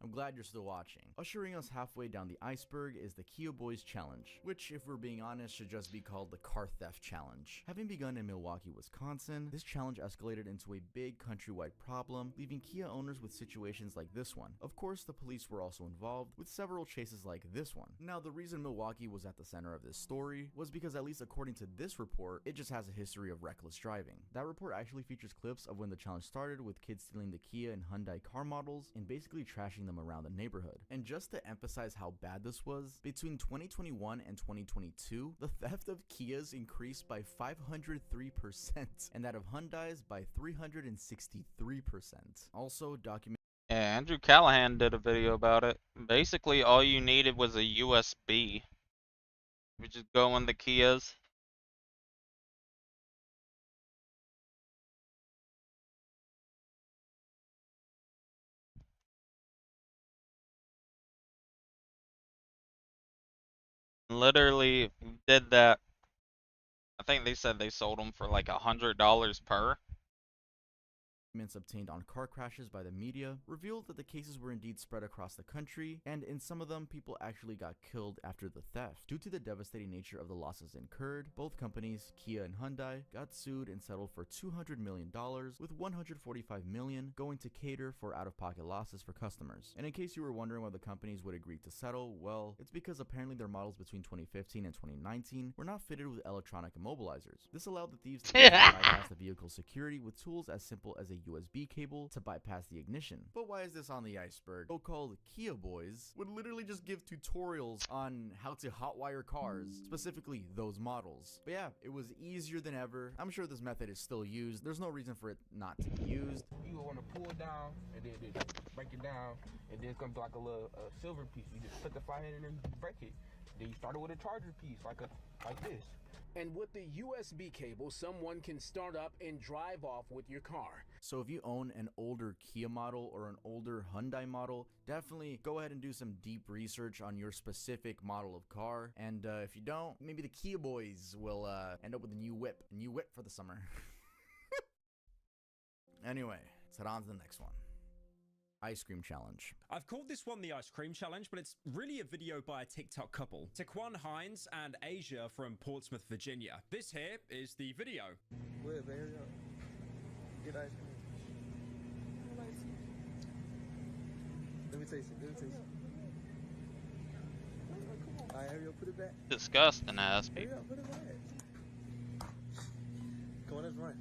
I'm glad you're still watching. Ushering us halfway down the iceberg is the Kia Boys Challenge, which, if we're being honest, should just be called the Car Theft Challenge. Having begun in Milwaukee, Wisconsin, this challenge escalated into a big countrywide problem, leaving Kia owners with situations like this one. Of course, the police were also involved, with several chases like this one. Now, the reason Milwaukee was at the center of this story was because, at least according to this report, it just has a history of reckless driving. That report actually features clips of when the challenge started, with kids stealing the Kia and Hyundai car models and basically trashing them around the neighborhood. And just to emphasize how bad this was, between 2021 and 2022, the theft of Kias increased by 503%, and that of Hyundais by 363%. Also documented.
Yeah, Andrew Callahan did a video about it. Basically, all you needed was a USB. You just go in the Kias. Literally did that. I think they said they sold them for like $100 per.
Documents obtained on car crashes by the media revealed that the cases were indeed spread across the country, and in some of them, people actually got killed after the theft. Due to the devastating nature of the losses incurred, both companies, Kia and Hyundai, got sued and settled for $200 million, with $145 million going to cater for out-of-pocket losses for customers. And in case you were wondering why the companies would agree to settle, well, it's because apparently their models between 2015 and 2019 were not fitted with electronic immobilizers. This allowed the thieves to bypass the vehicle's security with tools as simple as a USB cable to bypass the ignition. But why is this on the iceberg? So-called Kia Boys would literally just give tutorials on how to hotwire cars, specifically those models. But yeah, it was easier than ever. I'm sure this method is still used. There's no reason for it not to be used.
You want to pull it down and then break it down, and then it's gonna be like a little silver piece. You just put the fire in and break it. Then you start it with a charger piece, like this.
And with the USB cable, someone can start up and drive off with your car.
So if you own an older Kia model or an older Hyundai model, definitely go ahead and do some deep research on your specific model of car. And if you don't, maybe the Kia boys will end up with a new whip for the summer. Anyway, let's head on to the next one. Ice cream challenge.
I've called this one the ice cream challenge, but it's really a video by a TikTok couple, Taquan Hines and Asia from Portsmouth, Virginia. This here is the video.
Wait, man, hurry up. Get ice cream. Let me taste it. Alright, hurry up, put it back.
Disgusting ass
Hurry
people.
up, put it back. Come on, that's right.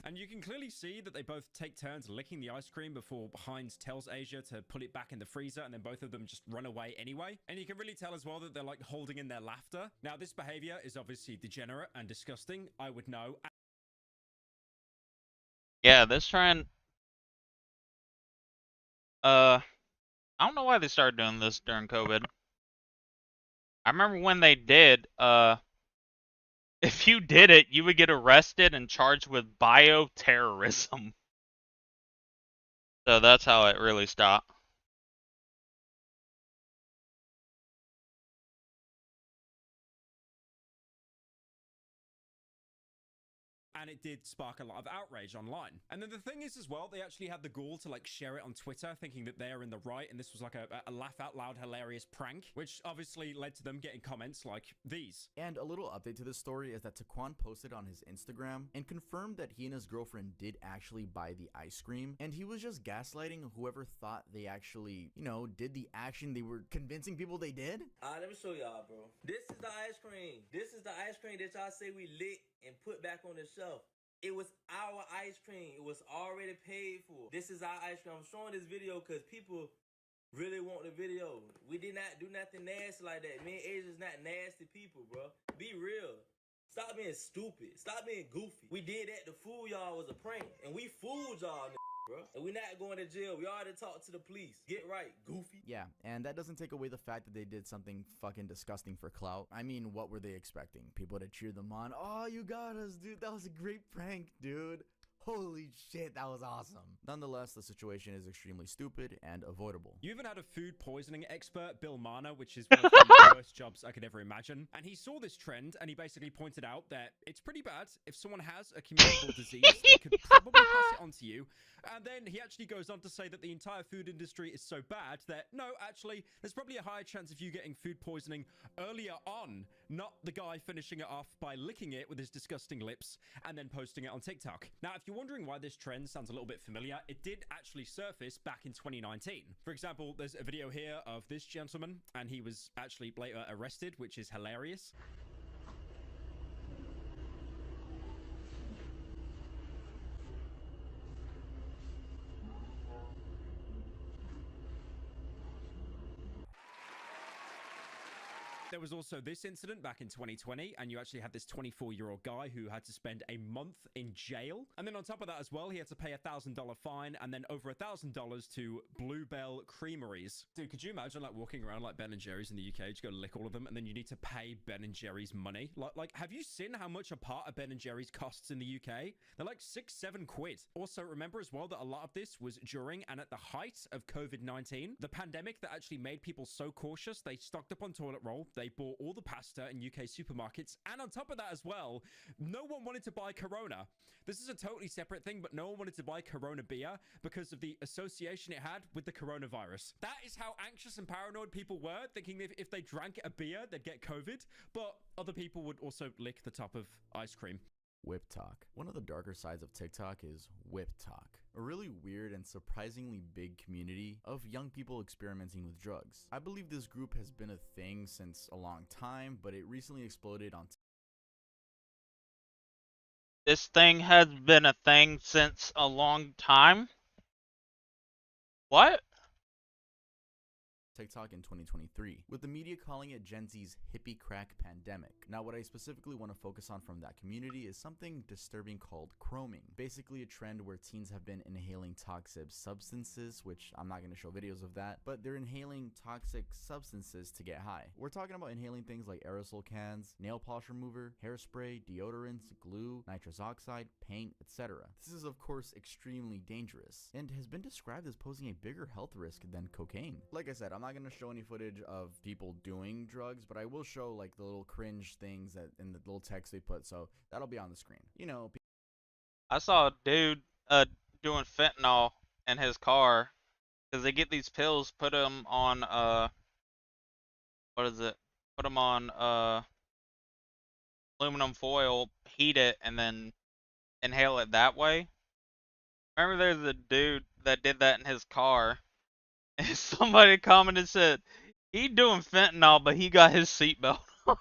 And you can clearly see that they both take turns licking the ice cream before Hines tells Asia to put it back in the freezer, and then both of them just run away anyway. And you can really tell as well that they're like holding in their laughter. Now, this behavior is obviously degenerate and disgusting. I would know.
Yeah, this trend. I don't know why they started doing this during COVID. I remember when they did, if you did it, you would get arrested and charged with bioterrorism. So that's how it really stopped.
And it did spark a lot of outrage online. And then the thing is as well, they actually had the gall to like share it on Twitter, thinking that they're in the right, and this was like a laugh out loud hilarious prank, which obviously led to them getting comments like these.
And a little update to this story is that Taquan posted on his Instagram and confirmed that he and his girlfriend did actually buy the ice cream, and he was just gaslighting whoever thought they actually, you know, did the action they were convincing people they did.
Let me show y'all, bro. This is the ice cream. This is the ice cream that y'all say we lit and put back on the shelf. It was our ice cream. It was already paid for. This is our ice cream. I'm showing this video because people really want the video. We did not do nothing nasty like that. Me and Asia's not nasty people, bro. Be real. Stop being stupid. Stop being goofy. We did that to fool y'all was a prank. And we fooled y'all, bro. And we not going to jail. We already talked to the police. Get right, goofy.
Yeah, and that doesn't take away the fact that they did something fucking disgusting for clout. I mean, what were they expecting? People to cheer them on? Oh, you got us, dude. That was a great prank, dude. Holy shit, that was awesome. Nonetheless, the situation is extremely stupid and avoidable.
You even had a food poisoning expert, Bill Marner, which is one of the worst jobs I could ever imagine. And he saw this trend and he basically pointed out that it's pretty bad. If someone has a communicable disease, they could probably pass it on to you. And then he actually goes on to say that the entire food industry is so bad that, no, actually, there's probably a higher chance of you getting food poisoning earlier on, not the guy finishing it off by licking it with his disgusting lips and then posting it on TikTok. Now, if you're wondering why this trend sounds a little bit familiar, it did actually surface back in 2019. For example, there's a video here of this gentleman, and he was actually later arrested, which is hilarious. There was also this incident back in 2020, and you actually had this 24-year-old guy who had to spend a month in jail. And then on top of that as well, he had to pay a $1,000 fine and then over $1,000 to Bluebell Creameries. Dude, could you imagine like walking around like Ben & Jerry's in the UK, just go lick all of them, and then you need to pay Ben & Jerry's money? Like, have you seen how much a part of Ben & Jerry's costs in the UK? They're like 6-7 quid. Also, remember as well that a lot of this was during and at the height of COVID-19, the pandemic that actually made people so cautious, they stocked up on toilet roll, they bought all the pasta in UK supermarkets, and on top of that as well, no one wanted to buy Corona. This is a totally separate thing, but no one wanted to buy Corona beer because of the association it had with the coronavirus. That is how anxious and paranoid people were, thinking that if they drank a beer, they'd get COVID, but other people would also lick the top of ice cream.
Whip Talk. One of the darker sides of TikTok is Whip Talk, a really weird and surprisingly big community of young people experimenting with drugs. I believe this group has been a thing since a long time, but it recently exploded on
This thing has been a thing since a long time? What?
TikTok in 2023, with the media calling it Gen Z's hippie crack pandemic. Now, what I specifically want to focus on from that community is something disturbing called chroming. Basically a trend where teens have been inhaling toxic substances, which I'm not going to show videos of that, but they're inhaling toxic substances to get high. We're talking about inhaling things like aerosol cans, nail polish remover, hairspray, deodorants, glue, nitrous oxide, paint, etc. This is of course extremely dangerous and has been described as posing a bigger health risk than cocaine. Like I said, I'm not going to show any footage of people doing drugs, but I will show like the little cringe things that in the little text they put, so that'll be on the screen. You know,
I saw a dude doing fentanyl in his car because they get these pills, put them on what is it? Put them on aluminum foil, heat it, and then inhale it that way. Remember, there's a dude that did that in his car, and somebody commented and said he doing fentanyl, but he got his seatbelt on.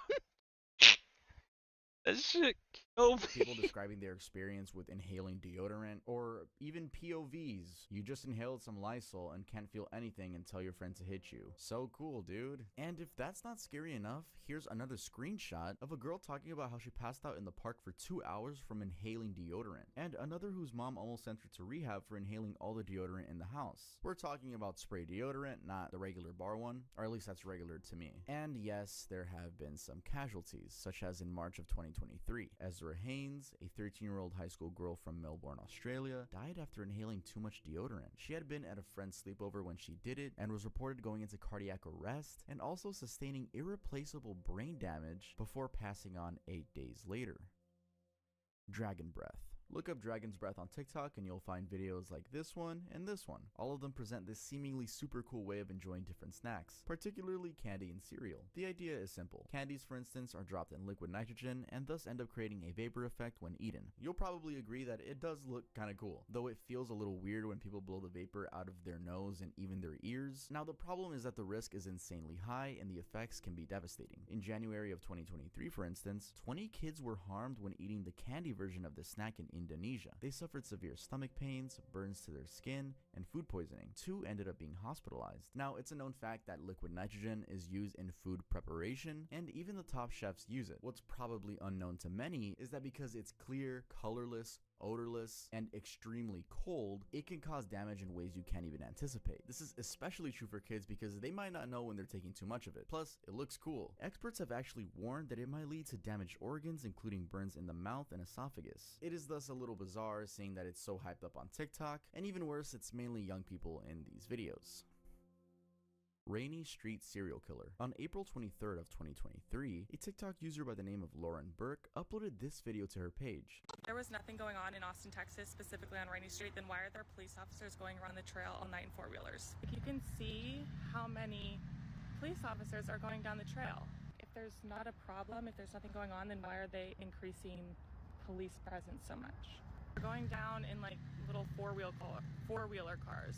That shit killed me.
People describing their experience with inhaling deodorant, or even POVs. You just inhaled some Lysol and can't feel anything and tell your friend to hit you. So cool, dude. And if that's not scary enough, here's another screenshot of a girl talking about how she passed out in the park for 2 hours from inhaling deodorant, and another whose mom almost sent her to rehab for inhaling all the deodorant in the house. We're talking about spray deodorant, not the regular bar one, or at least that's regular to me. And yes, there have been some casualties, such as in March of 2023. Ezra Haynes, a 13-year-old high school girl from Melbourne, Australia, died after inhaling too much deodorant. She had been at a friend's sleepover when she did it and was reported going into cardiac arrest and also sustaining irreplaceable brain damage before passing on 8 days later. Dragon breath. Look up Dragon's Breath on TikTok and you'll find videos like this one and this one. All of them present this seemingly super cool way of enjoying different snacks, particularly candy and cereal. The idea is simple. Candies, for instance, are dropped in liquid nitrogen and thus end up creating a vapor effect when eaten. You'll probably agree that it does look kinda cool, though it feels a little weird when people blow the vapor out of their nose and even their ears. Now the problem is that the risk is insanely high and the effects can be devastating. In January of 2023, for instance, 20 kids were harmed when eating the candy version of the snack in Indonesia. They suffered severe stomach pains, burns to their skin, and food poisoning. 2 ended up being hospitalized. Now, it's a known fact that liquid nitrogen is used in food preparation, and even the top chefs use it. What's probably unknown to many is that because it's clear, colorless, odorless, and extremely cold, it can cause damage in ways you can't even anticipate. This is especially true for kids because they might not know when they're taking too much of it. Plus, it looks cool. Experts have actually warned that it might lead to damaged organs, including burns in the mouth and esophagus. It is thus a little bizarre seeing that it's so hyped up on TikTok, and even worse, it's mainly young people in these videos. Rainy Street Serial Killer. On April 23rd of 2023, a TikTok user by the name of Lauren Burke uploaded this video to her page.
There was nothing going on in Austin, Texas, specifically on Rainy Street, then why are there police officers going around the trail all night in four-wheelers? You can see how many police officers are going down the trail. If there's not a problem, if there's nothing going on, then why are they increasing police presence so much? They're going down in like little four-wheeler cars.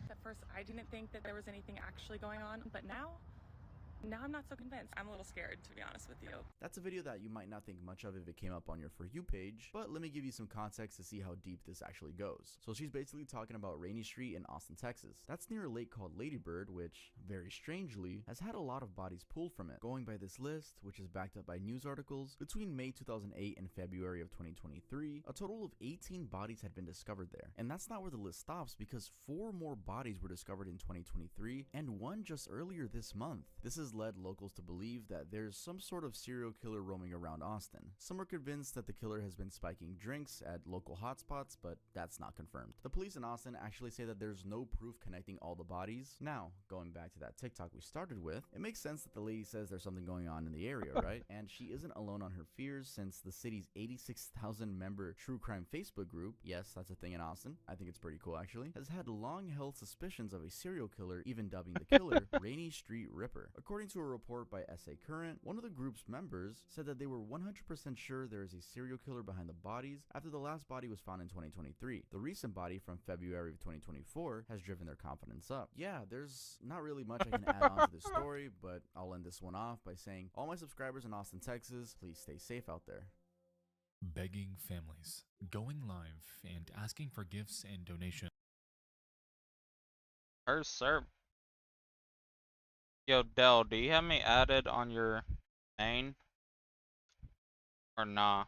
At first, I didn't think that there was anything actually going on, but now I'm not so convinced. I'm a little scared, to be honest with you.
That's a video that you might not think much of if it came up on your For You page, but let me give you some context to see how deep this actually goes. So she's basically talking about Rainy Street in Austin, Texas. That's near a lake called Lady Bird, which, very strangely, has had a lot of bodies pulled from it. Going by this list, which is backed up by news articles, between May 2008 and February of 2023, a total of 18 bodies had been discovered there. And that's not where the list stops, because 4 more bodies were discovered in 2023, and 1 just earlier this month. This has led locals to believe that there's some sort of serial killer roaming around Austin. Some are convinced that the killer has been spiking drinks at local hotspots, but that's not confirmed. The police in Austin actually say that there's no proof connecting all the bodies. Now, going back to that TikTok we started with, it makes sense that the lady says there's something going on in the area, right? And she isn't alone on her fears, since the city's 86,000 member true crime Facebook group, yes, that's a thing in Austin, I think it's pretty cool actually, has had long held suspicions of a serial killer, even dubbing the killer Rainy Street Ripper. According to a report by SA Current, one of the group's members said that they were 100% sure there is a serial killer behind the bodies after the last body was found in 2023. The recent body from February of 2024 has driven their confidence up. Yeah, there's not really much I can add on to this story, but I'll end this one off by saying, all my subscribers in Austin, Texas, please stay safe out there.
Begging families, going live, and asking for gifts and donations.
Her serve Yo, Dell, do you have me added on your main? Or nah?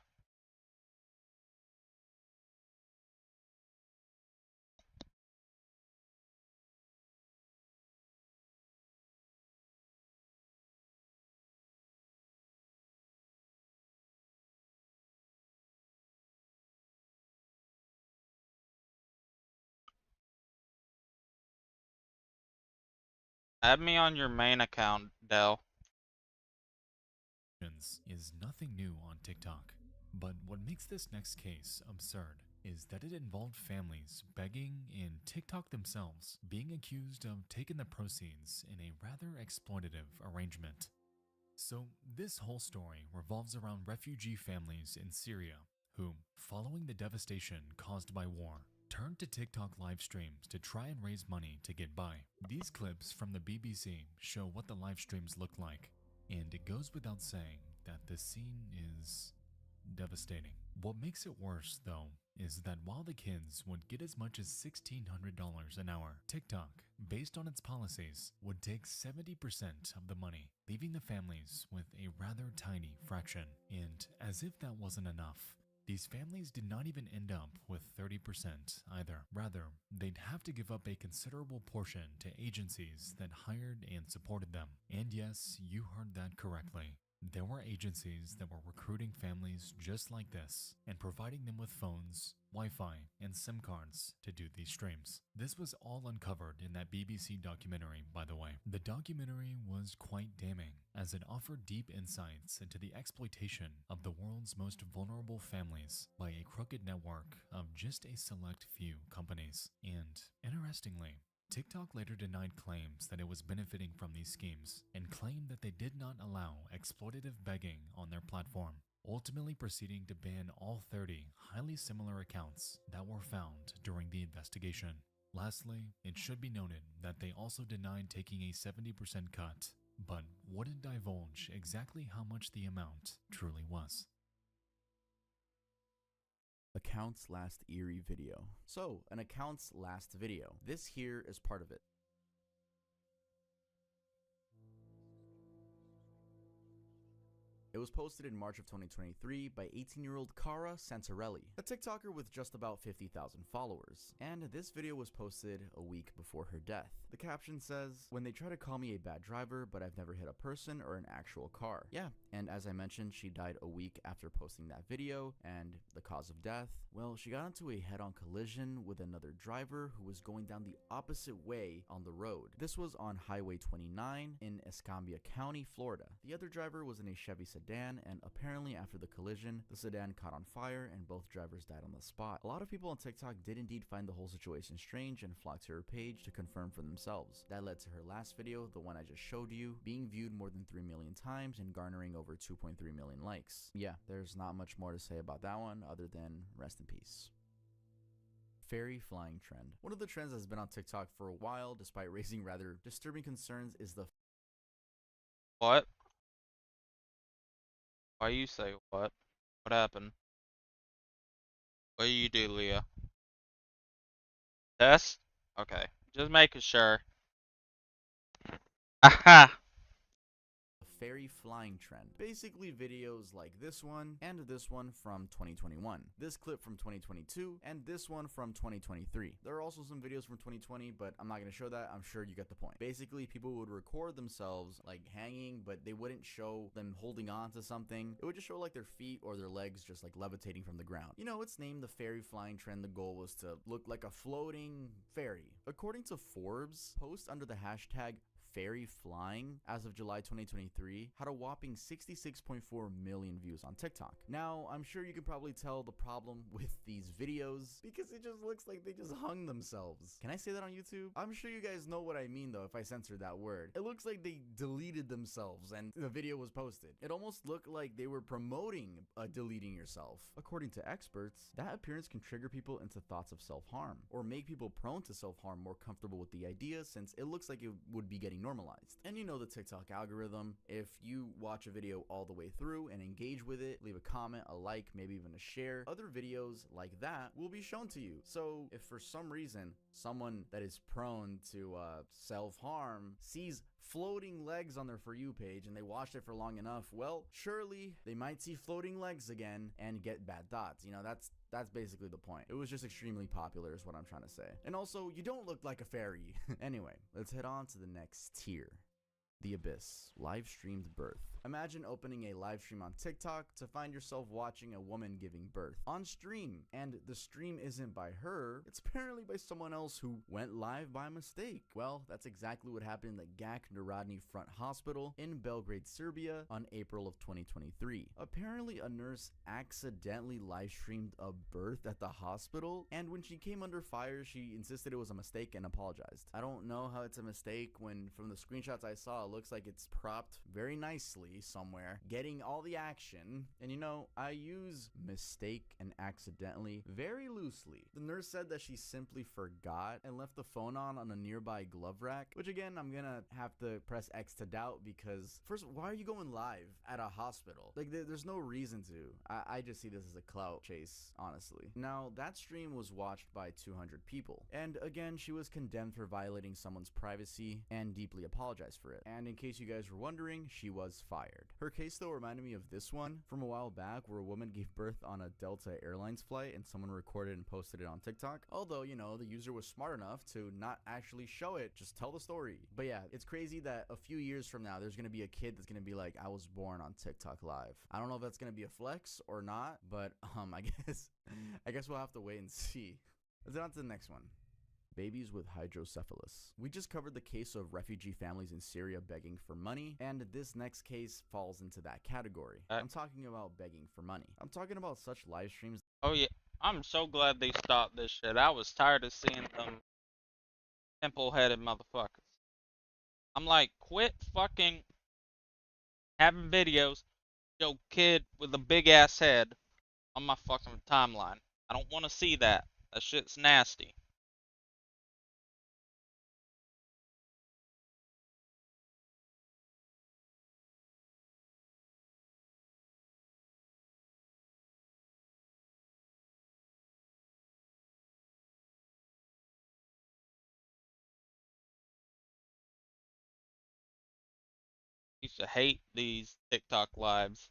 Add me on your main account, Dell.
Is nothing new on TikTok. But what makes this next case absurd is that it involved families begging and TikTok themselves being accused of taking the proceeds in a rather exploitative arrangement. So this whole story revolves around refugee families in Syria who, following the devastation caused by war, turned to TikTok live streams to try and raise money to get by. These clips from the BBC show what the live streams look like, and it goes without saying that the scene is devastating. What makes it worse, though, is that while the kids would get as much as $1,600 an hour, TikTok, based on its policies, would take 70% of the money, leaving the families with a rather tiny fraction. And as if that wasn't enough, these families did not even end up with 30% either. Rather, they'd have to give up a considerable portion to agencies that hired and supported them. And yes, you heard that correctly. There were agencies that were recruiting families just like this and providing them with phones, Wi-Fi, and SIM cards to do these streams. This was all uncovered in that BBC documentary, by the way. The documentary was quite damning, as it offered deep insights into the exploitation of the world's most vulnerable families by a crooked network of just a select few companies. And, interestingly, TikTok later denied claims that it was benefiting from these schemes and claimed that they did not allow exploitative begging on their platform, ultimately proceeding to ban all 30 highly similar accounts that were found during the investigation. Lastly, it should be noted that they also denied taking a 70% cut, but wouldn't divulge exactly how much the amount truly was.
Account's last eerie video. So, an account's last video. This here is part of it. It was posted in March of 2023 by 18-year-old Cara Santarelli, a TikToker with just about 50,000 followers. And this video was posted a week before her death. The caption says, "When they try to call me a bad driver, but I've never hit a person or an actual car." Yeah, and as I mentioned, she died a week after posting that video, and the cause of death? Well, she got into a head-on collision with another driver who was going down the opposite way on the road. This was on Highway 29 in Escambia County, Florida. The other driver was in a Chevy sedan, and apparently after the collision, the sedan caught on fire and both drivers died on the spot. A lot of people on TikTok did indeed find the whole situation strange and flocked to her page to confirm for themselves. That led to her last video, the one I just showed you, being viewed more than 3 million times and garnering over 2.3 million likes. Yeah, there's not much more to say about that one other than rest in peace. Fairy flying trend. One of the trends that's been on TikTok for a while, despite raising rather disturbing concerns, is the
What? Why you say what? What happened? What do you do, Leah? Test? Okay. Just making sure. Aha!
fairy flying trend. Basically videos like this one and this one from 2021, this clip from 2022, and this one from 2023. There are also some videos from 2020, but I'm not going to show that. I'm sure you get the point. Basically, people would record themselves like hanging, but they wouldn't show them holding on to something. It would just show like their feet or their legs just like levitating from the ground. You know, it's named the fairy flying trend. The goal was to look like a floating fairy. According to Forbes, posts under the hashtag fairy flying as of July 2023 had a whopping 66.4 million views on TikTok. Now, I'm sure you can probably tell the problem with these videos because it just looks like they just hung themselves. Can I say that on YouTube? I'm sure you guys know what I mean though if I censor that word. It looks like they deleted themselves and the video was posted. It almost looked like they were promoting deleting yourself. According to experts, that appearance can trigger people into thoughts of self-harm or make people prone to self-harm more comfortable with the idea since it looks like it would be getting normalized. And you know the TikTok algorithm, if you watch a video all the way through and engage with it, leave a comment, a like, maybe even a share, other videos like that will be shown to you. So if for some reason someone that is prone to self-harm sees floating legs on their For You page and they watched it for long enough, well, surely they might see floating legs again and get bad thoughts. You know, that's basically the point. It was just extremely popular is what I'm trying to say. And also, you don't look like a fairy. Anyway, let's head on to the next tier. The Abyss, live streamed birth. Imagine opening a live stream on TikTok to find yourself watching a woman giving birth on stream, and the stream isn't by her, it's apparently by someone else who went live by mistake. Well, that's exactly what happened at the Gak Narodni Front Hospital in Belgrade, Serbia on April of 2023. Apparently, a nurse accidentally live streamed a birth at the hospital, and when she came under fire, she insisted it was a mistake and apologized. I don't know how it's a mistake when from the screenshots I saw, it looks like it's propped very nicely somewhere, getting all the action. And you know, I use mistake and accidentally very loosely. The nurse said that she simply forgot and left the phone on a nearby glove rack, which again, I'm gonna have to press X to doubt because first, why are you going live at a hospital? Like, there's no reason to. I just see this as a clout chase, honestly. Now, that stream was watched by 200 people. And again, she was condemned for violating someone's privacy and deeply apologized for it. And in case you guys were wondering, she was fired. Her case though reminded me of this one from a while back where a woman gave birth on a Delta Airlines flight and someone recorded and posted it on TikTok. Although, you know, the user was smart enough to not actually show it, just tell the story. But yeah, it's crazy that a few years from now, there's gonna be a kid that's gonna be like, I was born on TikTok live. I don't know if that's gonna be a flex or not, but I guess we'll have to wait and see. Let's get on to the next one. Babies with hydrocephalus. We just covered the case of refugee families in Syria begging for money, and this next case falls into that category. I'm talking about begging for money. I'm talking about such live streams.
Oh yeah, I'm so glad they stopped this shit. I was tired of seeing them pimple-headed motherfuckers. I'm like, quit fucking having videos, yo kid with a big ass head on my fucking timeline. I don't want to see that. That shit's nasty. Used to hate these TikTok lives.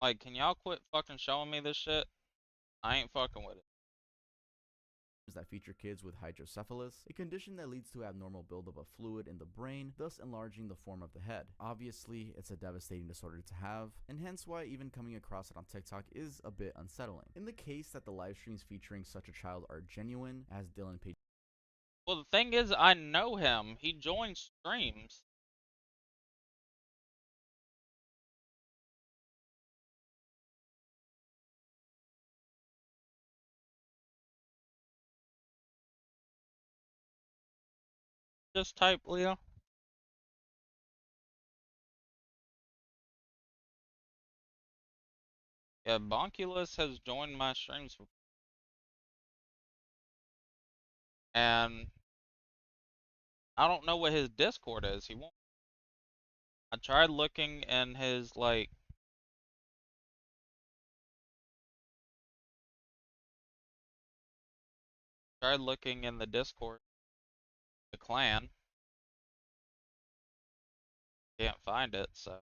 Like, can y'all quit fucking showing me this shit? I ain't fucking with it.
That feature kids with hydrocephalus, a condition that leads to abnormal buildup of fluid in the brain, thus enlarging the form of the head. Obviously, it's a devastating disorder to have, and hence why even coming across it on TikTok is a bit unsettling. In the case that the live streams featuring such a child are genuine, as Dylan Page.
Well, the thing is, I know him. He joins streams. Just type Leo. Yeah, Bonkulus has joined my streams. And I don't know what his Discord is. He won't. I tried looking in his, like, tried looking in the Discord, the clan. Can't find it, so.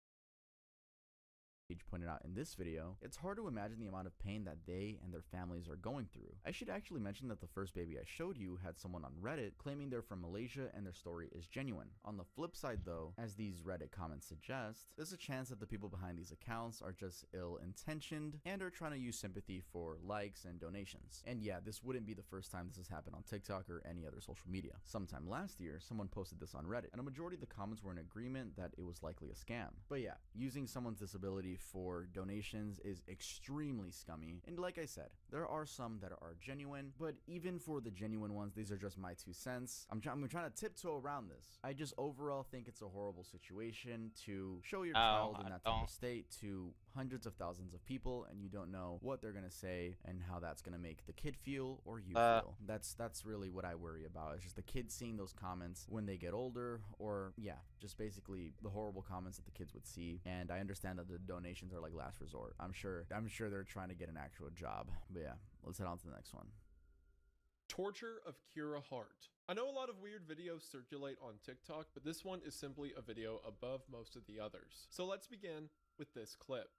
Pointed out in this video, it's hard to imagine the amount of pain that they and their families are going through. I should actually mention that the first baby I showed you had someone on Reddit claiming they're from Malaysia and their story is genuine. On the flip side though, as these Reddit comments suggest, there's a chance that the people behind these accounts are just ill-intentioned and are trying to use sympathy for likes and donations. And yeah, this wouldn't be the first time this has happened on TikTok or any other social media. Sometime last year, someone posted this on Reddit, and a majority of the comments were in agreement that it was likely a scam. But yeah, using someone's disability for donations is extremely scummy. And like I said, there are some that are genuine, but even for the genuine ones, these are just my 2 cents. I'm trying to tiptoe around this. I just overall think it's a horrible situation to show your child in that type of state to hundreds of thousands of people, and you don't know what they're gonna say and how that's gonna make the kid feel or you feel. That's really what I worry about. It's just the kids seeing those comments when they get older, or yeah, just basically the horrible comments that the kids would see. And I understand that the donations are like last resort. I'm sure they're trying to get an actual job. But yeah, let's head on to the next one.
Torture of Kira Hart. I know a lot of weird videos circulate on TikTok, but this one is simply a video above most of the others. So let's begin with this clip.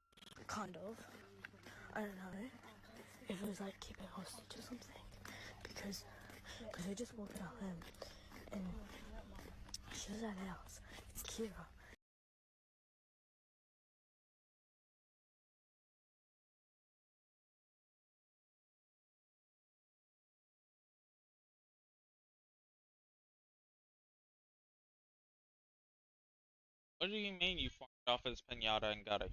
Kind of. I don't know if it was like keeping hostage or something, because I just walked out home and she was at the house. It's Kira.
What do you mean you farmed off his pinata and got a...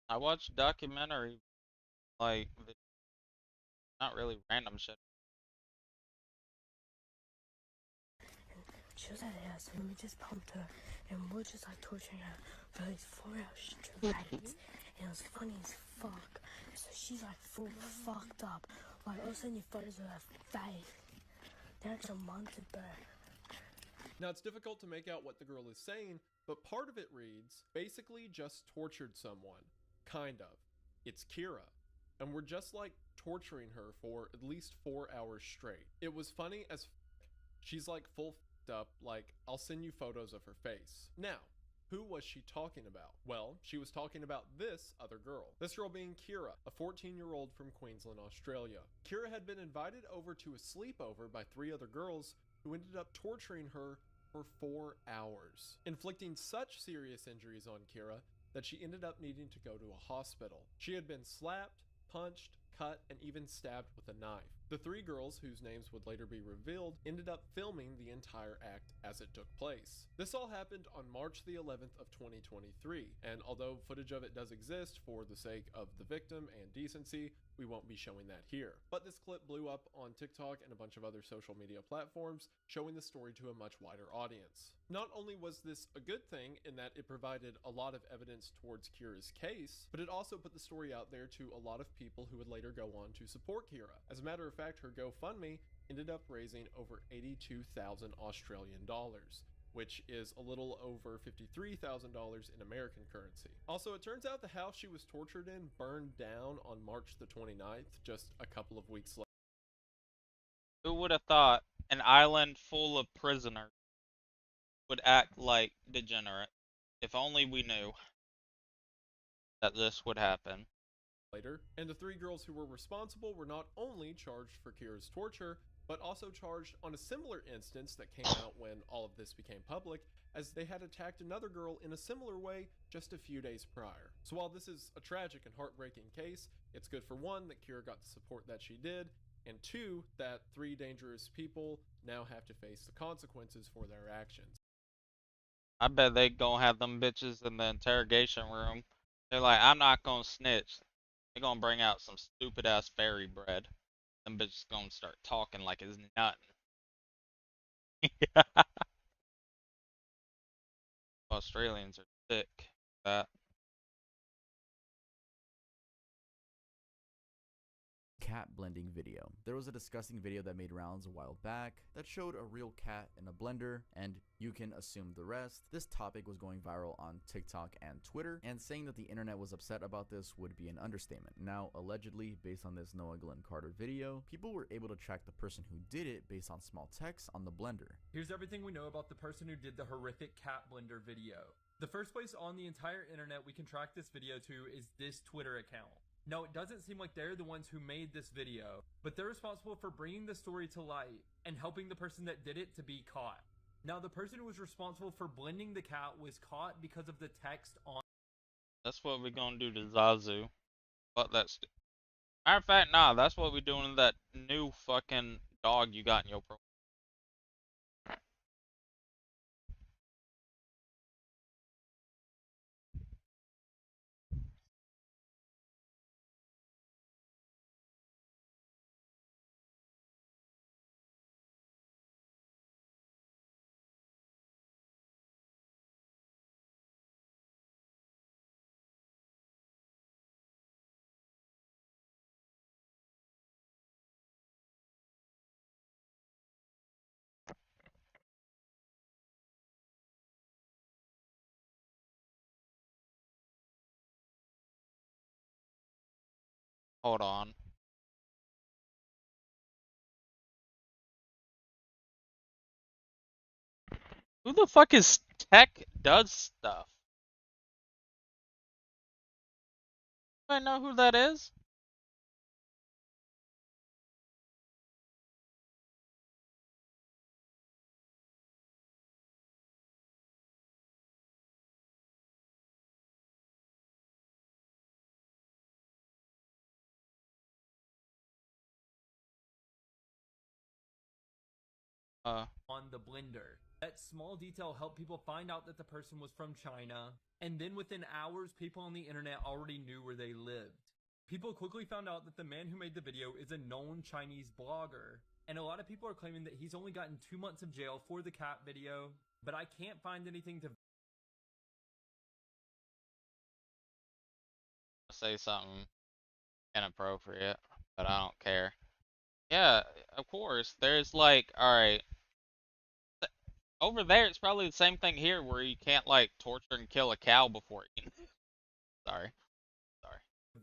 I watched documentary, like, not really random shit.
She was at the house and we just pumped her and we were just like torturing her for these 4 hours straight. And it was funny as fuck. So she's like full fucked up. Like all of a sudden your photos of her face. Then it's a month of birth.
Now it's difficult to make out what the girl is saying, but part of it reads, basically just tortured someone. Kind of. It's Kira. And we're just like torturing her for at least 4 hours straight. It was funny as she's like full up, like, I'll send you photos of her face. Now, who was she talking about? Well, she was talking about this other girl. This girl being Kira, a 14-year-old from Queensland, Australia. Kira had been invited over to a sleepover by 3 other girls who ended up torturing her for 4 hours, inflicting such serious injuries on Kira that she ended up needing to go to a hospital. She had been slapped, punched, cut, and even stabbed with a knife. The 3 girls, whose names would later be revealed, ended up filming the entire act as it took place. This all happened on March the 11th of 2023, and although footage of it does exist for the sake of the victim and decency, we won't be showing that here. But this clip blew up on TikTok and a bunch of other social media platforms, showing the story to a much wider audience. Not only was this a good thing in that it provided a lot of evidence towards Kira's case, but it also put the story out there to a lot of people who would later go on to support Kira. As a matter of fact, her GoFundMe ended up raising over 82,000 Australian dollars, which is a little over $53,000 in American currency. Also, it turns out the house she was tortured in burned down on March the 29th, just a couple of weeks later.
Who would have thought an island full of prisoners would act like degenerate? If only we knew that this would happen.
Later, and the 3 girls who were responsible were not only charged for Kira's torture, but also charged on a similar instance that came out when all of this became public, as they had attacked another girl in a similar way just a few days prior. So while this is a tragic and heartbreaking case, it's good for 1 that Kira got the support that she did, and 2 that 3 dangerous people now have to face the consequences for their actions.
I bet they gonna have them bitches in the interrogation room. They're like, I'm not gonna snitch. They're gonna bring out some stupid ass fairy bread. Them bitches gonna start talking like it's nothing. Australians are sick. That.
Cat blending video. There was a disgusting video that made rounds a while back that showed a real cat in a blender, and you can assume the rest. This topic was going viral on TikTok and Twitter, and saying that the internet was upset about this would be an understatement. Now, allegedly, based on this Noah Glenn Carter video, people were able to track the person who did it based on small text on the blender.
Here's everything we know about the person who did the horrific cat blender video. The first place on the entire internet we can track this video to is this Twitter account. Now, it doesn't seem like they're the ones who made this video, but they're responsible for bringing the story to light and helping the person that did it to be caught. Now, the person who was responsible for blending the cat was caught because of the text on.
That's what we're gonna do to Zazu. But that's. Matter of fact, nah, that's what we're doing to that new fucking dog you got in your profile. Hold on. Who the fuck is Tech Does Stuff? Do I know who that is?
On the blender. That small detail helped people find out that the person was from China, and then within hours, people on the internet already knew where they lived. People quickly found out that the man who made the video is a known Chinese blogger, and a lot of people are claiming that he's only gotten 2 months of jail for the cat video, but I can't find anything to
Say something inappropriate, but I don't care. Yeah, of course. There's like, alright. Over there, it's probably the same thing here where you can't, like, torture and kill a cow before eating. Sorry.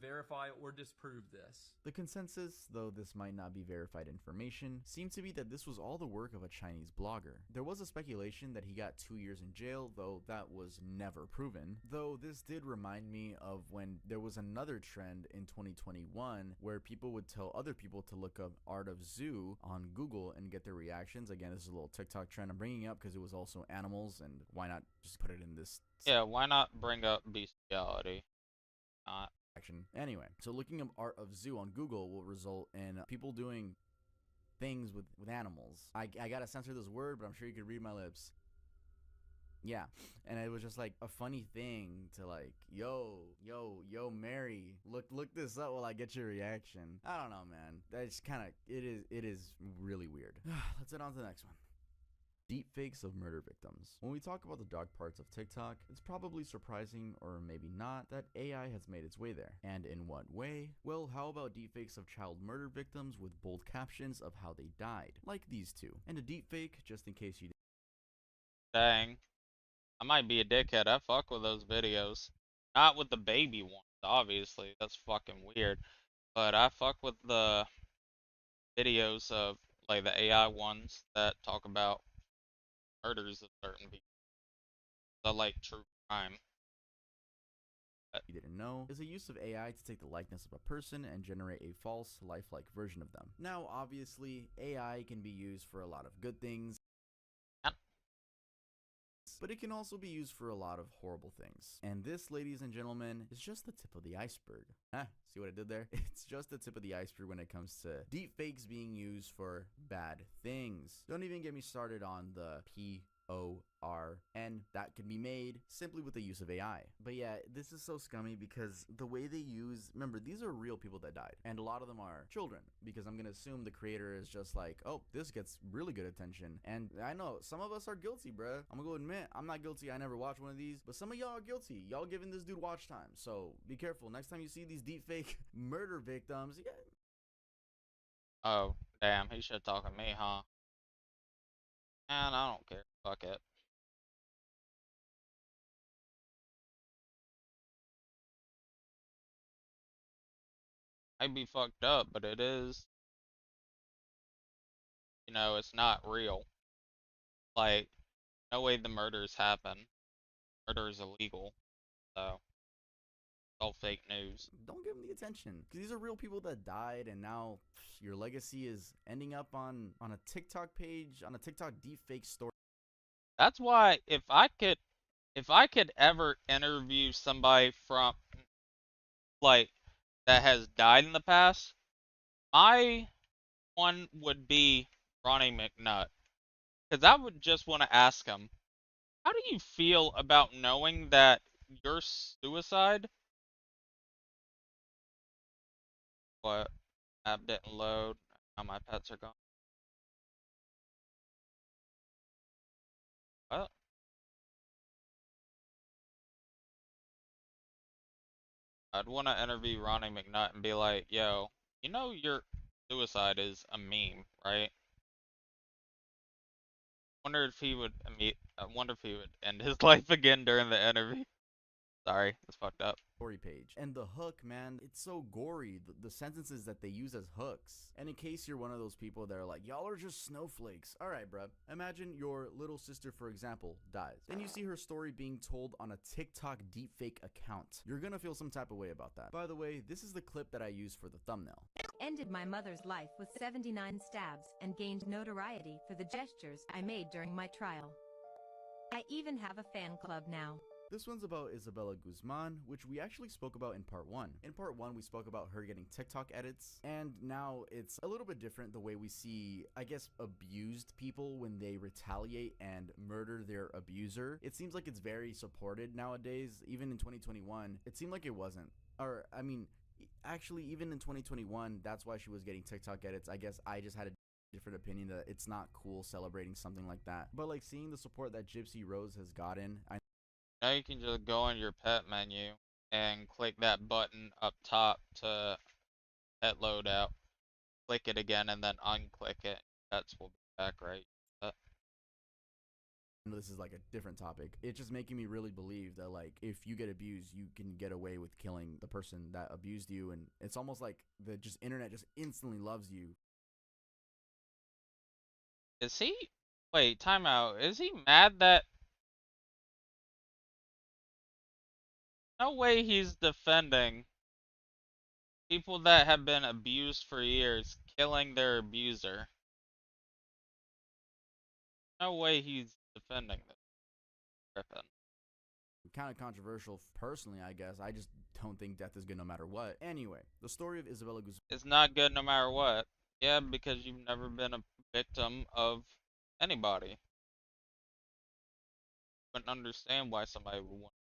verify or disprove this.
The consensus, though this might not be verified information, seemed to be that this was all the work of a Chinese blogger. There was a speculation that he got 2 years in jail, though that was never proven. Though this did remind me of when there was another trend in 2021 where people would tell other people to look up Art of Zoo on Google and get their reactions. Again, this is a little TikTok trend I'm bringing up because it was also animals, and why not just put it in this?
Yeah, why not bring up bestiality?
Action. Anyway, so looking up Art of Zoo on Google will result in people doing things with animals. I gotta censor this word, but I'm sure you could read my lips. Yeah, and it was just like a funny thing to like, yo, Mary, look this up while I get your reaction. I don't know, man. That's kind of, it is really weird. Let's head on to the next one. Deepfakes of murder victims. When we talk about the dark parts of TikTok, it's probably surprising, or maybe not, that AI has made its way there. And in what way? Well, how about deepfakes of child murder victims with bold captions of how they died, like these two. And a deepfake, just in case you didn't.
Dang. I might be a dickhead. I fuck with those videos. Not with the baby ones, obviously. That's fucking weird. But I fuck with the videos of, like, the AI ones that talk about murders of certain people. The, like, true crime.
You didn't know is a use of AI to take the likeness of a person and generate a false, lifelike version of them. Now, obviously, AI can be used for a lot of good things, but it can also be used for a lot of horrible things. And this, ladies and gentlemen, is just the tip of the iceberg. See what I did there? It's just the tip of the iceberg when it comes to deepfakes being used for bad things. Don't even get me started on the that can be made simply with the use of AI. But yeah, this is so scummy because the way they use, remember, these are real people that died, and a lot of them are children, because I'm gonna assume the creator is just like, oh, this gets really good attention. And I know some of us are guilty, bruh. I'm gonna go admit, I'm not guilty, I never watched one of these, but some of y'all are guilty. Y'all giving this dude watch time, so be careful. Next time you see these deepfake murder victims, you got...
Oh, damn, he should talk to me, huh? Man, I don't care. Fuck it. I'd be fucked up, but it is. You know, it's not real. Like, no way the murders happen. Murder is illegal. So, it's all fake news.
Don't give them the attention, because these are real people that died, and now your legacy is ending up on a TikTok page, on a TikTok deepfake story.
That's why if I could ever interview somebody from, like, that has died in the past, my one would be Ronnie McNutt. Because I would just want to ask him, how do you feel about knowing that your suicide? What? App didn't load. Now my pets are gone. What? I'd want to interview Ronnie McNutt and be like, yo, you know your suicide is a meme, right? I wonder if he would end his life again during the interview. Sorry, that's fucked up.
Story page. And the hook, man, it's so gory. The sentences that they use as hooks. And in case you're one of those people that are like, y'all are just snowflakes. Alright, bruh. Imagine your little sister, for example, dies. Then you see her story being told on a TikTok deepfake account. You're gonna feel some type of way about that. By the way, this is the clip that I used for the thumbnail.
Ended my mother's life with 79 stabs and gained notoriety for the gestures I made during my trial. I even have a fan club now.
This one's about Isabella Guzman, which we actually spoke about in part 1. In part 1, we spoke about her getting TikTok edits, and now it's a little bit different the way we see, I guess, abused people when they retaliate and murder their abuser. It seems like it's very supported nowadays. Even in 2021, it seemed like it wasn't. Or, I mean, actually, even in 2021, that's why she was getting TikTok edits. I guess I just had a different opinion that it's not cool celebrating something like that. But, like, seeing the support that Gypsy Rose has gotten,
Now you can just go on your pet menu and click that button up top to pet loadout. Click it again and then unclick it. Pets will be back, right?
this is like a different topic. It's just making me really believe that, like, if you get abused, you can get away with killing the person that abused you. And it's almost like the internet just instantly loves you.
Is he? Wait, time out. Is he mad that... No way he's defending people that have been abused for years, killing their abuser. No way he's defending this. Griffin.
Kind of controversial personally, I guess. I just don't think death is good no matter what. Anyway, the story of Isabella Guzman.
It's not good no matter what. Yeah, because you've never been a victim of anybody. You wouldn't understand why somebody would want.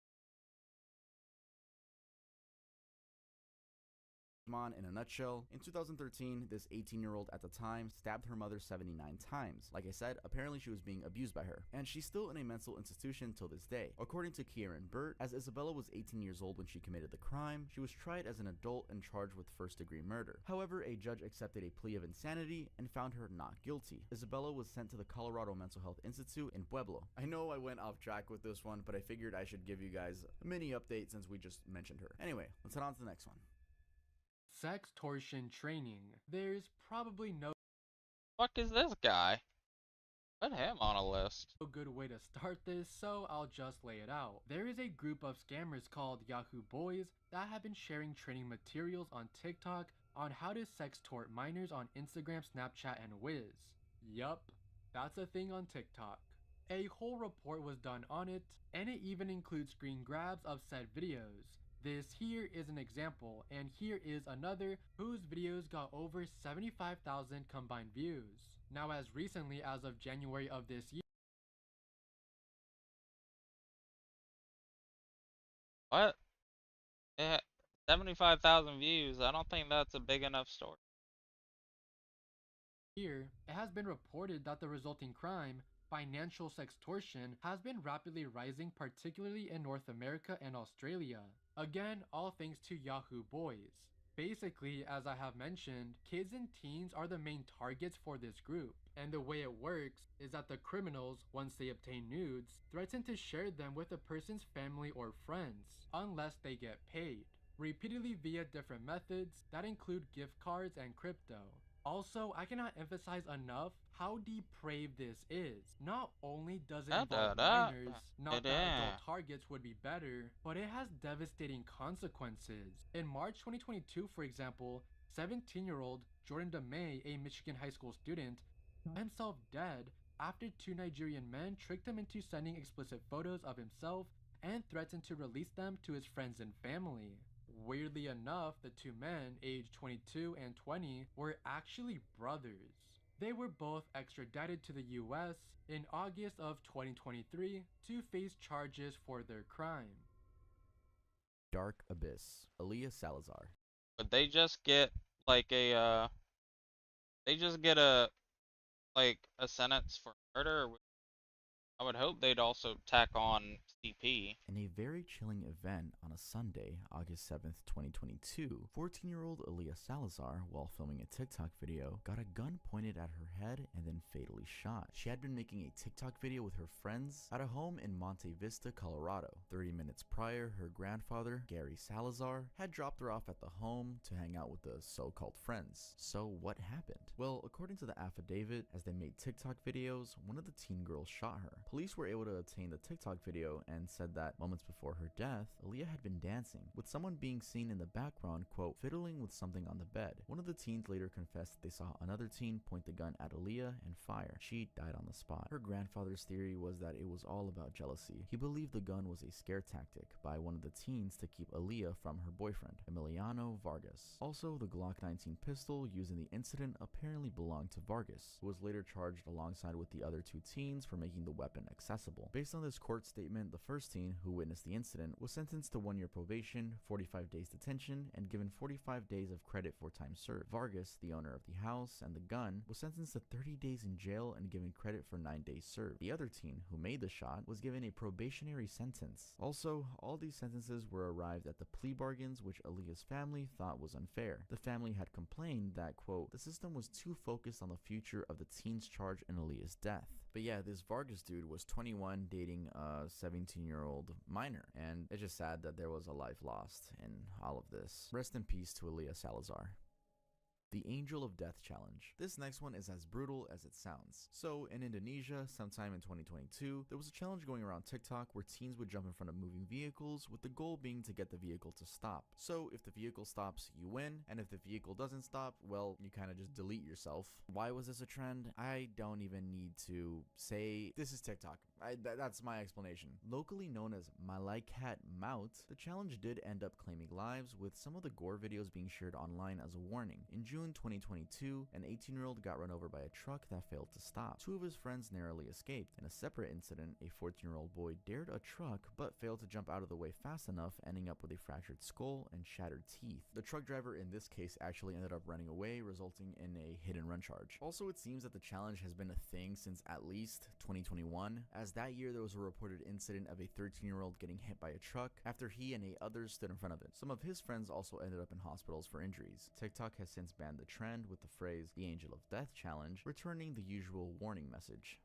In a nutshell, in 2013, this 18-year-old at the time stabbed her mother 79 times. Like I said, apparently she was being abused by her, and she's still in a mental institution till this day. According to Kieran Burt, as Isabella was 18 years old when she committed the crime, she was tried as an adult and charged with first-degree murder. However, a judge accepted a plea of insanity and found her not guilty. Isabella was sent to the Colorado Mental Health Institute in Pueblo. I know I went off track with this one, but I figured I should give you guys a mini update since we just mentioned her. Anyway, let's head on to the next one.
Sextortion training. There's probably no
fuck is this guy? Put him on a list.
A good way to start this, so I'll just lay it out. There is a group of scammers called Yahoo Boys that have been sharing training materials on TikTok on how to sextort minors on Instagram, Snapchat, and Wiz. Yup, that's a thing on TikTok. A whole report was done on it, and it even includes screen grabs of said videos. This here is an example, and here is another whose videos got over 75,000 combined views. Now, as recently as of January of this year,
What? Yeah, 75,000 views. I don't think that's a big enough story.
Here, it has been reported that the resulting crime, financial sextortion, has been rapidly rising, particularly in North America and Australia. Again, all thanks to Yahoo Boys. Basically, as I have mentioned, kids and teens are the main targets for this group, and the way it works is that the criminals, once they obtain nudes, threaten to share them with a person's family or friends, unless they get paid, repeatedly via different methods that include gift cards and crypto. Also, I cannot emphasize enough how depraved this is. Not only does it involve minors, not that adult targets would be better, but it has devastating consequences. In March 2022, for example, 17-year-old Jordan DeMay, a Michigan high school student, found himself dead after two Nigerian men tricked him into sending explicit photos of himself and threatened to release them to his friends and family. Weirdly enough, the two men, aged 22 and 20, were actually brothers. They were both extradited to the US in August of 2023 to face charges for their crime.
Dark Abyss, Aaliyah Salazar.
But they just get like a a sentence for murder. I would hope they'd also tack on CP.
In a very chilling event on a Sunday, August 7th, 2022, 14-year-old Aaliyah Salazar, while filming a TikTok video, got a gun pointed at her head and then fatally shot. She had been making a TikTok video with her friends at a home in Monte Vista, Colorado. 30 minutes prior, her grandfather, Gary Salazar, had dropped her off at the home to hang out with the so-called friends. So what happened? Well, according to the affidavit, as they made TikTok videos, one of the teen girls shot her. Police were able to obtain the TikTok video and said that moments before her death, Aaliyah had been dancing, with someone being seen in the background, quote, fiddling with something on the bed. One of the teens later confessed that they saw another teen point the gun at Aaliyah and fire. She died on the spot. Her grandfather's theory was that it was all about jealousy. He believed the gun was a scare tactic by one of the teens to keep Aaliyah from her boyfriend, Emiliano Vargas. Also, the Glock 19 pistol used in the incident apparently belonged to Vargas, who was later charged alongside with the other two teens for making the weapon accessible. Based on this court statement, the first teen, who witnessed the incident, was sentenced to 1 year probation, 45 days detention, and given 45 days of credit for time served. Vargas, the owner of the house and the gun, was sentenced to 30 days in jail and given credit for 9 days served. The other teen, who made the shot, was given a probationary sentence. Also, all these sentences were arrived at the plea bargains, which Aaliyah's family thought was unfair. The family had complained that, quote, the system was too focused on the future of the teens charged in Aaliyah's death. But yeah, this Vargas dude was 21 dating a 17-year-old minor, and it's just sad that there was a life lost in all of this. Rest in peace to Aaliyah Salazar. The Angel of Death Challenge. This next one is as brutal as it sounds. So, in Indonesia, sometime in 2022, there was a challenge going around TikTok where teens would jump in front of moving vehicles with the goal being to get the vehicle to stop. So, if the vehicle stops, you win, and if the vehicle doesn't stop, well, you kind of just delete yourself. Why was this a trend? I don't even need to say this is TikTok. That's my explanation. Locally known as Malay Cat Maut, the challenge did end up claiming lives, with some of the gore videos being shared online as a warning. In June 2022, an 18-year-old got run over by a truck that failed to stop. Two of his friends narrowly escaped. In a separate incident, a 14-year-old boy dared a truck but failed to jump out of the way fast enough, ending up with a fractured skull and shattered teeth. The truck driver in this case actually ended up running away, resulting in a hit and run charge. Also, it seems that the challenge has been a thing since at least 2021, as that year there was a reported incident of a 13-year-old getting hit by a truck after he and 8 others stood in front of it. Some of his friends also ended up in hospitals for injuries. TikTok has since banned the trend with the phrase "the Angel of Death Challenge," returning the usual warning message.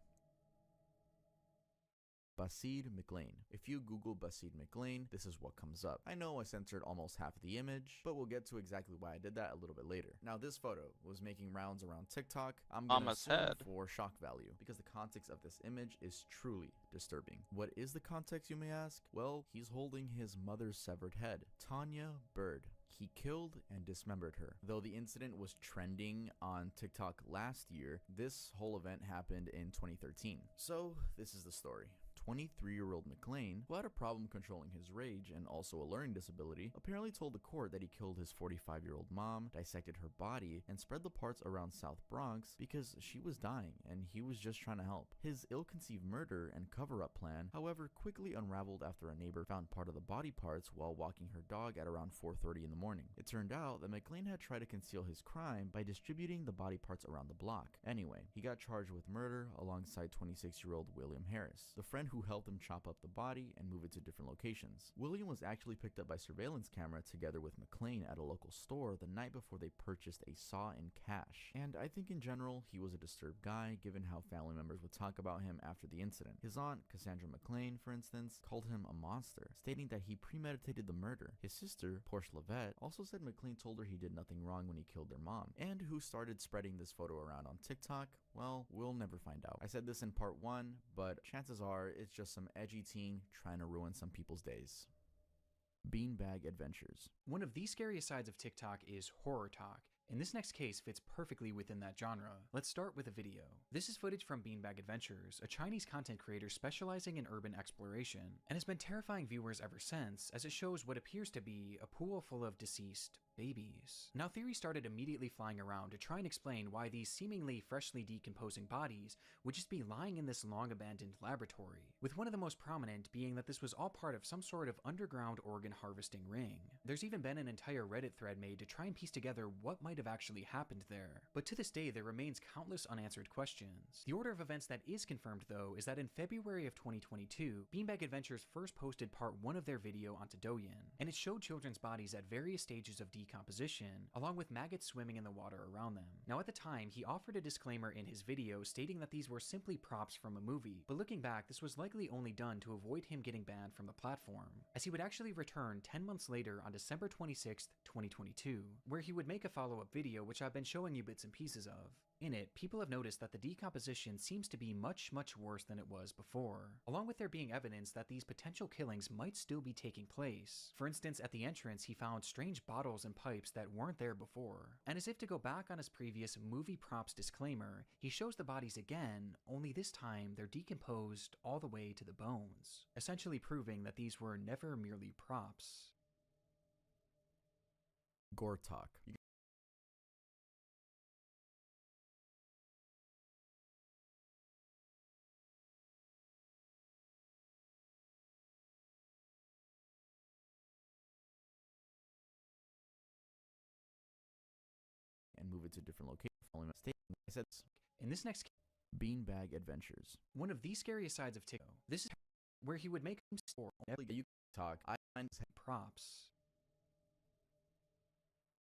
Basid McLean. If you Google Basid McLean, this is what comes up. I know I censored almost half of the image, but we'll get to exactly why I did that a little bit later. Now, this photo was making rounds around TikTok. I'm gonna assume for shock value, because the context of this image is truly disturbing. What is the context, you may ask? Well, he's holding his mother's severed head, Tanya Bird. He killed and dismembered her. Though the incident was trending on TikTok last year, this whole event happened in 2013. So, this is the story. 23-year-old McLean, who had a problem controlling his rage and also a learning disability, apparently told the court that he killed his 45-year-old mom, dissected her body, and spread the parts around South Bronx because she was dying and he was just trying to help. His ill-conceived murder and cover-up plan, however, quickly unraveled after a neighbor found part of the body parts while walking her dog at around 4:30 in the morning. It turned out that McLean had tried to conceal his crime by distributing the body parts around the block. Anyway, he got charged with murder alongside 26-year-old William Harris, the friend who helped him chop up the body and move it to different locations. William was actually picked up by surveillance camera together with McLean at a local store the night before they purchased a saw in cash. And I think in general, he was a disturbed guy given how family members would talk about him after the incident. His aunt, Cassandra McLean, for instance, called him a monster, stating that he premeditated the murder. His sister, Portia Levette, also said McLean told her he did nothing wrong when he killed their mom. And who started spreading this photo around on TikTok? Well, we'll never find out. I said this in part 1, but chances are it's just some edgy teen trying to ruin some people's days. Beanbag Adventures.
One of the scariest sides of TikTok is horror talk, and this next case fits perfectly within that genre. Let's start with a video. This is footage from Beanbag Adventures, a Chinese content creator specializing in urban exploration, and has been terrifying viewers ever since, as it shows what appears to be a pool full of deceased babies. Now, theories started immediately flying around to try and explain why these seemingly freshly decomposing bodies would just be lying in this long-abandoned laboratory, with one of the most prominent being that this was all part of some sort of underground organ harvesting ring. There's even been an entire Reddit thread made to try and piece together what might have actually happened there, but to this day there remains countless unanswered questions. The order of events that is confirmed, though, is that in February of 2022, Beanbag Adventures first posted part 1 of their video onto Douyin, and it showed children's bodies at various stages of decomposition, along with maggots swimming in the water around them. Now, at the time, he offered a disclaimer in his video stating that these were simply props from a movie, but looking back, this was likely only done to avoid him getting banned from the platform, as he would actually return 10 months later on December 26th, 2022, where he would make a follow-up video which I've been showing you bits and pieces of. In it, people have noticed that the decomposition seems to be much worse than it was before, along with there being evidence that these potential killings might still be taking place. For instance, at the entrance, he found strange bottles and pipes that weren't there before. And as if to go back on his previous movie props disclaimer, he shows the bodies again, only this time they're decomposed all the way to the bones, essentially proving that these were never merely props.
Gore talk. And move it to different locations. Following my statement, I said
in this next
Beanbag Adventures.
One of the scariest sides of TikTok. This is where he would make him score
you talk. I find
props.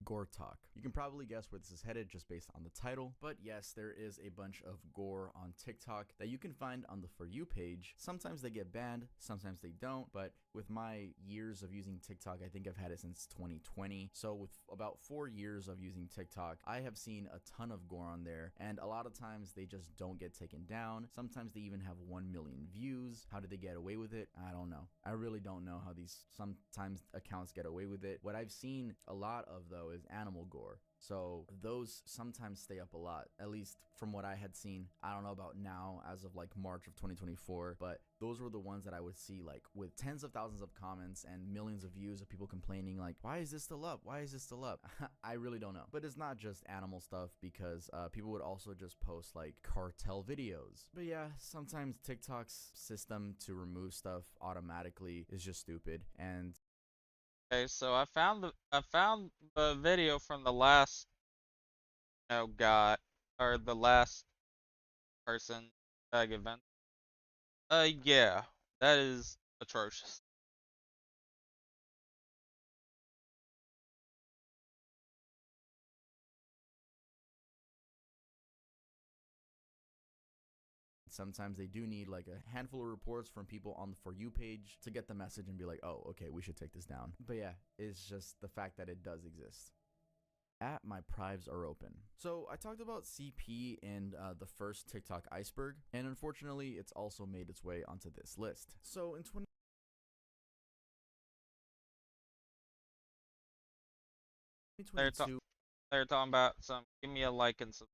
Gore talk. You can probably guess where this is headed just based on the title, but yes, there is a bunch of gore on TikTok that you can find on the For You page. Sometimes they get banned, sometimes they don't, but with my years of using TikTok, I think I've had it since 2020. So with about 4 years of using TikTok, I have seen a ton of gore on there, and a lot of times they just don't get taken down. Sometimes they even have 1 million views. How did they get away with it? I don't know. I really don't know how these sometimes accounts get away with it. What I've seen a lot of, though, is animal gore. So those sometimes stay up a lot, at least from what I had seen. I don't know about now as of like March of 2024, but those were the ones that I would see like with tens of thousands of comments and millions of views of people complaining like, why is this still up? Why is this still up? I really don't know. But it's not just animal stuff, because people would also just post like cartel videos. But yeah, sometimes TikTok's system to remove stuff automatically is just stupid. And
okay, so I found the video from the last guy, or the last person event. Yeah, that is atrocious.
sometimes they do need like a handful of reports from people on the For You page to get the message and be like, oh, okay, we should take this down. But yeah, it's just the fact that it does exist. My prives are open. So I talked about CP in the first TikTok iceberg, and unfortunately it's also made its way onto this list. So in 2022,
they're talking about some, give me a like and some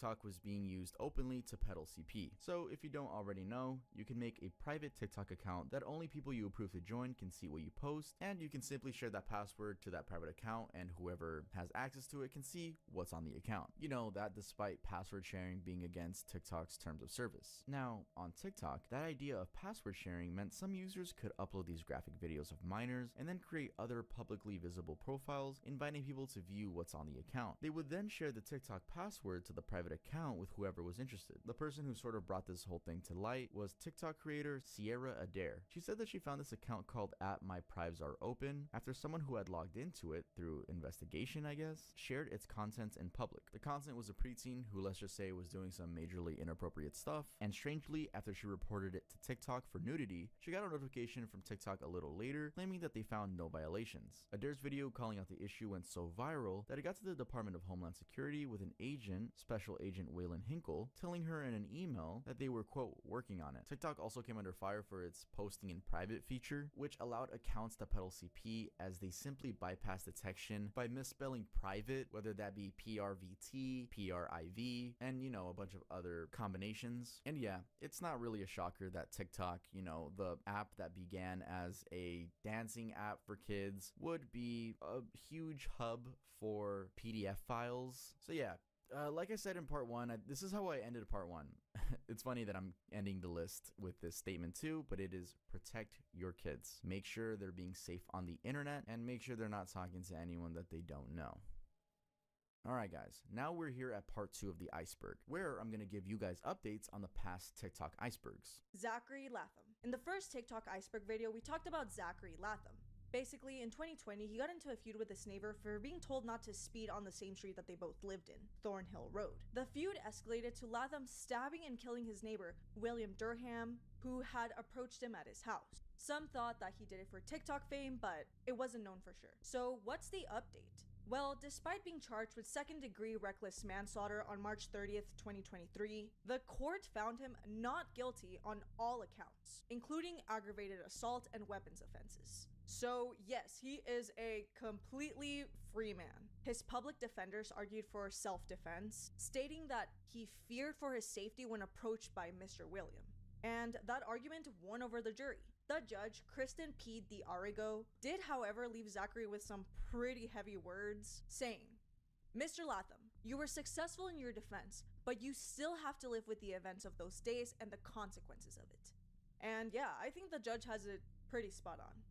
TikTok was being used openly to peddle CP. So if you don't already know, you can make a private TikTok account that only people you approve to join can see what you post, and you can simply share that password to that private account, and whoever has access to it can see what's on the account. You know that despite password sharing being against TikTok's terms of service. Now, on TikTok, that idea of password sharing meant some users could upload these graphic videos of minors and then create other publicly visible profiles, inviting people to view what's on the account. They would then share the TikTok password to the private account with whoever was interested. The person who sort of brought this whole thing to light was TikTok creator Sierra Adair. She said that she found this account called @MyPrivesAreOpen after someone who had logged into it through investigation, I guess, shared its contents in public. The content was a preteen who, let's just say, was doing some majorly inappropriate stuff, and strangely, after she reported it to TikTok for nudity, she got a notification from TikTok a little later claiming that they found no violations. Adair's video calling out the issue went so viral that it got to the Department of Homeland Security with an agent, Special Agent Waylon Hinkle, telling her in an email that they were, quote, working on it. TikTok also came under fire for its posting in private feature, which allowed accounts to peddle CP as they simply bypass detection by misspelling private, whether that be PRVT, PRIV, and you know, a bunch of other combinations. And yeah, it's not really a shocker that TikTok, you know, the app that began as a dancing app for kids, would be a huge hub for PDF files. So yeah, like I said in part one, this is how I ended part one. It's funny that I'm ending the list with this statement too, but it is protect your kids. Make sure they're being safe on the internet, and make sure they're not talking to anyone that they don't know. Alright guys, now we're here at part 2 of the iceberg, where I'm going to give you guys updates on the past TikTok icebergs.
Zachary Latham. In the first TikTok iceberg video, we talked about Zachary Latham. Basically, in 2020, he got into a feud with his neighbor for being told not to speed on the same street that they both lived in, Thornhill Road. The feud escalated to Latham stabbing and killing his neighbor, William Durham, who had approached him at his house. Some thought that he did it for TikTok fame, but it wasn't known for sure. So what's the update? Well, despite being charged with second-degree reckless manslaughter on March 30th, 2023, the court found him not guilty on all accounts, including aggravated assault and weapons offenses. So yes, he is a completely free man. His public defenders argued for self-defense, stating that he feared for his safety when approached by Mr. William. And that argument won over the jury. The judge, Kristen P. D'Arrigo, did however leave Zachary with some pretty heavy words, saying, "Mr. Latham, you were successful in your defense, but you still have to live with the events of those days and the consequences of it." And yeah, I think the judge has it pretty spot on.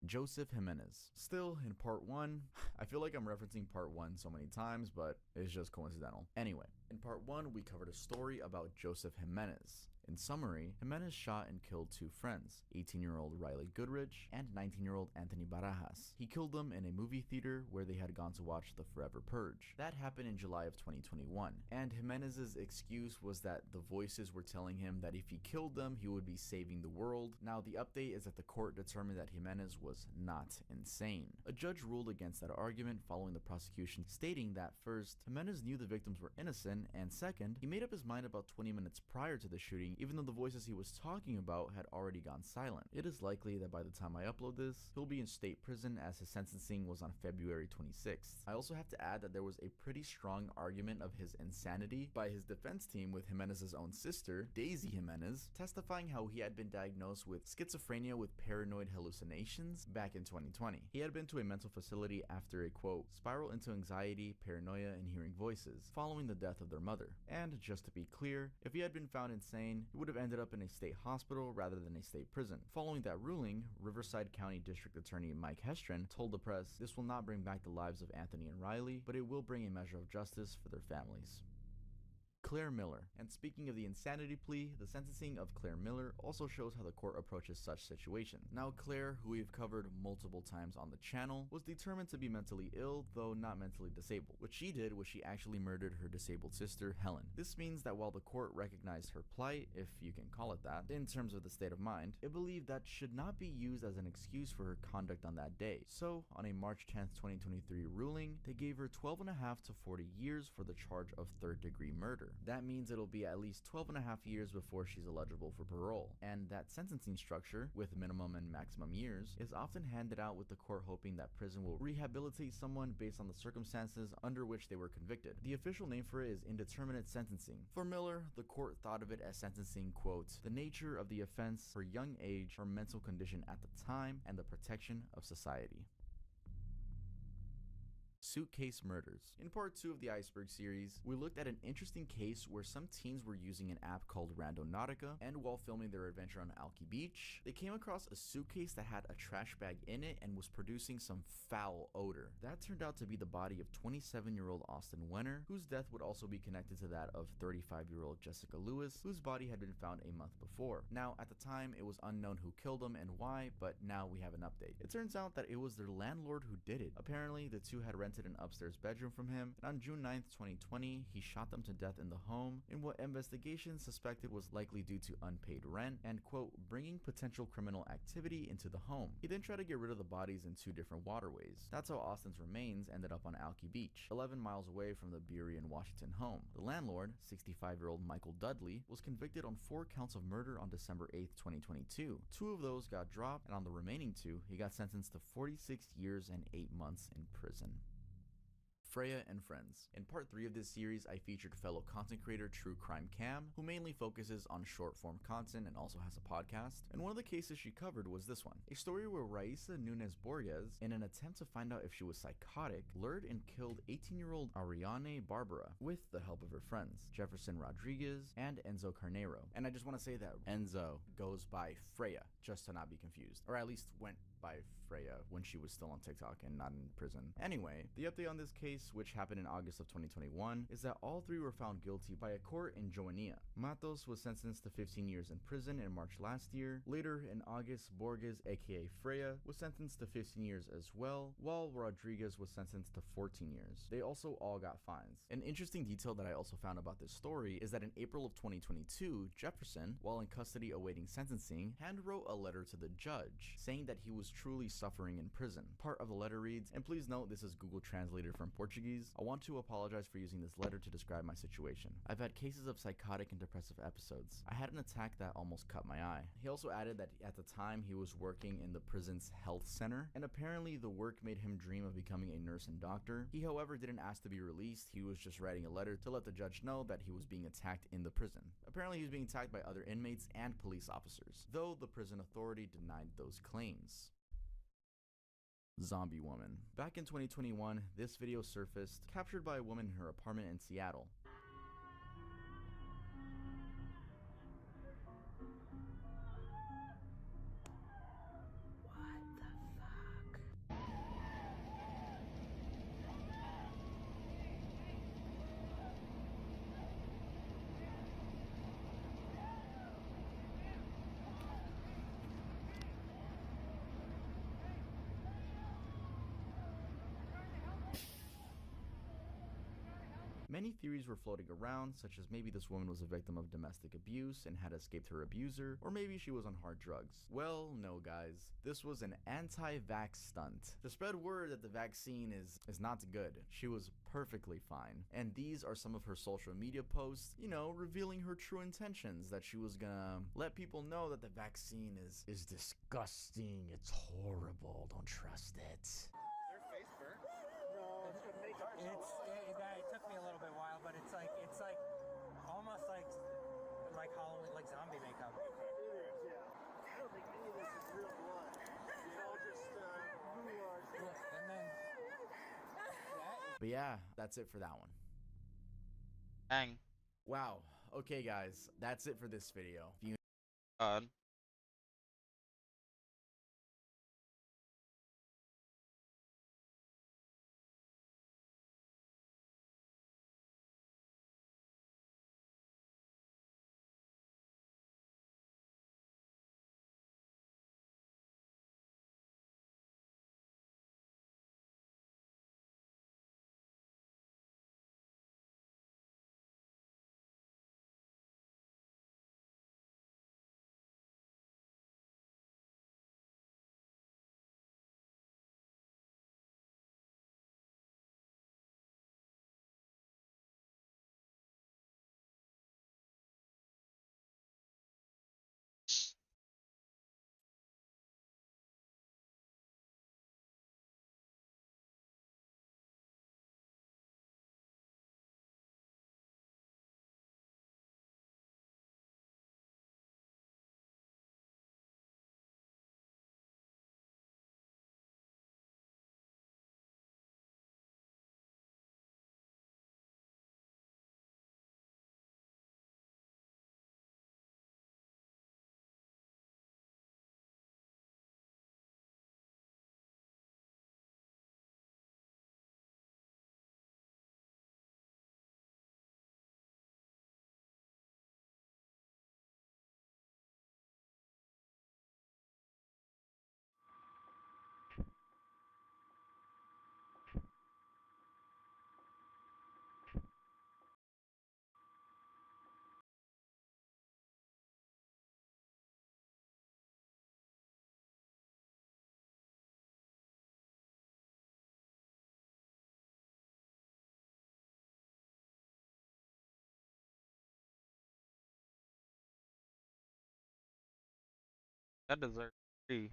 Joseph Jimenez. Still in part 1, I feel like I'm referencing part 1 so many times, but it's just coincidental. Anyway, in part 1, we covered a story about Joseph Jimenez. In summary, Jimenez shot and killed 2 friends, 18-year-old Riley Goodrich and 19-year-old Anthony Barajas. He killed them in a movie theater where they had gone to watch The Forever Purge. That happened in July of 2021, and Jimenez's excuse was that the voices were telling him that if he killed them, he would be saving the world. Now, the update is that the court determined that Jimenez was not insane. A judge ruled against that argument following the prosecution, stating that first, Jimenez knew the victims were innocent, and second, he made up his mind about 20 minutes prior to the shooting, even though the voices he was talking about had already gone silent. It is likely that by the time I upload this, he'll be in state prison as his sentencing was on February 26th. I also have to add that there was a pretty strong argument of his insanity by his defense team, with Jimenez's own sister, Daisy Jimenez, testifying how he had been diagnosed with schizophrenia with paranoid hallucinations back in 2020. He had been to a mental facility after a, quote, spiral into anxiety, paranoia, and hearing voices following the death of their mother. And just to be clear, if he had been found insane, he would have ended up in a state hospital rather than a state prison. Following that ruling, Riverside County District Attorney Mike Hestron told the press, "This will not bring back the lives of Anthony and Riley, but it will bring a measure of justice for their families." Claire Miller. And speaking of the insanity plea, the sentencing of Claire Miller also shows how the court approaches such situations. Now, Claire, who we've covered multiple times on the channel, was determined to be mentally ill, though not mentally disabled. What she did was she actually murdered her disabled sister, Helen. This means that while the court recognized her plight, if you can call it that, in terms of the state of mind, it believed that should not be used as an excuse for her conduct on that day. So, on a March 10th, 2023 ruling, they gave her 12.5 to 40 years for the charge of third-degree murder. That means it'll be at least 12 and a half years before she's eligible for parole. And that sentencing structure, with minimum and maximum years, is often handed out with the court hoping that prison will rehabilitate someone based on the circumstances under which they were convicted. The official name for it is indeterminate sentencing. For Miller, the court thought of it as sentencing, quote, the nature of the offense, her young age, her mental condition at the time, and the protection of society. Suitcase murders. In part 2 of the Iceberg series, we looked at an interesting case where some teens were using an app called Randonautica, and while filming their adventure on Alki Beach, they came across a suitcase that had a trash bag in it and was producing some foul odor. That turned out to be the body of 27-year-old Austin Wenner, whose death would also be connected to that of 35-year-old Jessica Lewis, whose body had been found a month before. Now, at the time, it was unknown who killed them and why, but now we have an update. It turns out that it was their landlord who did it. Apparently, the two had rented an upstairs bedroom from him, and on June 9th, 2020, he shot them to death in the home in what investigations suspected was likely due to unpaid rent and, quote, bringing potential criminal activity into the home. He then tried to get rid of the bodies in 2 different waterways. That's how Austin's remains ended up on Alki Beach, 11 miles away from the Burien, Washington home. The landlord, 65-year-old Michael Dudley, was convicted on 4 counts of murder on December 8th, 2022. 2 of those got dropped, and on the remaining 2, he got sentenced to 46 years and 8 months in prison. Freya and Friends. In part 3 of this series, I featured fellow content creator True Crime Cam, who mainly focuses on short form content and also has a podcast. And one of the cases she covered was this one, a story where Raisa Nunez Borges, in an attempt to find out if she was psychotic, lured and killed 18-year-old Ariane Barbara with the help of her friends, Jefferson Rodriguez and Enzo Carneiro. And I just want to say that Enzo goes by Freya, just to not be confused, or at least went by Freya when she was still on TikTok and not in prison. Anyway, the update on this case, which happened in August of 2021, is that all 3 were found guilty by a court in Joania. Matos was sentenced to 15 years in prison in March last year. Later in August, Borges, aka Freya, was sentenced to 15 years as well, while Rodriguez was sentenced to 14 years. They also all got fines. An interesting detail that I also found about this story is that in April of 2022, Jefferson, while in custody awaiting sentencing, handwrote a letter to the judge saying that he was truly suffering in prison. Part of the letter reads, and please note this is Google translated from Portuguese, I want to apologize for using this letter to describe my situation. I've had cases of psychotic and depressive episodes. I had an attack that almost cut my eye. He also added that at the time he was working in the prison's health center, and apparently the work made him dream of becoming a nurse and doctor. He, however, didn't ask to be released. He was just writing a letter to let the judge know that he was being attacked in the prison. Apparently he was being attacked by other inmates and police officers, though the prison authority denied those claims. Zombie Woman. Back in 2021, this video surfaced, captured by a woman in her apartment in Seattle. Many theories were floating around, such as maybe this woman was a victim of domestic abuse and had escaped her abuser, or maybe she was on hard drugs. Well, no guys, this was an anti-vax stunt to spread word that the vaccine is not good. She was perfectly fine. And these are some of her social media posts, you know, revealing her true intentions, that she was gonna let people know that the vaccine is disgusting, it's horrible, don't trust it.
Their face burnt? No, it took me a little bit while, but it's like almost like Halloween, like zombie makeup.
It is, yeah. I don't think any of this is real blood. It's all just
Look, and then
But yeah, that's it for that one.
Dang.
Wow. Okay guys, that's it for this video. If you
That deserves 3.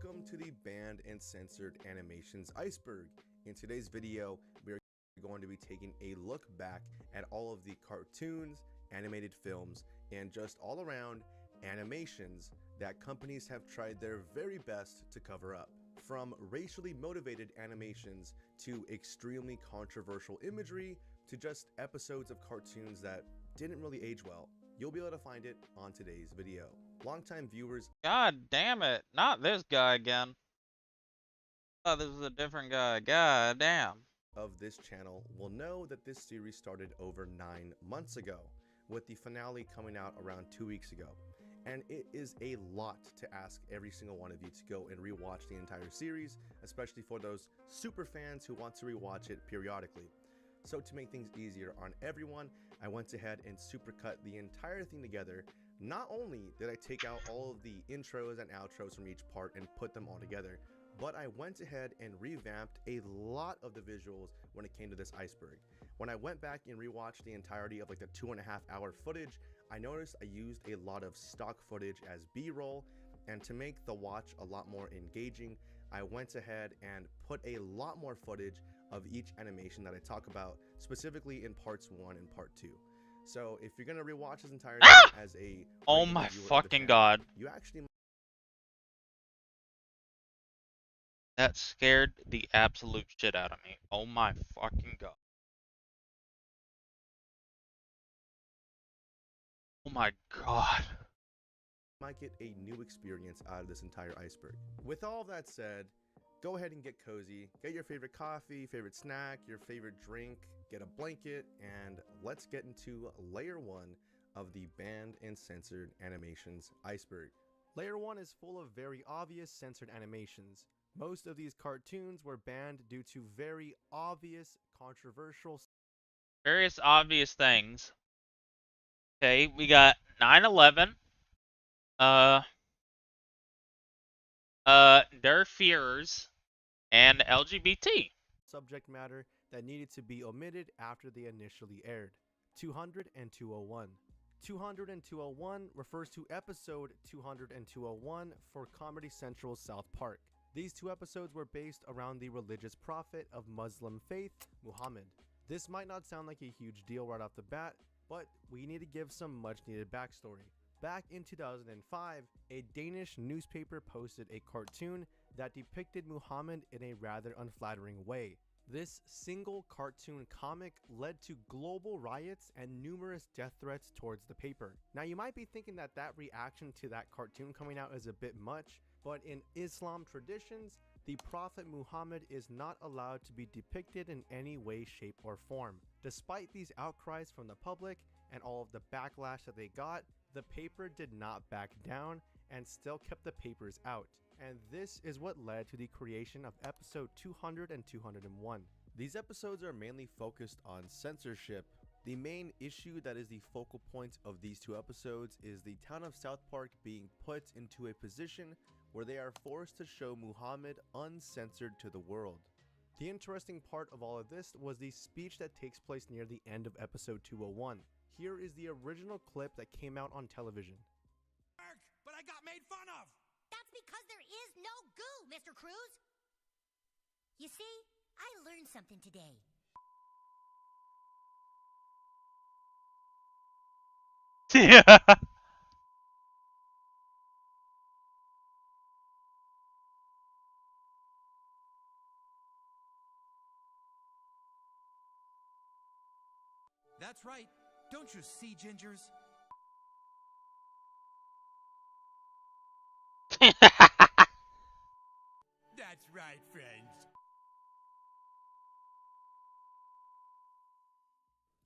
Welcome to the Banned and Censored Animations Iceberg. In today's video, we are going to be taking a look back at all of the cartoons, animated films, and just all around animations that companies have tried their very best to cover up. From racially motivated animations to extremely controversial imagery to just episodes of cartoons that didn't really age well. You'll be able to find it on today's video. Longtime viewers,
God damn it. Not this guy again. Oh, this is a different guy. God damn.
Of this channel will know that this series started over 9 months ago, with the finale coming out around 2 weeks ago. And it is a lot to ask every single one of you to go and rewatch the entire series, especially for those super fans who want to rewatch it periodically. So to make things easier on everyone, I went ahead and supercut the entire thing together. Not only did I take out all of the intros and outros from each part and put them all together, but I went ahead and revamped a lot of the visuals when it came to this iceberg. When I went back and rewatched the entirety of like the 2.5 hour footage, I noticed I used a lot of stock footage as B-roll, and to make the watch a lot more engaging, I went ahead and put a lot more footage of each animation that I talk about, specifically in parts 1 and part 2. So if you're gonna rewatch this entire thing as a
Oh my fucking god.
you actually
That scared the absolute shit out of me. Oh my fucking god. Oh my god.
might get a new experience out of this entire iceberg. With all of that said, go ahead and get cozy, get your favorite coffee, favorite snack, your favorite drink, get a blanket, and let's get into layer 1 of the Banned and Censored Animations Iceberg. Layer 1 is full of very obvious censored animations. Most of these cartoons were banned due to very obvious, controversial,
Various obvious things. Okay, we got 9/11. Their fears, and LGBT.
subject matter that needed to be omitted after they initially aired. 200 and 201. 200 and 201 refers to episode 200 and 201 for Comedy Central's South Park. These two episodes were based around the religious prophet of Muslim faith, Muhammad. This might not sound like a huge deal right off the bat, but we need to give some much needed backstory. Back in 2005, a Danish newspaper posted a cartoon that depicted Muhammad in a rather unflattering way. This single cartoon comic led to global riots and numerous death threats towards the paper. Now you might be thinking that that reaction to that cartoon coming out is a bit much, but in Islam traditions, the Prophet Muhammad is not allowed to be depicted in any way, shape, or form. Despite these outcries from the public and all of the backlash that they got, the paper did not back down and still kept the papers out. And this is what led to the creation of episode 200 and 201. These episodes are mainly focused on censorship. The main issue that is the focal point of these two episodes is the town of South Park being put into a position where they are forced to show Muhammad uncensored to the world. The interesting part of all of this was the speech that takes place near the end of episode 201. Here is the original clip that came out on television.
But I got made fun of! That's because there is no goo, Mr. Cruz! You see, I learned something today.
Yeah.
That's right. Don't you see, Gingers?
That's right, friends.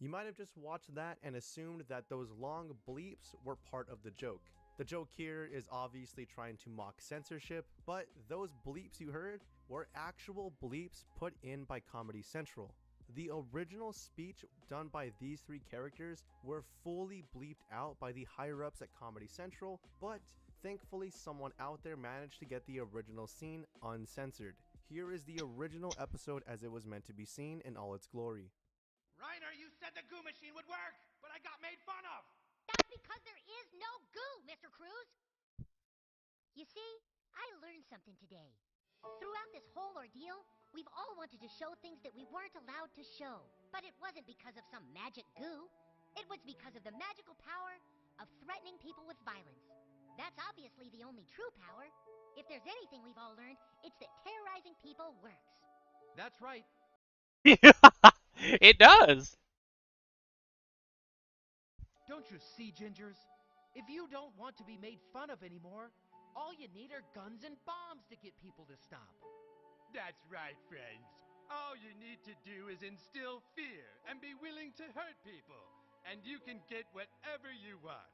You might have just watched that and assumed that those long bleeps were part of the joke. The joke here is obviously trying to mock censorship, but those bleeps you heard were actual bleeps put in by Comedy Central. The original speech done by these three characters were fully bleeped out by the higher-ups at Comedy Central, but thankfully someone out there managed to get the original scene uncensored. Here is the original episode as it was meant to be seen in all its glory.
Reiner, you said the goo machine would work, but I got made fun of!
That's because there is no goo, Mr. Cruz! You see, I learned something today. Throughout this whole ordeal, we've all wanted to show things that we weren't allowed to show. But it wasn't because of some magic goo. It was because of the magical power of threatening people with violence. That's obviously the only true power. If there's anything we've all learned, it's that terrorizing people works.
That's right.
It does.
Don't you see, Gingers? If you don't want to be made fun of anymore, all you need are guns and bombs to get people to stop. That's right, friends. All you need to do is instill fear and be willing to hurt people, and you can get whatever you want.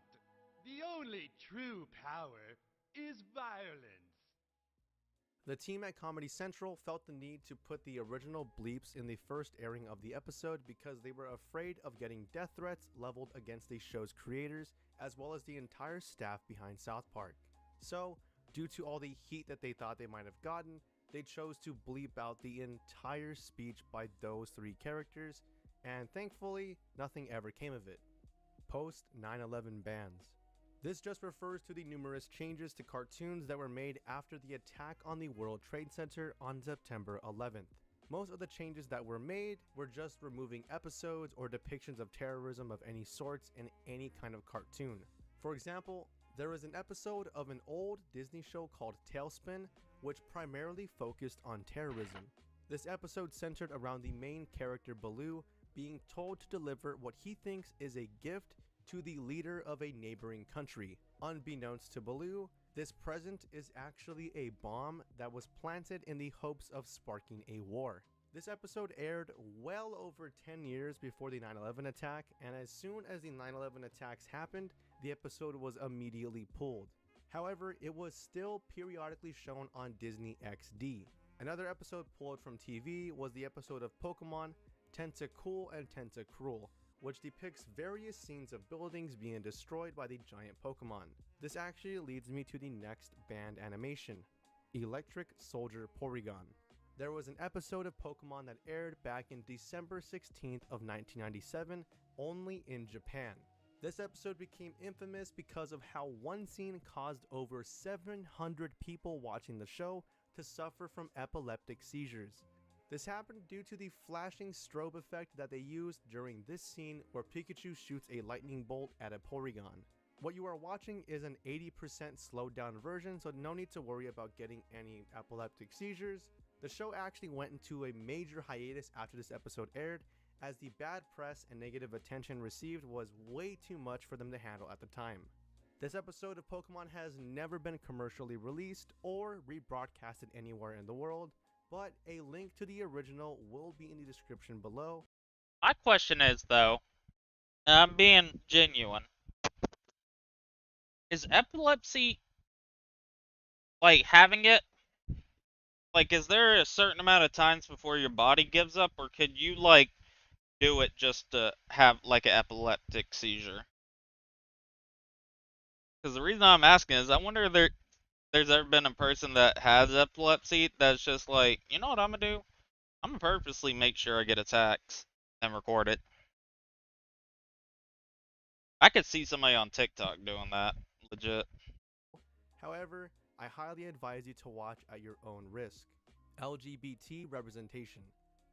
The only true power is violence.
The team at Comedy Central felt the need to put the original bleeps in the first airing of the episode because they were afraid of getting death threats leveled against the show's creators as well as the entire staff behind South Park. So, due to all the heat that they thought they might have gotten, they chose to bleep out the entire speech by those three characters, and thankfully, nothing ever came of it. Post 9/11 bans. This just refers to the numerous changes to cartoons that were made after the attack on the World Trade Center on September 11th. Most of the changes that were made were just removing episodes or depictions of terrorism of any sorts in any kind of cartoon. For example, there was an episode of an old Disney show called Tailspin, which primarily focused on terrorism. This episode centered around the main character Baloo being told to deliver what he thinks is a gift to the leader of a neighboring country. Unbeknownst to Baloo, this present is actually a bomb that was planted in the hopes of sparking a war. This episode aired well over 10 years before the 9/11 attack, and as soon as the 9/11 attacks happened, the episode was immediately pulled. However, it was still periodically shown on Disney XD. Another episode pulled from TV was the episode of Pokemon Tentacool and Tentacruel, which depicts various scenes of buildings being destroyed by the giant Pokemon. This actually leads me to the next banned animation, Electric Soldier Porygon. There was an episode of Pokemon that aired back in December 16th of 1997, only in Japan. This episode became infamous because of how one scene caused over 700 people watching the show to suffer from epileptic seizures. This happened due to the flashing strobe effect that they used during this scene where Pikachu shoots a lightning bolt at a Porygon. What you are watching is an 80% slowed down version, so no need to worry about getting any epileptic seizures. The show actually went into a major hiatus after this episode aired, as the bad press and negative attention received was way too much for them to handle at the time. This episode of Pokemon has never been commercially released or rebroadcasted anywhere in the world, but a link to the original will be in the description below.
My question is, though, and I'm being genuine, is epilepsy, like, having it, like, is there a certain amount of times before your body gives up, or could you, like, do it just to have, like, an epileptic seizure? Because the reason I'm asking is I wonder if there's ever been a person that has epilepsy that's just like, you know what I'm gonna do? I'm gonna purposely make sure I get attacks and record it. I could see somebody on TikTok doing that, legit.
However, I highly advise you to watch at your own risk. LGBT representation.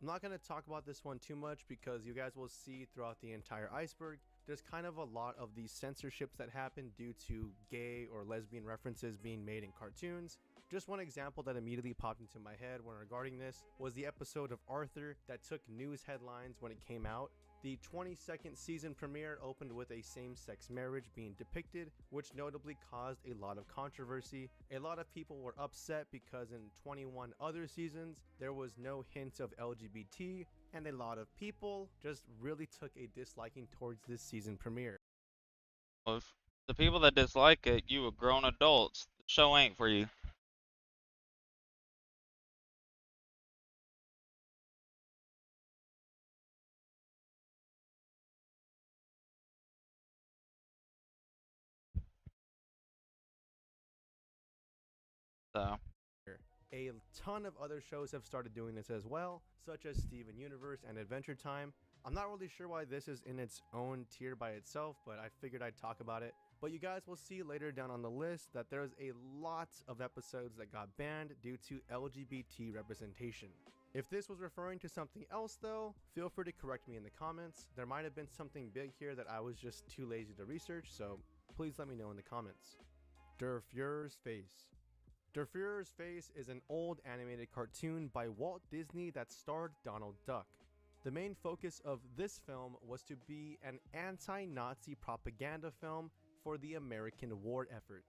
I'm not going to talk about this one too much because you guys will see throughout the entire iceberg, there's kind of a lot of these censorships that happen due to gay or lesbian references being made in cartoons. Just one example that immediately popped into my head when regarding this was the episode of Arthur that took news headlines when it came out. The 22nd season premiere opened with a same-sex marriage being depicted, which notably caused a lot of controversy. A lot of people were upset because in 21 other seasons, there was no hint of LGBT, and a lot of people just really took a disliking towards this season premiere.
Well, if the people that dislike it, you are grown adults. The show ain't for you. So.
A ton of other shows have started doing this as well, such as Steven Universe and Adventure Time. I'm not really sure why this is in its own tier by itself, but I figured I'd talk about it. But you guys will see later down on the list that there's a lot of episodes that got banned due to LGBT representation. If this was referring to something else though, feel free to correct me in the comments. There might have been something big here that I was just too lazy to research, so please let me know in the comments. Der Fuhrer's Face. Der Fuhrer's Face is an old animated cartoon by Walt Disney that starred Donald Duck. The main focus of this film was to be an anti-Nazi propaganda film for the American war effort.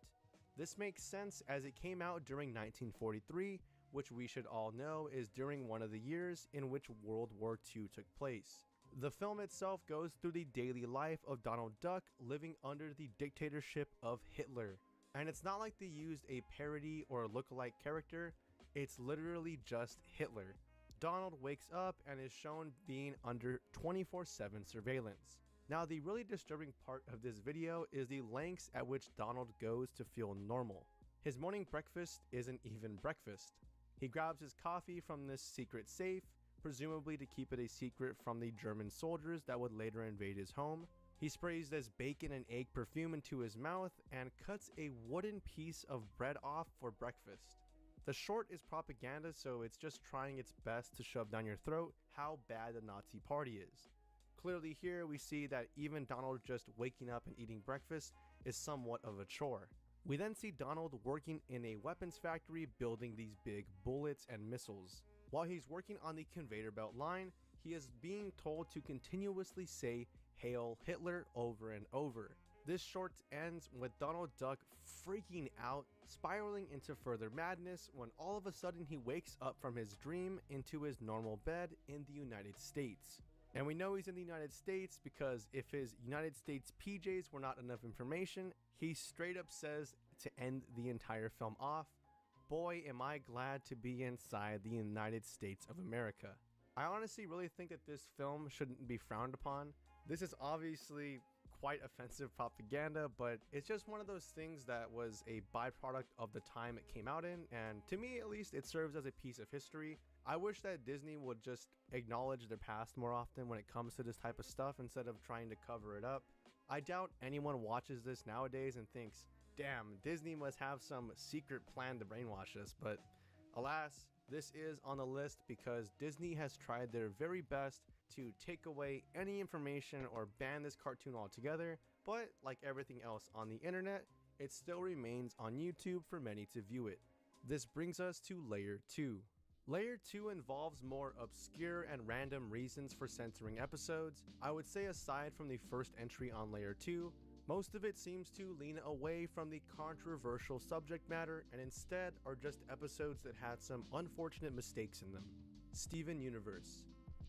This makes sense as it came out during 1943, which we should all know is during one of the years in which World War II took place. The film itself goes through the daily life of Donald Duck living under the dictatorship of Hitler. And it's not like they used a parody or a lookalike character, it's literally just Hitler. Donald wakes up and is shown being under 24/7 surveillance. Now the really disturbing part of this video is the lengths at which Donald goes to feel normal. His morning breakfast isn't even breakfast. He grabs his coffee from this secret safe, presumably to keep it a secret from the German soldiers that would later invade his home. He sprays this bacon and egg perfume into his mouth and cuts a wooden piece of bread off for breakfast. The short is propaganda, so it's just trying its best to shove down your throat how bad the Nazi party is. Clearly here we see that even Donald just waking up and eating breakfast is somewhat of a chore. We then see Donald working in a weapons factory building these big bullets and missiles. While he's working on the conveyor belt line, he is being told to continuously say "Hail Hitler" over and over. This short ends with Donald Duck freaking out, spiraling into further madness when all of a sudden he wakes up from his dream into his normal bed in the United States. And we know he's in the United States because if his United States PJs were not enough information, he straight up says to end the entire film off, "Boy, am I glad to be inside the United States of America." I honestly really think that this film shouldn't be frowned upon. This is obviously quite offensive propaganda, but it's just one of those things that was a byproduct of the time it came out in, and to me at least it serves as a piece of history. I wish that Disney would just acknowledge their past more often when it comes to this type of stuff instead of trying to cover it up. I doubt anyone watches this nowadays and thinks, damn, Disney must have some secret plan to brainwash us, but alas, this is on the list because Disney has tried their very best to take away any information or ban this cartoon altogether, but like everything else on the internet, it still remains on YouTube for many to view it. This brings us to Layer 2. Layer 2 involves more obscure and random reasons for censoring episodes. I would say aside from the first entry on Layer 2, most of it seems to lean away from the controversial subject matter and instead are just episodes that had some unfortunate mistakes in them. Steven Universe.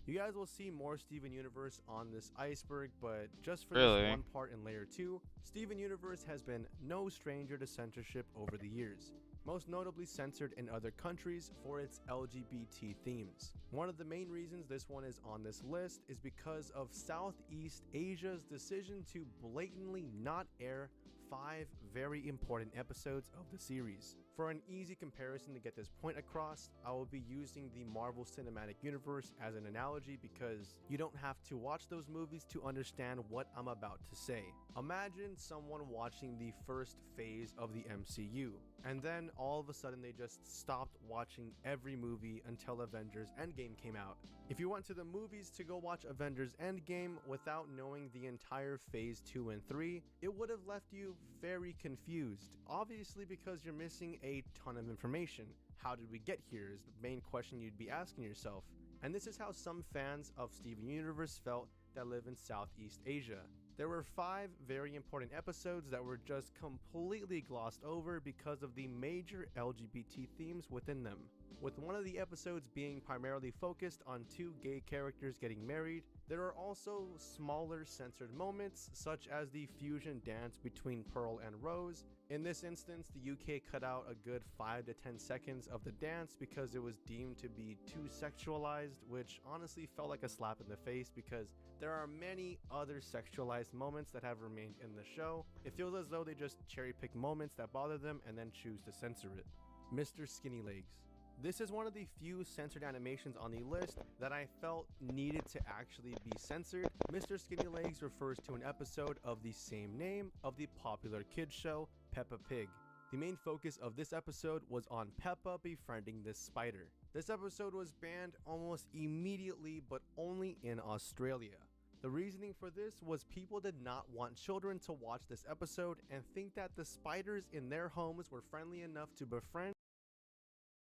You guys will see more Steven Universe on this iceberg, but just for this one part in Layer 2, Steven Universe has been no stranger to censorship over the years, most notably censored in other countries for its LGBT themes. One of the main reasons this one is on this list is because of Southeast Asia's decision to blatantly not air 5 very important episodes of the series. For an easy comparison to get this point across, I will be using the Marvel Cinematic Universe as an analogy because you don't have to watch those movies to understand what I'm about to say. Imagine someone watching the first phase of the MCU, and then all of a sudden they just stopped watching every movie until Avengers Endgame came out. If you went to the movies to go watch Avengers Endgame without knowing the entire phase 2 and 3, it would have left you very confused, obviously because you're missing a ton of information. How did we get here is the main question you'd be asking yourself. And this is how some fans of Steven Universe felt that live in Southeast Asia. There were 5 very important episodes that were just completely glossed over because of the major LGBT themes within them, with one of the episodes being primarily focused on 2 gay characters getting married. There are also smaller censored moments, such as the fusion dance between Pearl and Rose. In this instance, the UK cut out a good 5 to 10 seconds of the dance because it was deemed to be too sexualized, which honestly felt like a slap in the face because there are many other sexualized moments that have remained in the show. It feels as though they just cherry pick moments that bother them and then choose to censor it. Mr. Skinny Legs. This is one of the few censored animations on the list that I felt needed to actually be censored. Mr. Skinny Legs refers to an episode of the same name of the popular kids show Peppa Pig. The main focus of this episode was on Peppa befriending this spider. This episode was banned almost immediately, but only in Australia. The reasoning for this was people did not want children to watch this episode and think that the spiders in their homes were friendly enough to befriend.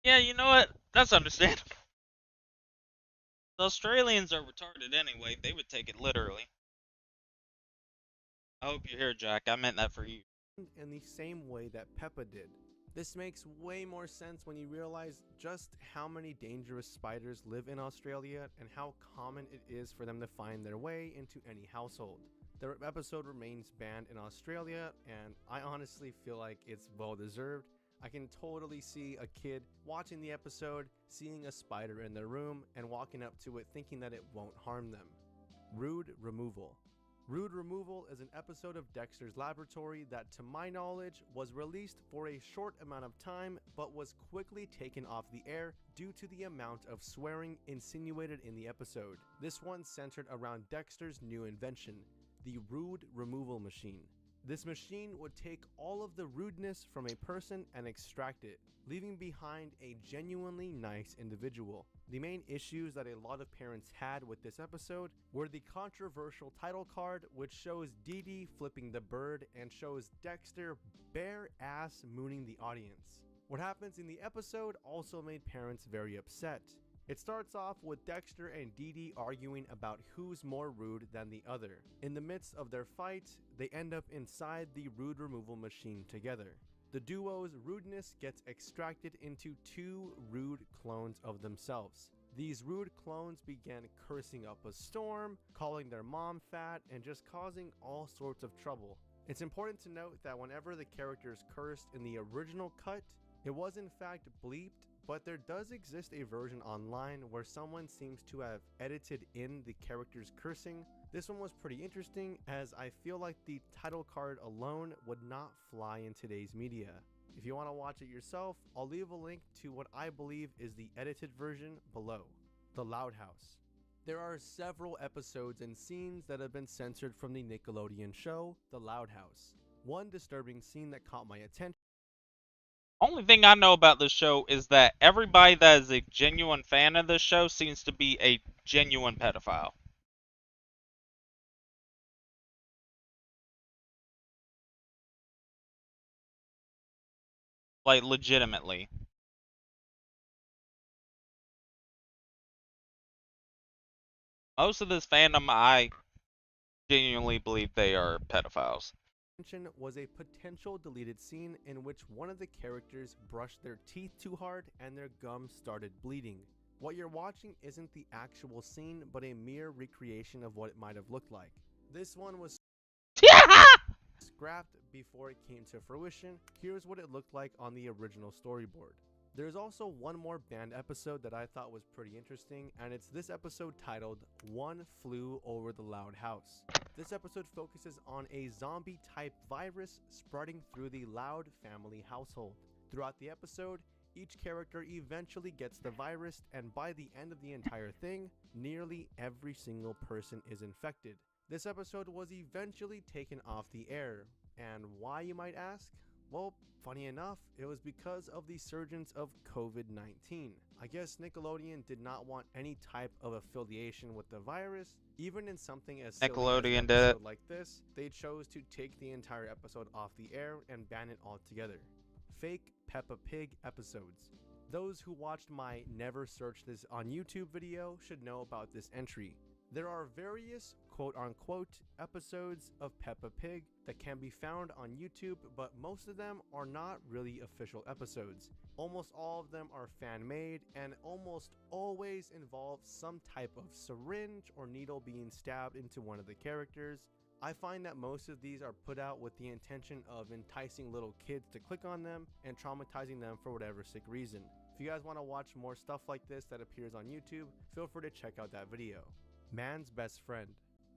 Yeah, you know what? That's understandable. The Australians are retarded anyway. They would take it literally. I hope you're here, Jack. I meant that for you.
In the same way that Peppa did. This makes way more sense when you realize just how many dangerous spiders live in Australia and how common it is for them to find their way into any household. The episode remains banned in Australia, and I honestly feel like it's well deserved. I can totally see a kid watching the episode, seeing a spider in their room, and walking up to it thinking that it won't harm them. Rude Removal. Rude Removal is an episode of Dexter's Laboratory that, to my knowledge, was released for a short amount of time but was quickly taken off the air due to the amount of swearing insinuated in the episode. This one centered around Dexter's new invention, the Rude Removal Machine. This machine would take all of the rudeness from a person and extract it, leaving behind a genuinely nice individual. The main issues that a lot of parents had with this episode were the controversial title card, which shows Dee Dee flipping the bird and shows Dexter bare ass mooning the audience. What happens in the episode also made parents very upset. It starts off with Dexter and Dee Dee arguing about who's more rude than the other. In the midst of their fight, they end up inside the Rude Removal Machine together. The duo's rudeness gets extracted into 2 rude clones of themselves. These rude clones began cursing up a storm, calling their mom fat, and just causing all sorts of trouble. It's important to note that whenever the characters cursed in the original cut, it was in fact bleeped, but there does exist a version online where someone seems to have edited in the characters cursing. This one was pretty interesting, as I feel like the title card alone would not fly in today's media. If you want to watch it yourself, I'll leave a link to what I believe is the edited version below. The Loud House. There are several episodes and scenes that have been censored from the Nickelodeon show, The Loud House. One disturbing scene that caught my attention.
Only thing I know about this show is that everybody that is a genuine fan of this show seems to be a genuine pedophile. Like, legitimately. Most of this fandom, I genuinely believe they are pedophiles.
Was a potential deleted scene in which one of the characters brushed their teeth too hard and their gums started bleeding. What you're watching isn't the actual scene, but a mere recreation of what it might have looked like. This one was scrapped before it came to fruition. Here's what it looked like on the original storyboard. There's also one more banned episode that I thought was pretty interesting, and it's this episode titled One Flew Over the Loud House. This episode focuses on a zombie-type virus spreading through the Loud family household. Throughout the episode, each character eventually gets the virus, and by the end of the entire thing, nearly every single person is infected. This episode was eventually taken off the air. And why, you might ask? Well, funny enough, it was because of the surgence of COVID-19. I guess Nickelodeon did not want any type of affiliation with the virus. Even in something as silly as an
Nickelodeon did it.
episode like this, they chose to take the entire episode off the air and ban it altogether. Fake Peppa Pig episodes. Those who watched my Never Search This on YouTube video should know about this entry. There are various quote-unquote episodes of Peppa Pig that can be found on YouTube, but most of them are not really official episodes. Almost all of them are fan-made and almost always involve some type of syringe or needle being stabbed into one of the characters. I find that most of these are put out with the intention of enticing little kids to click on them and traumatizing them for whatever sick reason. If you guys want to watch more stuff like this that appears on YouTube, feel free to check out that video. Man's Best Friend.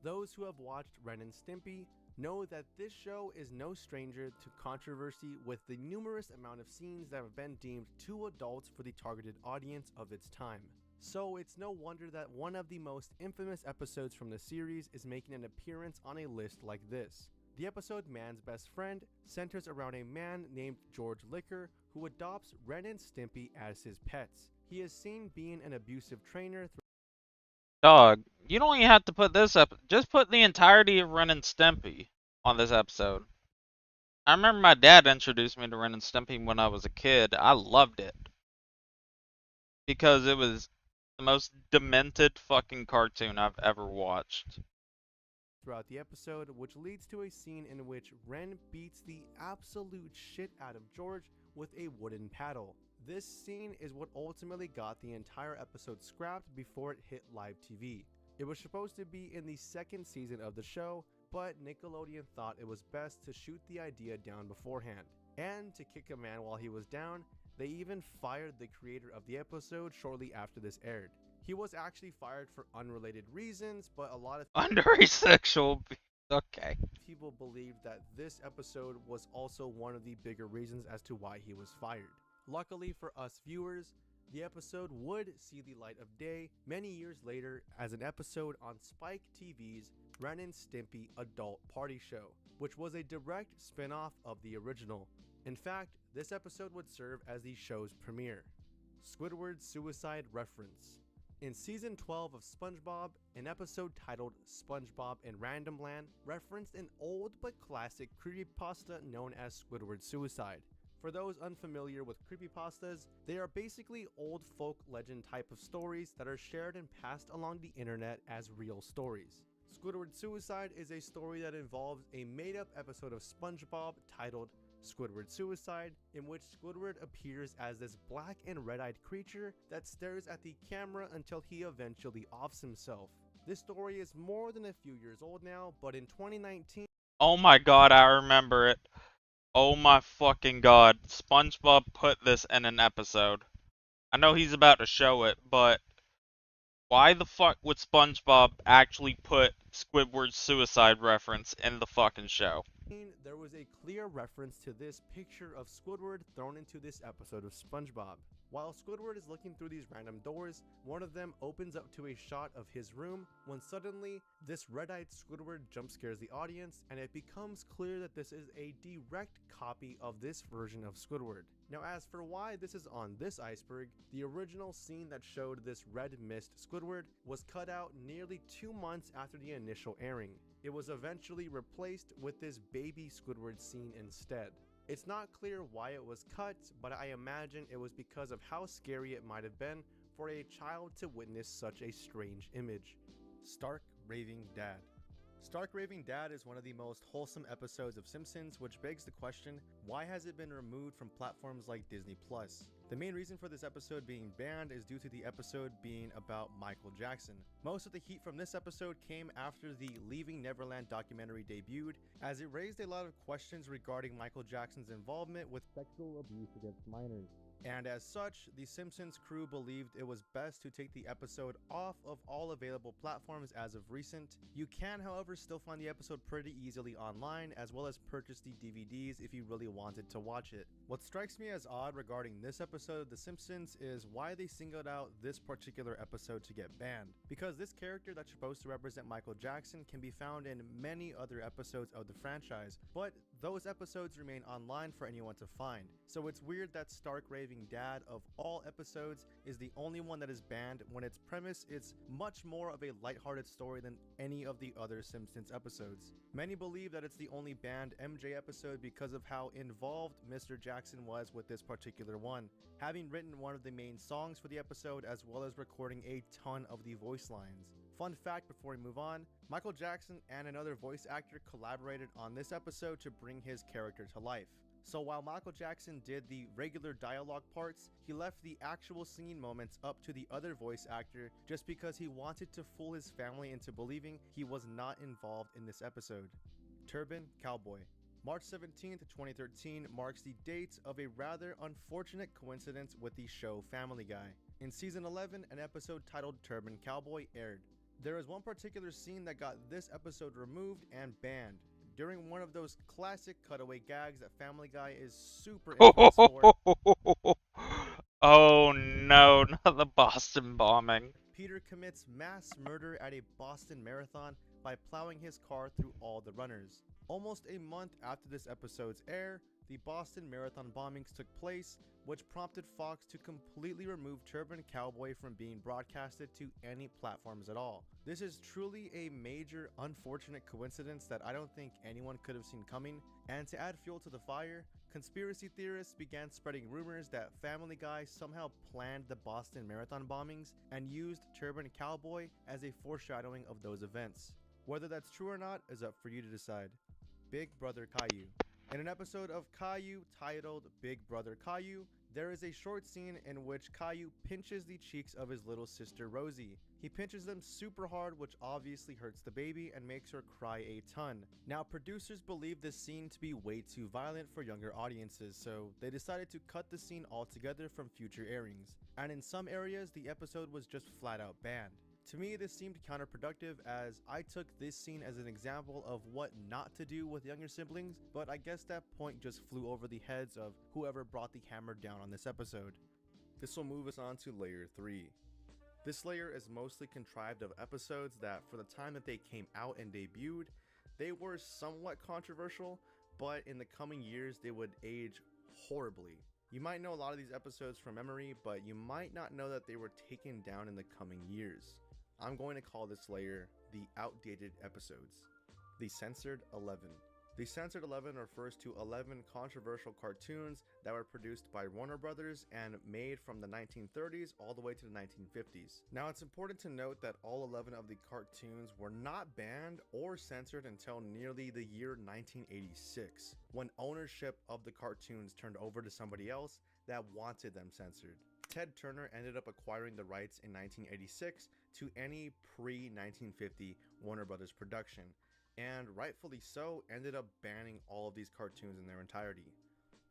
Those who have watched Ren and Stimpy know that this show is no stranger to controversy, with the numerous amount of scenes that have been deemed too adult for the targeted audience of its time. So it's no wonder that one of the most infamous episodes from the series is making an appearance on a list like this. The episode Man's Best Friend centers around a man named George Liquor who adopts Ren and Stimpy as his pets. He is seen being an abusive trainer
Dog, you don't even have to put this up. Just put the entirety of Ren and Stimpy on this episode. I remember my dad introduced me to Ren and Stimpy when I was a kid. I loved it. Because it was the most demented fucking cartoon I've ever watched.
throughout the episode, which leads to a scene in which Ren beats the absolute shit out of George with a wooden paddle. This scene is what ultimately got the entire episode scrapped before it hit live TV. It was supposed to be in the second season of the show, but Nickelodeon thought it was best to shoot the idea down beforehand. And to kick a man while he was down, they even fired the creator of the episode shortly after this aired. He was actually fired for unrelated reasons, but a lot of
Underage sexual. Okay.
people believed that this episode was also one of the bigger reasons as to why he was fired. Luckily for us viewers, the episode would see the light of day many years later as an episode on Spike TV's Ren and Stimpy Adult Party Show, which was a direct spin-off of the original. In fact, this episode would serve as the show's premiere. Squidward's suicide reference. In season 12 of SpongeBob, an episode titled SpongeBob in Random Land referenced an old but classic creepypasta known as Squidward's suicide. For those unfamiliar with creepypastas, they are basically old folk legend type of stories that are shared and passed along the internet as real stories. Squidward's suicide is a story that involves a made-up episode of SpongeBob titled Squidward's Suicide, in which Squidward appears as this black and red-eyed creature that stares at the camera until he eventually offs himself. This story is more than a few years old now, but in 2019...
Oh my god, I remember it. Oh my fucking god. SpongeBob put this in an episode. I know he's about to show it, but why the fuck would SpongeBob actually put Squidward's suicide reference in the fucking show?
There was a clear reference to this picture of Squidward thrown into this episode of SpongeBob. While Squidward is looking through these random doors, one of them opens up to a shot of his room when suddenly this red-eyed Squidward jump scares the audience, and it becomes clear that this is a direct copy of this version of Squidward. Now, as for why this is on this iceberg, the original scene that showed this red mist Squidward was cut out nearly 2 months after the initial airing. It was eventually replaced with this baby Squidward scene instead. It's not clear why it was cut, but I imagine it was because of how scary it might have been for a child to witness such a strange image. Stark Raving Dad. Stark Raving Dad is one of the most wholesome episodes of Simpsons, which begs the question, why has it been removed from platforms like Disney+? The main reason for this episode being banned is due to the episode being about Michael Jackson. Most of the heat from this episode came after the Leaving Neverland documentary debuted, as it raised a lot of questions regarding Michael Jackson's involvement with sexual abuse against minors. And as such, the Simpsons crew believed it was best to take the episode off of all available platforms as of recent. You can, however, still find the episode pretty easily online, as well as purchase the DVDs if you really wanted to watch it. What strikes me as odd regarding this episode of The Simpsons is why they singled out this particular episode to get banned. Because this character that's supposed to represent Michael Jackson can be found in many other episodes of the franchise, but those episodes remain online for anyone to find. So it's weird that Stark raving dad of all episodes is the only one that is banned when its premise is much more of a lighthearted story than any of the other Simpsons episodes. Many believe that it's the only banned MJ episode because of how involved Mr. Jackson was with this particular one, having written one of the main songs for the episode as well as recording a ton of the voice lines. Fun fact before we move on, Michael Jackson and another voice actor collaborated on this episode to bring his character to life. So while Michael Jackson did the regular dialogue parts, he left the actual singing moments up to the other voice actor just because he wanted to fool his family into believing he was not involved in this episode. Turban Cowboy. March 17th, 2013 marks the date of a rather unfortunate coincidence with the show Family Guy. In season 11, an episode titled Turban Cowboy aired. There is one particular scene that got this episode removed and banned. During one of those classic cutaway gags that Family Guy is super infamous for.
Oh no, not the Boston bombing.
Peter commits mass murder at a Boston marathon by plowing his car through all the runners. Almost a month after this episode's air, the Boston Marathon bombings took place, which prompted Fox to completely remove Turban Cowboy from being broadcasted to any platforms at all. This is truly a major unfortunate coincidence that I don't think anyone could have seen coming, and to add fuel to the fire, conspiracy theorists began spreading rumors that Family Guy somehow planned the Boston Marathon bombings and used Turban Cowboy as a foreshadowing of those events. Whether that's true or not is up for you to decide. Big Brother Caillou. In an episode of Caillou titled Big Brother Caillou, there is a short scene in which Caillou pinches the cheeks of his little sister Rosie. He pinches them super hard, which obviously hurts the baby and makes her cry a ton. Now, producers believe this scene to be way too violent for younger audiences, so they decided to cut the scene altogether from future airings. And in some areas, the episode was just flat out banned. To me, this seemed counterproductive as I took this scene as an example of what not to do with younger siblings, but I guess that point just flew over the heads of whoever brought the hammer down on this episode. This will move us on to layer 3. This layer is mostly contrived of episodes that, for the time that they came out and debuted, they were somewhat controversial, but in the coming years they would age horribly. You might know a lot of these episodes from memory, but you might not know that they were taken down in the coming years. I'm going to call this layer the outdated episodes. The Censored 11. The Censored 11 refers to 11 controversial cartoons that were produced by Warner Brothers and made from the 1930s all the way to the 1950s. Now, it's important to note that all 11 of the cartoons were not banned or censored until nearly the year 1986, when ownership of the cartoons turned over to somebody else that wanted them censored. Ted Turner ended up acquiring the rights in 1986 to any pre-1950 Warner Brothers production, and rightfully so ended up banning all of these cartoons in their entirety.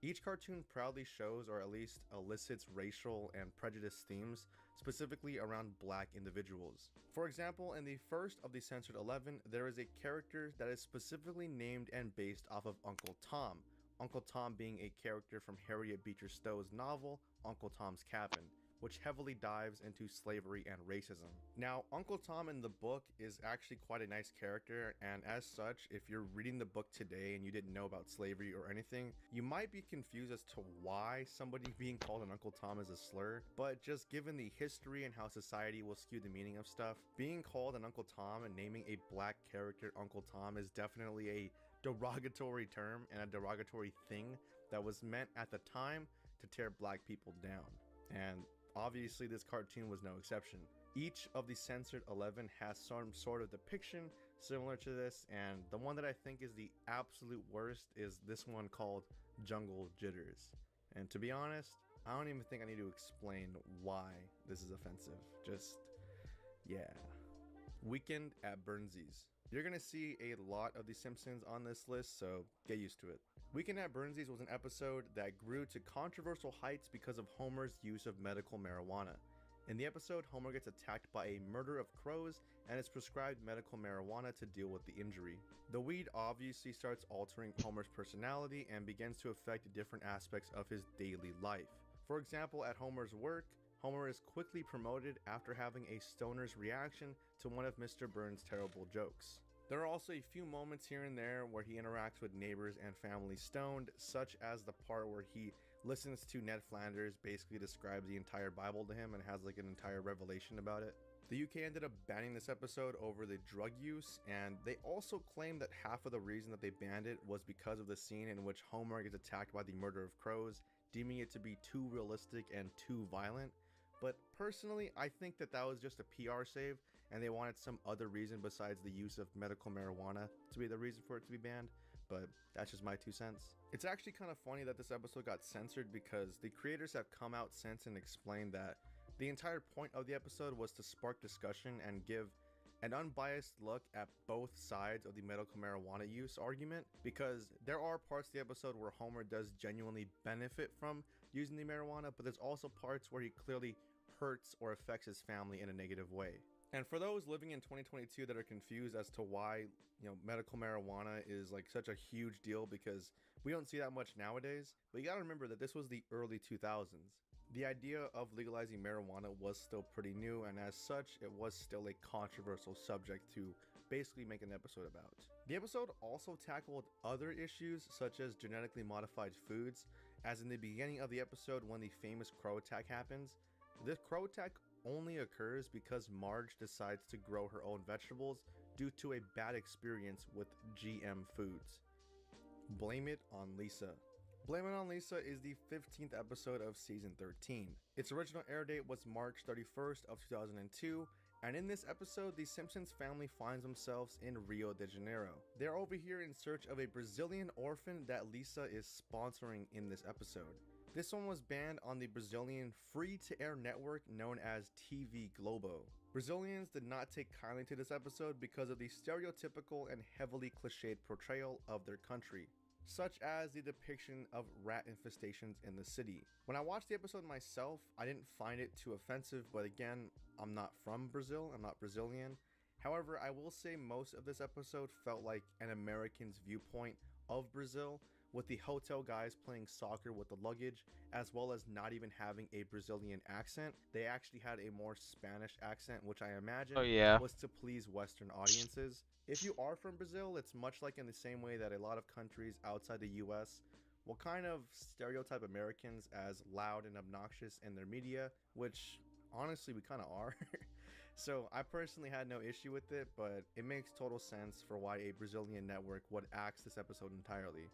Each cartoon proudly shows or at least elicits racial and prejudice themes, specifically around black individuals. For example, in the first of the Censored 11, there is a character that is specifically named and based off of Uncle Tom, Uncle Tom being a character from Harriet Beecher Stowe's novel, Uncle Tom's Cabin, which heavily dives into slavery and racism. Now, Uncle Tom in the book is actually quite a nice character, and as such, if you're reading the book today and you didn't know about slavery or anything, you might be confused as to why somebody being called an Uncle Tom is a slur, but just given the history and how society will skew the meaning of stuff, being called an Uncle Tom and naming a black character Uncle Tom is definitely a derogatory term and a derogatory thing that was meant at the time to tear black people down. And obviously this cartoon was no exception. Each of the Censored 11 has some sort of depiction similar to this, and the one that I think is the absolute worst is this one called Jungle Jitters. And to be honest, I don't even think I need to explain why this is offensive. Just, yeah. Weekend at Burnsies. You're gonna see a lot of The Simpsons on this list, so get used to it. Weekend at Burnsies was an episode that grew to controversial heights because of Homer's use of medical marijuana. In the episode, Homer gets attacked by a murder of crows and is prescribed medical marijuana to deal with the injury. The weed obviously starts altering Homer's personality and begins to affect different aspects of his daily life. For example, at Homer's work, Homer is quickly promoted after having a stoner's reaction to one of Mr. Burns' terrible jokes. There are also a few moments here and there where he interacts with neighbors and family stoned, such as the part where he listens to Ned Flanders basically describe the entire Bible to him and has like an entire revelation about it. The UK ended up banning this episode over the drug use, and they also claimed that half of the reason that they banned it was because of the scene in which Homer gets attacked by the murder of crows, deeming it to be too realistic and too violent. But personally, I think that that was just a PR save, and they wanted some other reason besides the use of medical marijuana to be the reason for it to be banned, but that's just my 2 cents. It's actually kind of funny that this episode got censored because the creators have come out since and explained that the entire point of the episode was to spark discussion and give an unbiased look at both sides of the medical marijuana use argument, because there are parts of the episode where Homer does genuinely benefit from using the marijuana, but there's also parts where he clearly hurts or affects his family in a negative way. And for those living in 2022 that are confused as to why, medical marijuana is like such a huge deal, because we don't see that much nowadays, but you gotta remember that this was the early 2000s. The idea of legalizing marijuana was still pretty new, and as such, it was still a controversial subject to basically make an episode about. The episode also tackled other issues such as genetically modified foods, as in the beginning of the episode when the famous crow attack happens. This crow attack only occurs because Marge decides to grow her own vegetables due to a bad experience with GM foods. Blame It on Lisa. Blame It on Lisa is the 15th episode of season 13. Its original air date was March 31st of 2002, and in this episode, the Simpsons family finds themselves in Rio de Janeiro. They're over here in search of a Brazilian orphan that Lisa is sponsoring in this episode. This one was banned on the Brazilian free-to-air network known as TV Globo. Brazilians did not take kindly to this episode because of the stereotypical and heavily cliched portrayal of their country, such as the depiction of rat infestations in the city. When I watched the episode myself, I didn't find it too offensive, but again, I'm not from Brazil, I'm not Brazilian. However, I will say most of this episode felt like an American's viewpoint of Brazil, with the hotel guys playing soccer with the luggage, as well as not even having a Brazilian accent. They actually had a more Spanish accent, which I imagine was to please Western audiences. If you are from Brazil, it's much like in the same way that a lot of countries outside the US will kind of stereotype Americans as loud and obnoxious in their media, which honestly we kind of are. So I personally had no issue with it, but it makes total sense for why a Brazilian network would axe this episode entirely.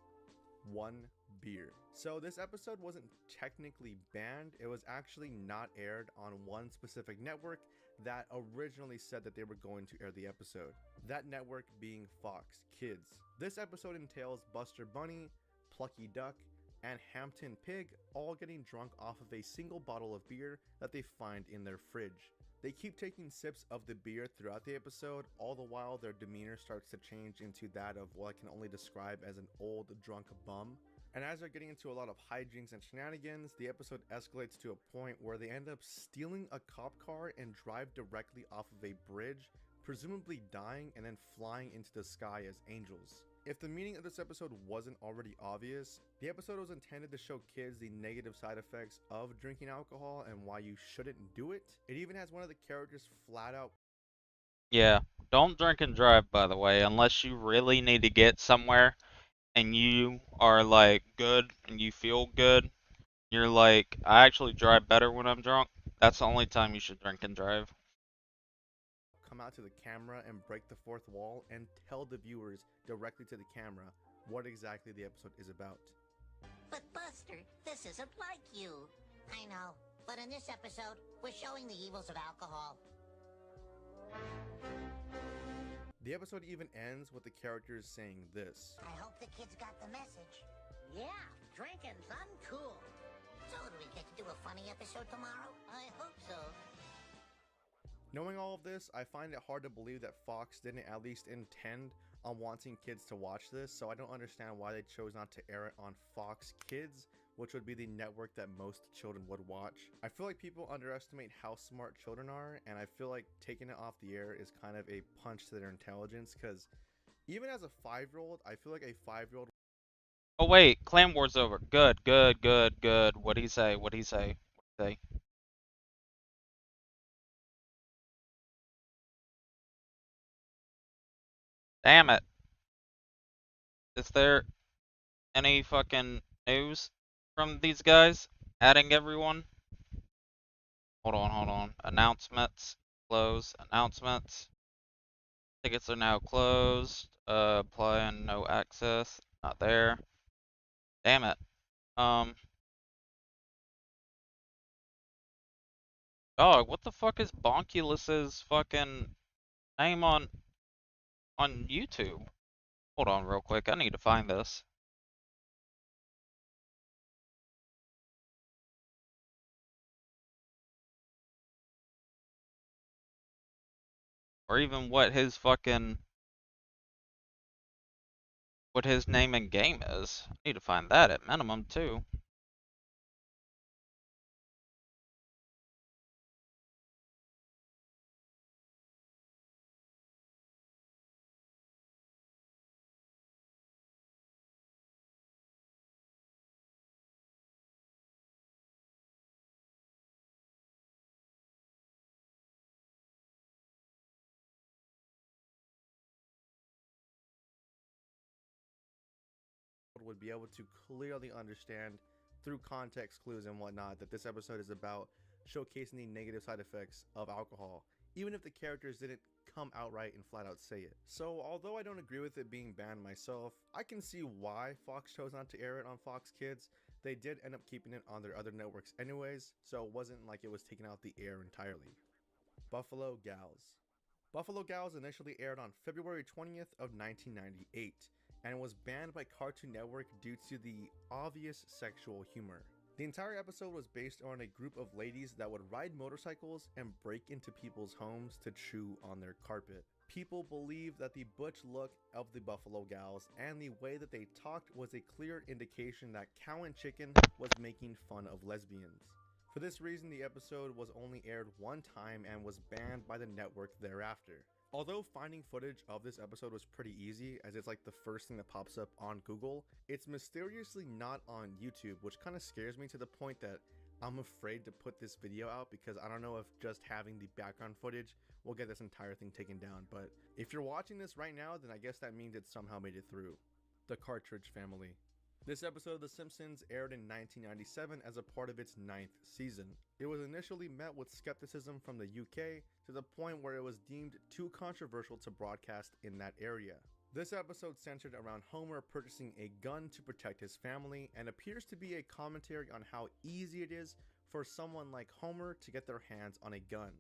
One beer. So this episode wasn't technically banned, it was actually not aired on one specific network that originally said that they were going to air the episode. That network being Fox Kids. This episode entails Buster Bunny, Plucky Duck, and Hampton Pig all getting drunk off of a single bottle of beer that they find in their fridge. They keep taking sips of the beer throughout the episode, all the while their demeanor starts to change into that of what I can only describe as an old drunk bum. And as they're getting into a lot of hijinks and shenanigans, the episode escalates to a point where they end up stealing a cop car and drive directly off of a bridge, presumably dying and then flying into the sky as angels. If the meaning of this episode wasn't already obvious, the episode was intended to show kids the negative side effects of drinking alcohol and why you shouldn't do it. It even has one of the characters flat out.
Yeah, don't drink and drive, by the way, unless you really need to get somewhere and you are like good and you feel good. You're like, I actually drive better when I'm drunk. That's the only time you should drink and drive.
Come out to the camera and break the fourth wall and tell the viewers directly to the camera what exactly the episode is about.
But Buster, this isn't like you. I know, but in this episode, we're showing the evils of alcohol.
The episode even ends with the characters saying this.
I hope the kids got the message. Yeah, drinking's uncool. So do we get to do a funny episode tomorrow? I hope so.
Knowing all of this, I find it hard to believe that Fox didn't at least intend on wanting kids to watch this, so I don't understand why they chose not to air it on Fox Kids, which would be the network that most children would watch. I feel like people underestimate how smart children are, and I feel like taking it off the air is kind of a punch to their intelligence, because even as a 5-year-old, I feel like a 5-year-old...
Oh wait, Clan War's over. Good, good, good, good. What'd he say? What'd he say? What'd he say? Damn it. Is there any fucking news from these guys? Adding everyone? Hold on. Announcements. Close. Announcements. Tickets are now closed. Apply and no access. Not there. Damn it. Dog, what the fuck is Bonkulus's fucking name on YouTube? Hold on real quick. I need to find this. Or even what his name in game is. I need to find that at minimum too.
would be able to clearly understand through context clues and whatnot that this episode is about showcasing the negative side effects of alcohol, even if the characters didn't come outright and flat out say it. So although I don't agree with it being banned myself, I can see why Fox chose not to air it on Fox Kids. They did end up keeping it on their other networks anyways, so it wasn't like it was taken out the air entirely. Buffalo Gals. Buffalo Gals initially aired on February 20th of 1998 and was banned by Cartoon Network due to the obvious sexual humor. The entire episode was based on a group of ladies that would ride motorcycles and break into people's homes to chew on their carpet. People believe that the butch look of the Buffalo Gals and the way that they talked was a clear indication that Cow and Chicken was making fun of lesbians. For this reason, the episode was only aired one time and was banned by the network thereafter. Although finding footage of this episode was pretty easy, as it's like the first thing that pops up on Google, it's mysteriously not on YouTube, which kind of scares me to the point that I'm afraid to put this video out because I don't know if just having the background footage will get this entire thing taken down. But if you're watching this right now, then I guess that means it somehow made it through. The Cartridge Family. This episode of The Simpsons aired in 1997 as a part of its 9th season. It was initially met with skepticism from the UK to the point where it was deemed too controversial to broadcast in that area. This episode centered around Homer purchasing a gun to protect his family and appears to be a commentary on how easy it is for someone like Homer to get their hands on a gun.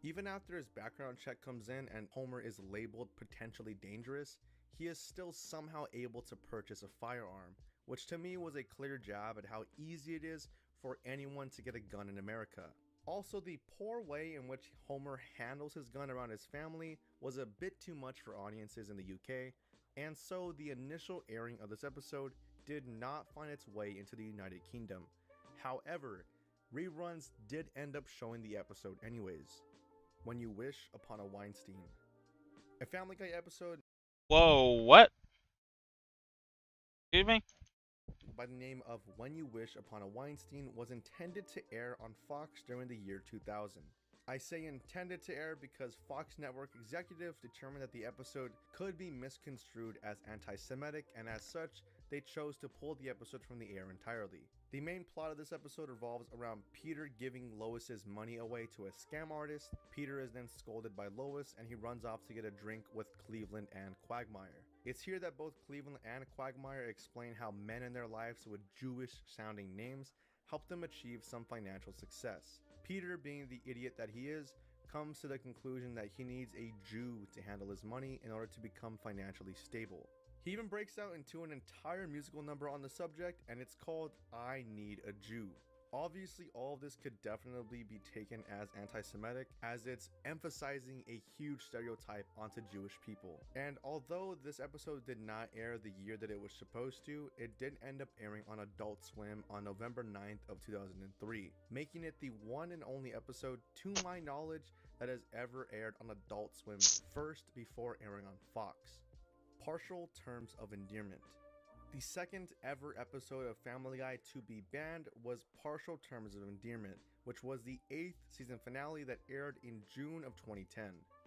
Even after his background check comes in and Homer is labeled potentially dangerous, he is still somehow able to purchase a firearm, which to me was a clear jab at how easy it is for anyone to get a gun in America. Also, the poor way in which Homer handles his gun around his family was a bit too much for audiences in the UK, and so the initial airing of this episode did not find its way into the United Kingdom. However, reruns did end up showing the episode anyways. When You Wish Upon a Weinstein. A Family Guy episode
Whoa, what? Excuse me?
by the name of When You Wish Upon a Weinstein was intended to air on Fox during the year 2000. I say intended to air because Fox Network executives determined that the episode could be misconstrued as anti-Semitic, and as such, they chose to pull the episode from the air entirely. The main plot of this episode revolves around Peter giving Lois's money away to a scam artist. Peter is then scolded by Lois and he runs off to get a drink with Cleveland and Quagmire. It's here that both Cleveland and Quagmire explain how men in their lives with Jewish sounding names help them achieve some financial success. Peter, being the idiot that he is, comes to the conclusion that he needs a Jew to handle his money in order to become financially stable. He even breaks out into an entire musical number on the subject, and it's called I Need a Jew. Obviously, all of this could definitely be taken as anti-Semitic, as it's emphasizing a huge stereotype onto Jewish people. And although this episode did not air the year that it was supposed to, it did end up airing on Adult Swim on November 9th of 2003, making it the one and only episode, to my knowledge, that has ever aired on Adult Swim first before airing on Fox. Partial Terms of Endearment. The second ever episode of Family Guy to be banned was Partial Terms of Endearment, which was the 8th season finale that aired in June of 2010.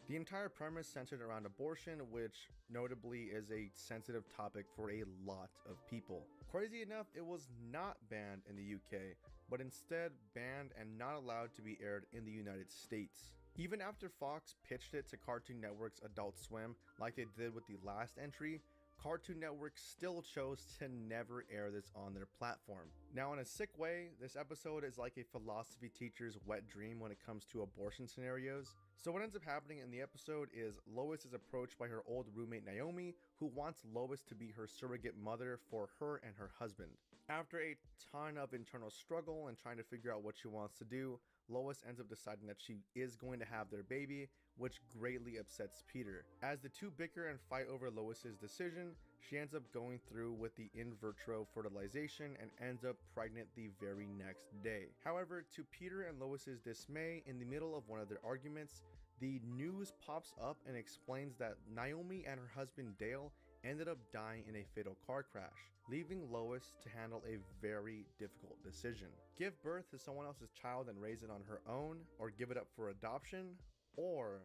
The entire premise centered around abortion, which notably is a sensitive topic for a lot of people. Crazy enough, it was not banned in the UK, but instead banned and not allowed to be aired in the United States. Even after Fox pitched it to Cartoon Network's Adult Swim, like they did with the last entry, Cartoon Network still chose to never air this on their platform. Now, in a sick way, this episode is like a philosophy teacher's wet dream when it comes to abortion scenarios. So what ends up happening in the episode is Lois is approached by her old roommate Naomi, who wants Lois to be her surrogate mother for her and her husband. After a ton of internal struggle and trying to figure out what she wants to do, Lois ends up deciding that she is going to have their baby, which greatly upsets Peter. As the two bicker and fight over Lois's decision, she ends up going through with the in vitro fertilization and ends up pregnant the very next day. However, to Peter and Lois's dismay, in the middle of one of their arguments, the news pops up and explains that Naomi and her husband Dale ended up dying in a fatal car crash, leaving Lois to handle a very difficult decision. Give birth to someone else's child and raise it on her own, or give it up for adoption, or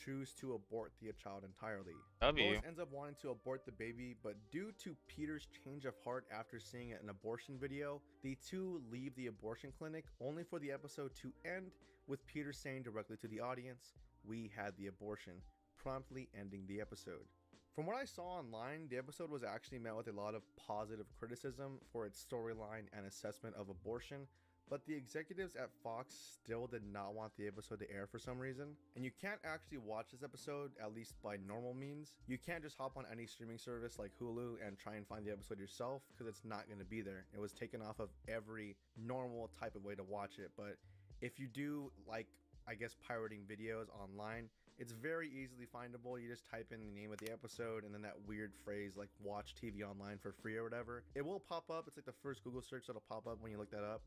choose to abort the child entirely. Lois ends up wanting to abort the baby, but due to Peter's change of heart after seeing an abortion video, the two leave the abortion clinic, only for the episode to end with Peter saying directly to the audience, "We had the abortion," promptly ending the episode. From what I saw online, the episode was actually met with a lot of positive criticism for its storyline and assessment of abortion, but the executives at Fox still did not want the episode to air for some reason. And you can't actually watch this episode, at least by normal means. You can't just hop on any streaming service like Hulu and try and find the episode yourself, because it's not going to be there. It was taken off of every normal type of way to watch it. But if you do, like, I guess pirating videos online, it's very easily findable. You just type in the name of the episode and then that weird phrase like watch TV online for free or whatever. It will pop up. It's like the first Google search that'll pop up when you look that up.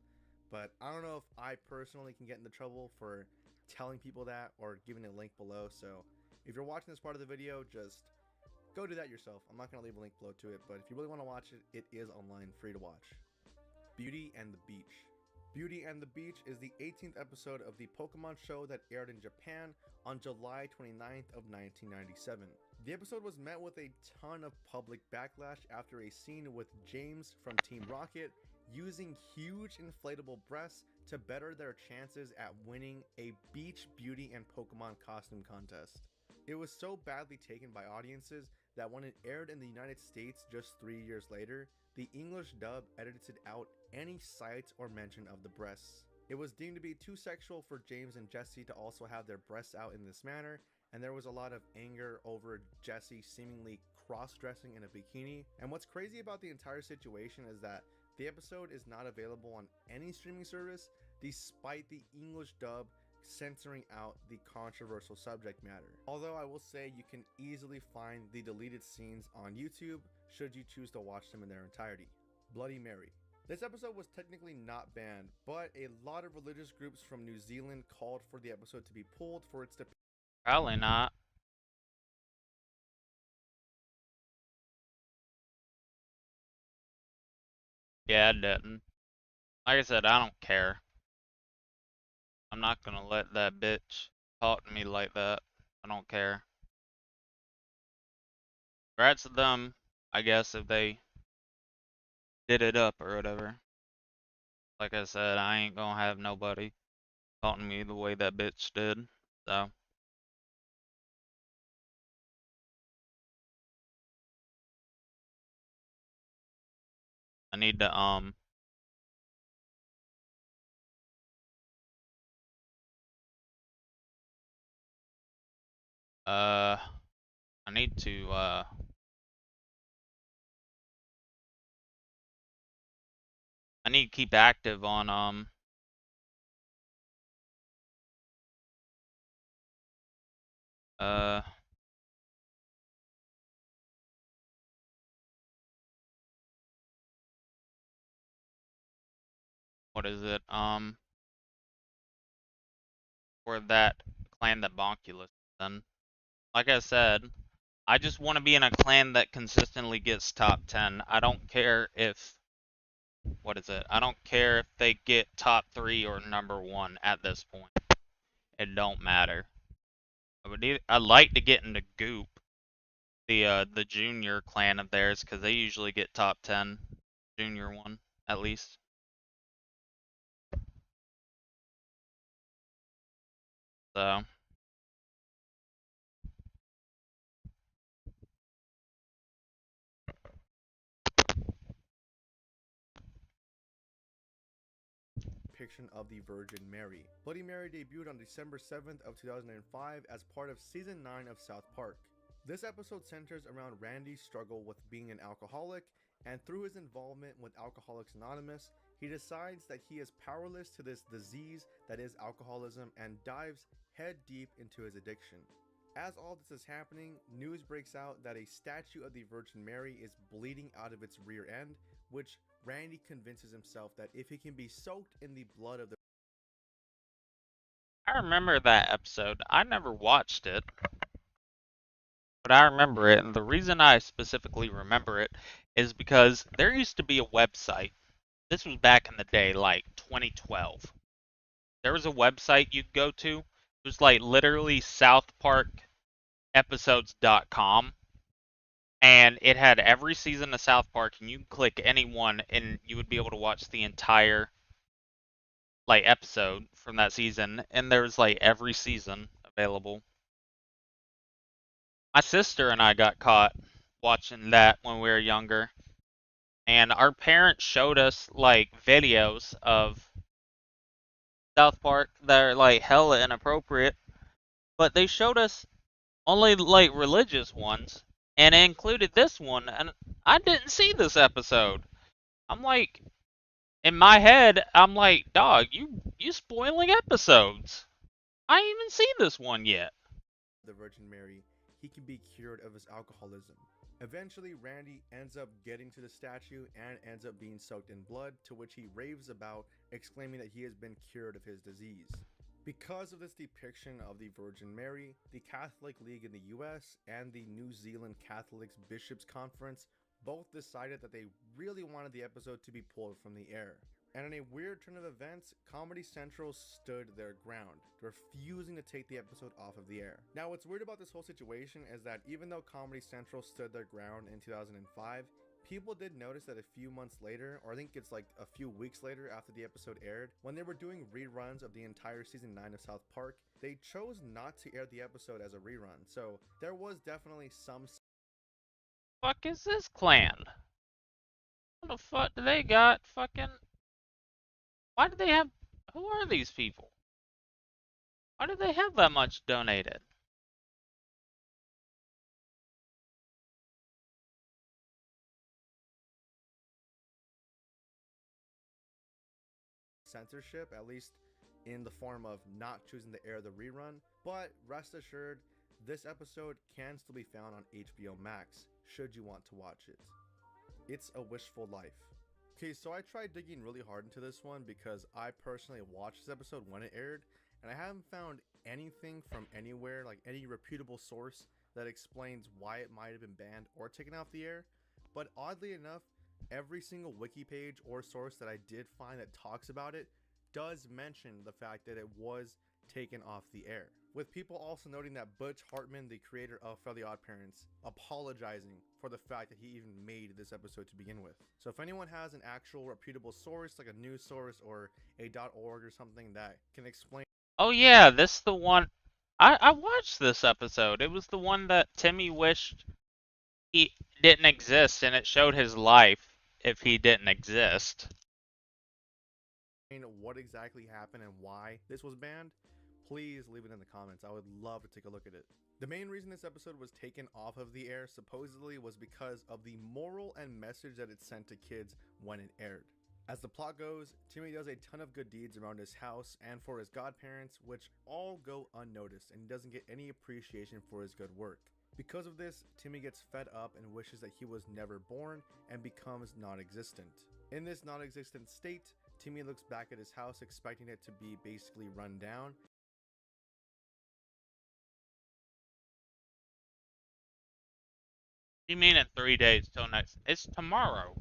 But I don't know if I personally can get into trouble for telling people that or giving a link below. So if you're watching this part of the video, just go do that yourself. I'm not going to leave a link below to it, but if you really want to watch it, it is online, free to watch. Beauty and the Beach. Beauty and the Beach is the 18th episode of the Pokemon show that aired in Japan on July 29th of 1997. The episode was met with a ton of public backlash after a scene with James from Team Rocket using huge inflatable breasts to better their chances at winning a beach beauty and Pokemon costume contest. It was so badly taken by audiences that when it aired in the United States just 3 years later, the English dub edited out any sight or mention of the breasts. It was deemed to be too sexual for James and Jessie to also have their breasts out in this manner, and there was a lot of anger over Jessie seemingly cross-dressing in a bikini. And what's crazy about the entire situation is that the episode is not available on any streaming service, despite the English dub censoring out the controversial subject matter. Although I will say you can easily find the deleted scenes on YouTube should you choose to watch them in their entirety. Bloody Mary. This episode was technically not banned, but a lot of religious groups from New Zealand called for the episode to be pulled for its
Probably not. Yeah, it didn't. Like I said, I don't care. I'm not gonna let that bitch talk to me like that. I don't care. Congrats to them, I guess, if they did it up or whatever. Like I said, I ain't gonna have nobody talking to me the way that bitch did, so. I need to, I need to, I I need to keep active on uh what is it? For that clan that Bonkulus is in. Like I said, I just want to be in a clan that consistently gets top 10. I don't care if what is it? I don't care if they get top 3 or number 1 at this point. It don't matter. I'd like to get into Goop, the junior clan of theirs, because they usually get top 10, junior one at least. So
depiction of the Virgin Mary. Bloody Mary debuted on December 7th of 2005 as part of season 9 of South Park. This episode centers around Randy's struggle with being an alcoholic, and through his involvement with Alcoholics Anonymous, he decides that he is powerless to this disease that is alcoholism and dives head deep into his addiction. As all this is happening, news breaks out that a statue of the Virgin Mary is bleeding out of its rear end, which Randy convinces himself that if he can be soaked in the blood of the
I remember that episode. I never watched it, but I remember it, and the reason I specifically remember it is because there used to be a website. This was back in the day, like 2012. There was a website you'd go to. It was like literally southparkepisodes.com, and it had every season of South Park, and you could click any one, and you would be able to watch the entire like episode from that season, and there was like every season available. My sister and I got caught watching that when we were younger, and our parents showed us like videos of South Park that are like hella inappropriate, but they showed us only like religious ones, and it included this one, and I didn't see this episode. I'm like, in my head, I'm like, dog, you spoiling episodes. I ain't even seen this one yet.
The Virgin Mary, he can be cured of his alcoholism. Eventually, Randy ends up getting to the statue and ends up being soaked in blood, to which he raves about, exclaiming that he has been cured of his disease. Because of this depiction of the Virgin Mary, the Catholic League in the US and the New Zealand Catholics Bishops Conference both decided that they really wanted the episode to be pulled from the air. And in a weird turn of events, Comedy Central stood their ground, refusing to take the episode off of the air. Now, what's weird about this whole situation is that even though Comedy Central stood their ground in 2005, people did notice that a few months later, or I think it's like a few weeks later after the episode aired, when they were doing reruns of the entire season 9 of South Park, they chose not to air the episode as a rerun. So there was definitely some...
Fuck is this clan? What the fuck do they got fucking... Why do they have... Who are these people? Why do they have that much donated?
censorship, at least in the form of not choosing to air the rerun, but rest assured, this episode can still be found on HBO Max, should you want to watch it. It's a Wishful Life. Okay, so I tried digging really hard into this one because I personally watched this episode when it aired, and I haven't found anything from anywhere, like any reputable source, that explains why it might have been banned or taken off the air. But oddly enough, every single wiki page or source that I did find that talks about it does mention the fact that it was taken off the air, with people also noting that Butch Hartman, the creator of Fairly Odd Parents, apologizing for the fact that he even made this episode to begin with. So if anyone has an actual reputable source, like a news source or a .org or something that can explain...
Oh yeah, this is the one... I watched this episode. It was the one that Timmy wished he didn't exist, and it showed his life if he didn't exist.
What exactly happened and why this was banned, please leave it in the comments. I would love to take a look at it. The main reason this episode was taken off of the air supposedly was because of the moral and message that it sent to kids when it aired. As the plot goes, Timmy does a ton of good deeds around his house and for his godparents, which all go unnoticed, and he doesn't get any appreciation for his good work. Because of this, Timmy gets fed up and wishes that he was never born and becomes non-existent. In this non-existent state, Timmy looks back at his house expecting it to be basically run down.
You mean in 3 days till next? It's tomorrow.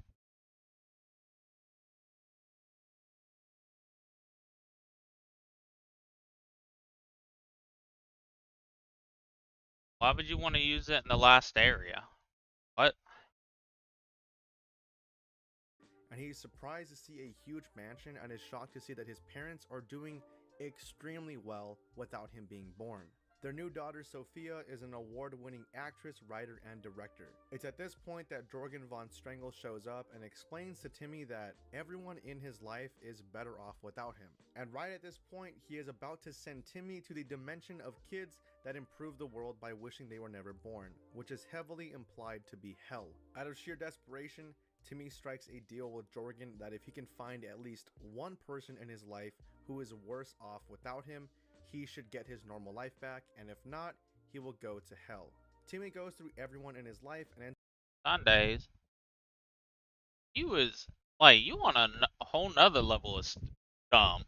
Why would you want to use it in the last area? What?
And he's surprised to see a huge mansion and is shocked to see that his parents are doing extremely well without him being born. Their new daughter Sophia is an award-winning actress, writer, and director. It's at this point that Jorgen von Strangel shows up and explains to Timmy that everyone in his life is better off without him. And right at this point, he is about to send Timmy to the dimension of kids that improve the world by wishing they were never born, which is heavily implied to be hell. Out of sheer desperation, Timmy strikes a deal with Jorgen that if he can find at least one person in his life who is worse off without him, he should get his normal life back, and if not, he will go to hell. Timmy goes through everyone in his life and
Sundays. You is like you on a whole nother level of dumb.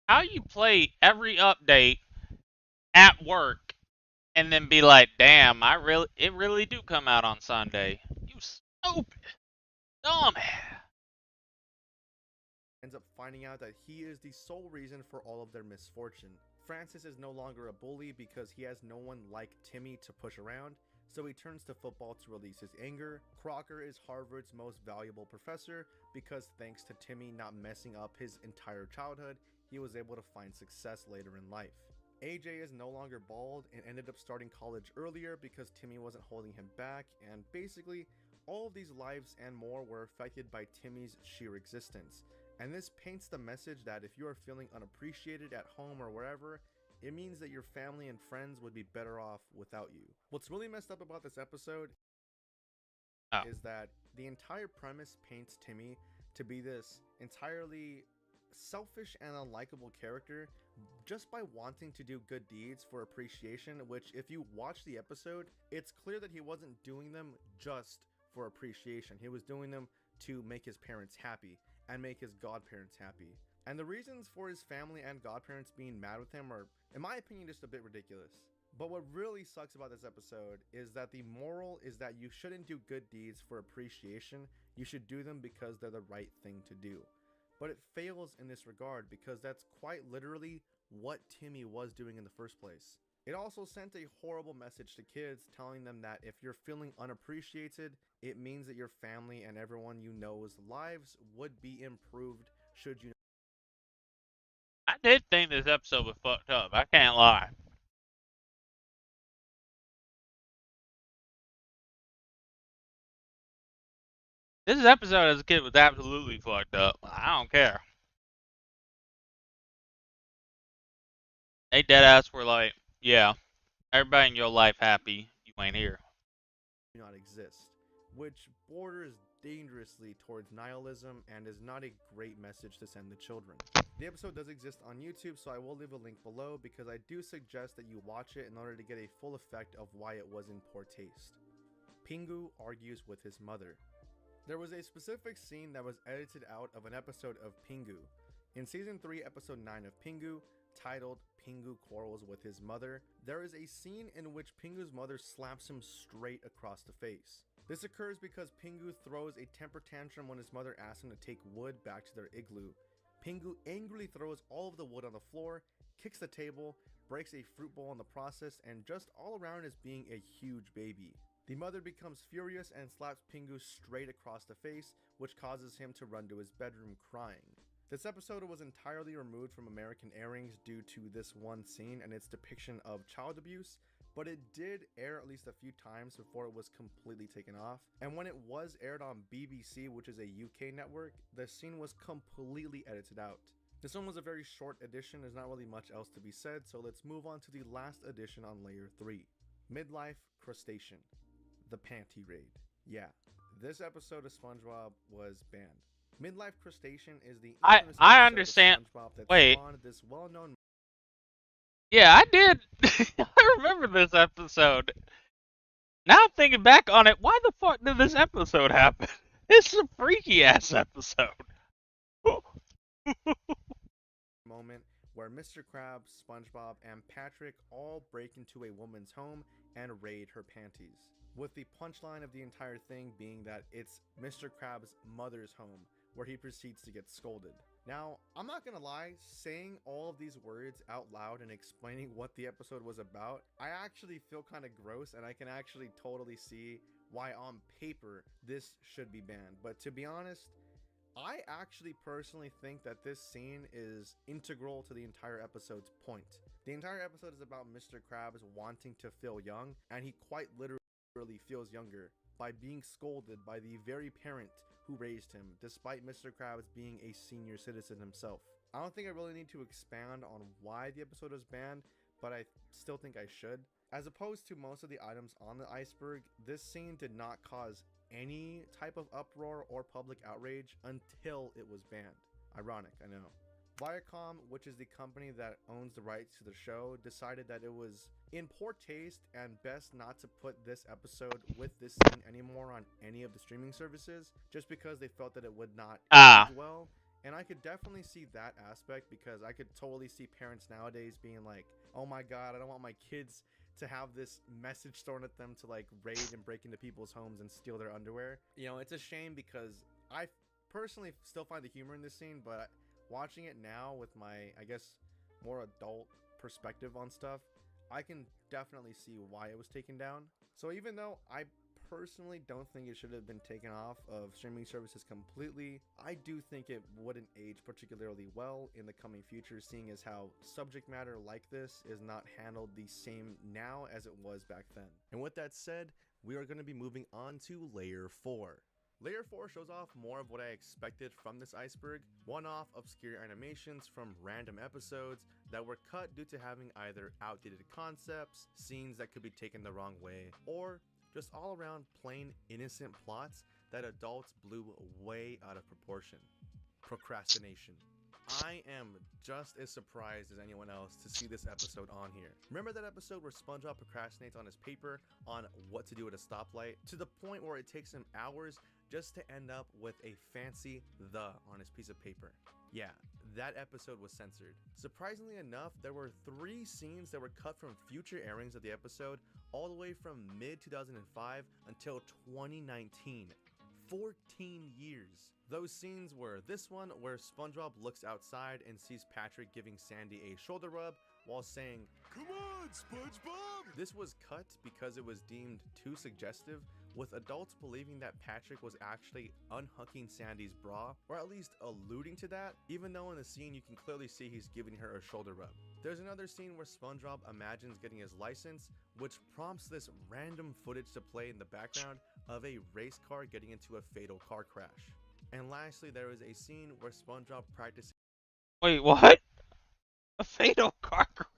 How you play every update at work and then be like, damn, it really do come out on Sunday. You stupid, dumb.
ends up finding out that he is the sole reason for all of their misfortune. Francis is no longer a bully because he has no one like Timmy to push around, so he turns to football to release his anger. Crocker is Harvard's most valuable professor because thanks to Timmy not messing up his entire childhood, he was able to find success later in life. AJ is no longer bald and ended up starting college earlier because Timmy wasn't holding him back, and basically, all of these lives and more were affected by Timmy's sheer existence. And this paints the message that if you are feeling unappreciated at home or wherever, it means that your family and friends would be better off without you. What's really messed up about this episode is that the entire premise paints Timmy to be this entirely selfish and unlikable character just by wanting to do good deeds for appreciation, which if you watch the episode, it's clear that he wasn't doing them just for appreciation. He was doing them to make his parents happy and make his godparents happy. And the reasons for his family and godparents being mad with him are, in my opinion, just a bit ridiculous. But what really sucks about this episode is that the moral is that you shouldn't do good deeds for appreciation, you should do them because they're the right thing to do. But it fails in this regard because that's quite literally what Timmy was doing in the first place. It also sent a horrible message to kids telling them that if you're feeling unappreciated, it means that your family and everyone you know's lives would be improved should you.
I did think this episode was fucked up. I can't lie. This episode as a kid was absolutely fucked up. I don't care. They deadass were like, yeah, everybody in your life happy, you ain't here.
Do not exist, which borders dangerously towards nihilism and is not a great message to send to children. The episode does exist on YouTube, so I will leave a link below because I do suggest that you watch it in order to get a full effect of why it was in poor taste. Pingu argues with his mother. There was a specific scene that was edited out of an episode of Pingu. In Season 3, Episode 9 of Pingu, titled Pingu Quarrels with His Mother, there is a scene in which Pingu's mother slaps him straight across the face. This occurs because Pingu throws a temper tantrum when his mother asks him to take wood back to their igloo. Pingu angrily throws all of the wood on the floor, kicks the table, breaks a fruit bowl in the process, and just all around is being a huge baby. The mother becomes furious and slaps Pingu straight across the face, which causes him to run to his bedroom crying. This episode was entirely removed from American airings due to this one scene and its depiction of child abuse, but it did air at least a few times before it was completely taken off. And when it was aired on BBC, which is a UK network, the scene was completely edited out. This one was a very short edition, there's not really much else to be said, so let's move on to the last edition on Layer 3. Midlife Crustacean. The Panty Raid. Yeah, this episode of SpongeBob was banned. Midlife Crustacean is the
I
infamous episode of
understand.
SpongeBob that
Wait.
spawned this well-known.
Yeah, I did. I remember this episode. Now I'm thinking back on it. Why the fuck did this episode happen? It's a freaky ass episode.
Moment where Mr. Krabs, SpongeBob, and Patrick all break into a woman's home and raid her panties. With the punchline of the entire thing being that it's Mr. Krabs' mother's home, where he proceeds to get scolded. Now, I'm not gonna lie, saying all of these words out loud and explaining what the episode was about, I actually feel kind of gross, and I can actually totally see why on paper this should be banned. But to be honest, I actually personally think that this scene is integral to the entire episode's point. The entire episode is about Mr. Krabs wanting to feel young, and he quite literally feels younger by being scolded by the very parent who raised him, despite Mr. Krabs being a senior citizen himself. I don't think I really need to expand on why the episode was banned, but I still think I should. As opposed to most of the items on the iceberg, this scene did not cause any type of uproar or public outrage until it was banned. Ironic, I know. Viacom, which is the company that owns the rights to the show, decided that it was in poor taste and best not to put this episode with this scene anymore on any of the streaming services, just because they felt that it would not age well. And I could definitely see that aspect, because I could totally see parents nowadays being like, oh my god, I don't want my kids to have this message thrown at them to like raid and break into people's homes and steal their underwear. You know, it's a shame, because I personally still find the humor in this scene, but watching it now with my, I guess, more adult perspective on stuff, I can definitely see why it was taken down. So even though I personally don't think it should have been taken off of streaming services completely, I do think it wouldn't age particularly well in the coming future, seeing as how subject matter like this is not handled the same now as it was back then. And with that said, we are going to be moving on to Layer 4. Layer 4 shows off more of what I expected from this iceberg, one-off obscure animations from random episodes that were cut due to having either outdated concepts, scenes that could be taken the wrong way, or just all around plain innocent plots that adults blew way out of proportion. Procrastination. I am just as surprised as anyone else to see this episode on here. Remember that episode where SpongeBob procrastinates on his paper on what to do at a stoplight, to the point where it takes him hours just to end up with a fancy "the" on his piece of paper? Yeah, that episode was censored. Surprisingly enough, there were 3 scenes that were cut from future airings of the episode, all the way from mid-2005 until 2019. 14 years. Those scenes were this one where SpongeBob looks outside and sees Patrick giving Sandy a shoulder rub while saying, "Come on, SpongeBob!" This was cut because it was deemed too suggestive, with adults believing that Patrick was actually unhooking Sandy's bra, or at least alluding to that, even though in the scene you can clearly see he's giving her a shoulder rub. There's another scene where SpongeBob imagines getting his license, which prompts this random footage to play in the background of a race car getting into a fatal car crash. And lastly, there is a scene where SpongeBob practices
Wait, what? A fatal car crash?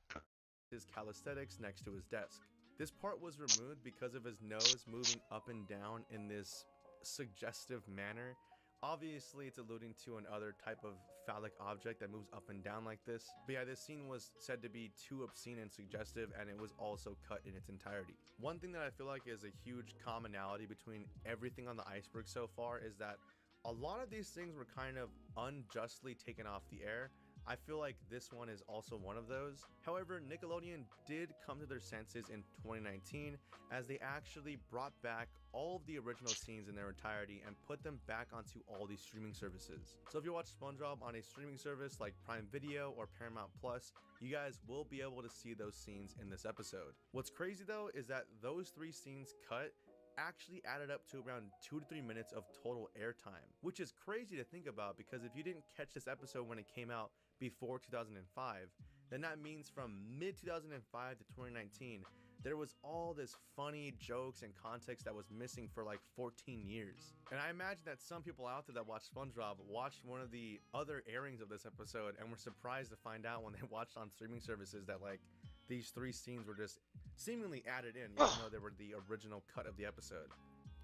his calisthenics next to his desk. This part was removed because of his nose moving up and down in this suggestive manner. Obviously, it's alluding to another type of phallic object that moves up and down like this. But yeah, this scene was said to be too obscene and suggestive, and it was also cut in its entirety. One thing that I feel like is a huge commonality between everything on the iceberg so far is that a lot of these things were kind of unjustly taken off the air. I feel like this one is also one of those. However, Nickelodeon did come to their senses in 2019 as they actually brought back all of the original scenes in their entirety and put them back onto all these streaming services. So if you watch SpongeBob on a streaming service like Prime Video or Paramount Plus, you guys will be able to see those scenes in this episode. What's crazy though is that those 3 scenes cut actually added up to around 2 to 3 minutes of total airtime, which is crazy to think about, because if you didn't catch this episode when it came out before 2005, then that means from mid-2005 to 2019, there was all this funny jokes and context that was missing for like 14 years. And I imagine that some people out there that watch SpongeBob watched one of the other airings of this episode and were surprised to find out when they watched on streaming services that like these 3 scenes were just seemingly added in, even though they were the original cut of the episode.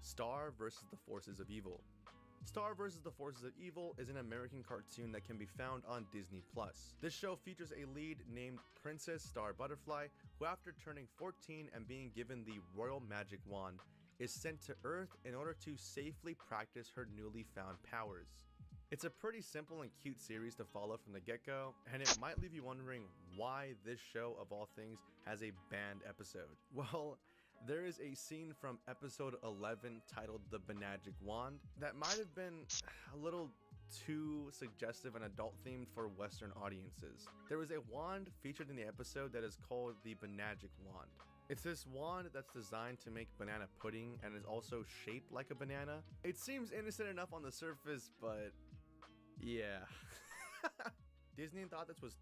Star versus the forces of evil. Star vs. the Forces of Evil is an American cartoon that can be found on Disney+. This show features a lead named Princess Star Butterfly, who after turning 14 and being given the Royal Magic Wand, is sent to Earth in order to safely practice her newly found powers. It's a pretty simple and cute series to follow from the get-go, and it might leave you wondering why this show of all things has a banned episode. Well, there is a scene from episode 11 titled The Benagic Wand that might have been a little too suggestive and adult themed for Western audiences. There is a wand featured in the episode that is called the Benagic Wand. It's this wand that's designed to make banana pudding and is also shaped like a banana. It seems innocent enough on the surface, but yeah. Disney thought this was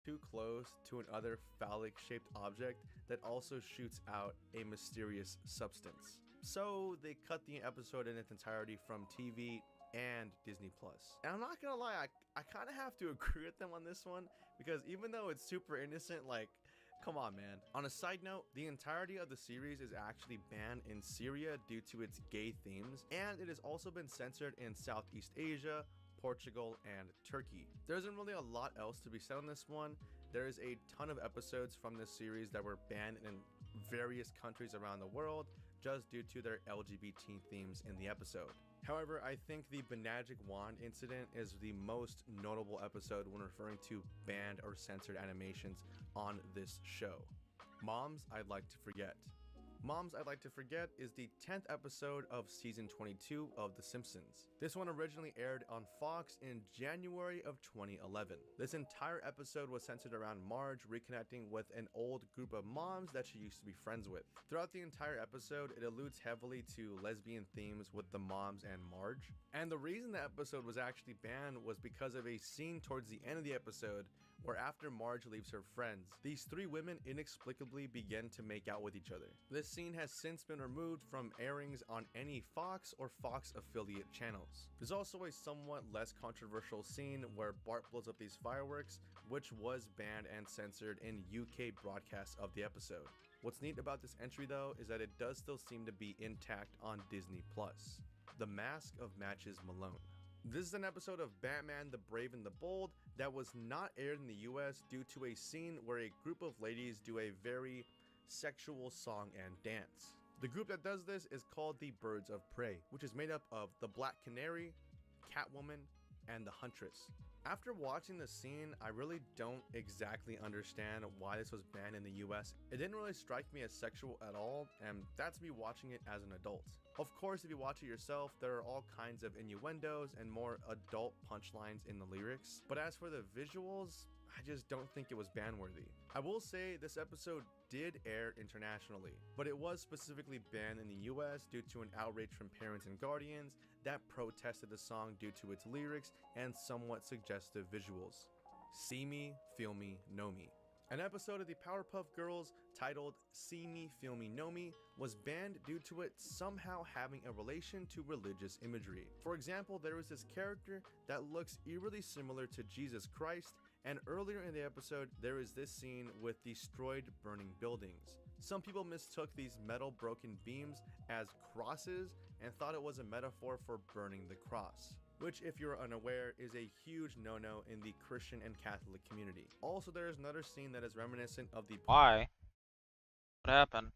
too close to another phallic-shaped object that also shoots out a mysterious substance. So they cut the episode in its entirety from TV and Disney+. And I'm not gonna lie, I kind of have to agree with them on this one, because even though it's super innocent, like, come on, man. On a side note, the entirety of the series is actually banned in Syria due to its gay themes, and it has also been censored in Southeast Asia, Portugal, and Turkey. There isn't really a lot else to be said on this one. There is a ton of episodes from this series that were banned in various countries around the world just due to their LGBT themes in the episode. However, I think the Benagic Wand incident is the most notable episode when referring to banned or censored animations on this show. Moms I'd Like to Forget. Moms I'd Like to Forget is the 10th episode of season 22 of The Simpsons. This one originally aired on Fox in January of 2011. This entire episode was centered around Marge reconnecting with an old group of moms that she used to be friends with. Throughout the entire episode, it alludes heavily to lesbian themes with the moms and Marge. And the reason the episode was actually banned was because of a scene towards the end of the episode where after Marge leaves her friends, these three women inexplicably begin to make out with each other. This scene has since been removed from airings on any Fox or Fox affiliate channels. There's also a somewhat less controversial scene where Bart blows up these fireworks, which was banned and censored in UK broadcasts of the episode. What's neat about this entry though is that it does still seem to be intact on Disney+. The Mask of Matches Malone. This is an episode of Batman the Brave and the Bold that was not aired in the US due to a scene where a group of ladies do a very sexual song and dance. The group that does this is called the Birds of Prey, which is made up of the Black Canary, Catwoman, and the Huntress. After watching the scene, I really don't exactly understand why this was banned in the US. It didn't really strike me as sexual at all, and that's me watching it as an adult. Of course, if you watch it yourself, there are all kinds of innuendos and more adult punchlines in the lyrics. But as for the visuals, I just don't think it was ban-worthy. I will say this episode did air internationally, but it was specifically banned in the US due to an outrage from parents and guardians that protested the song due to its lyrics and somewhat suggestive visuals. See Me, Feel Me, Know Me. An episode of the Powerpuff Girls titled See Me, Feel Me, Know Me was banned due to it somehow having a relation to religious imagery. For example, there was this character that looks eerily similar to Jesus Christ, and earlier in the episode, there is this scene with destroyed burning buildings. Some people mistook these metal broken beams as crosses and thought it was a metaphor for burning the cross, which, if you're unaware, is a huge no-no in the Christian and Catholic community. Also, there is another scene that is reminiscent of the
Why? What happened?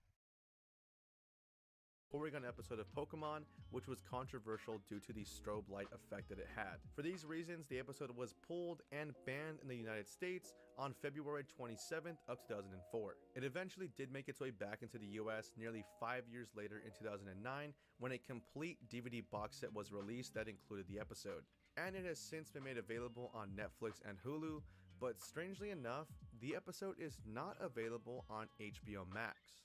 Porygon episode of Pokemon, which was controversial due to the strobe light effect that it had. For these reasons, the episode was pulled and banned in the United States on February 27th of 2004. It eventually did make its way back into the US nearly 5 years later in 2009 when a complete DVD box set was released that included the episode. And it has since been made available on Netflix and Hulu, but strangely enough, the episode is not available on HBO Max.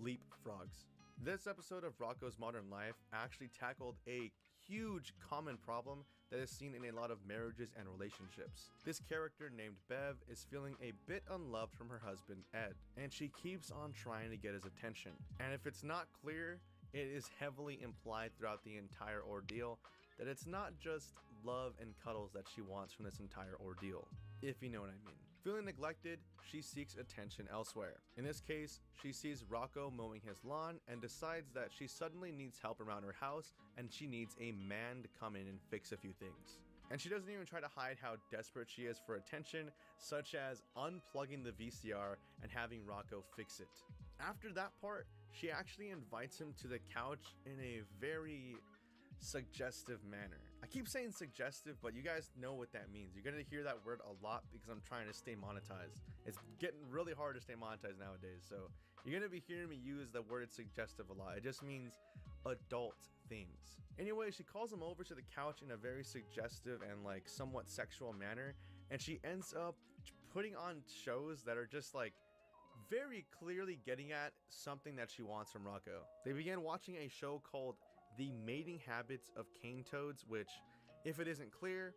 Leapfrogs. This episode of Rocko's Modern Life actually tackled a huge common problem that is seen in a lot of marriages and relationships. This character named Bev is feeling a bit unloved from her husband Ed, and she keeps on trying to get his attention. And if it's not clear, it is heavily implied throughout the entire ordeal that it's not just love and cuddles that she wants from this entire ordeal, if you know what I mean. Feeling neglected, she seeks attention elsewhere. In this case, she sees Rocco mowing his lawn and decides that she suddenly needs help around her house and she needs a man to come in and fix a few things. And she doesn't even try to hide how desperate she is for attention, such as unplugging the VCR and having Rocco fix it. After that part, she actually invites him to the couch in a very suggestive manner. I keep saying suggestive, but you guys know what that means. You're gonna hear that word a lot because I'm trying to stay monetized. It's getting really hard to stay monetized nowadays, so you're gonna be hearing me use the word suggestive a lot. It just means adult themes. Anyway, she calls him over to the couch in a very suggestive and like somewhat sexual manner, and she ends up putting on shows that are just like very clearly getting at something that she wants from Rocco. They began watching a show called The Mating Habits of Cane Toads, which, if it isn't clear,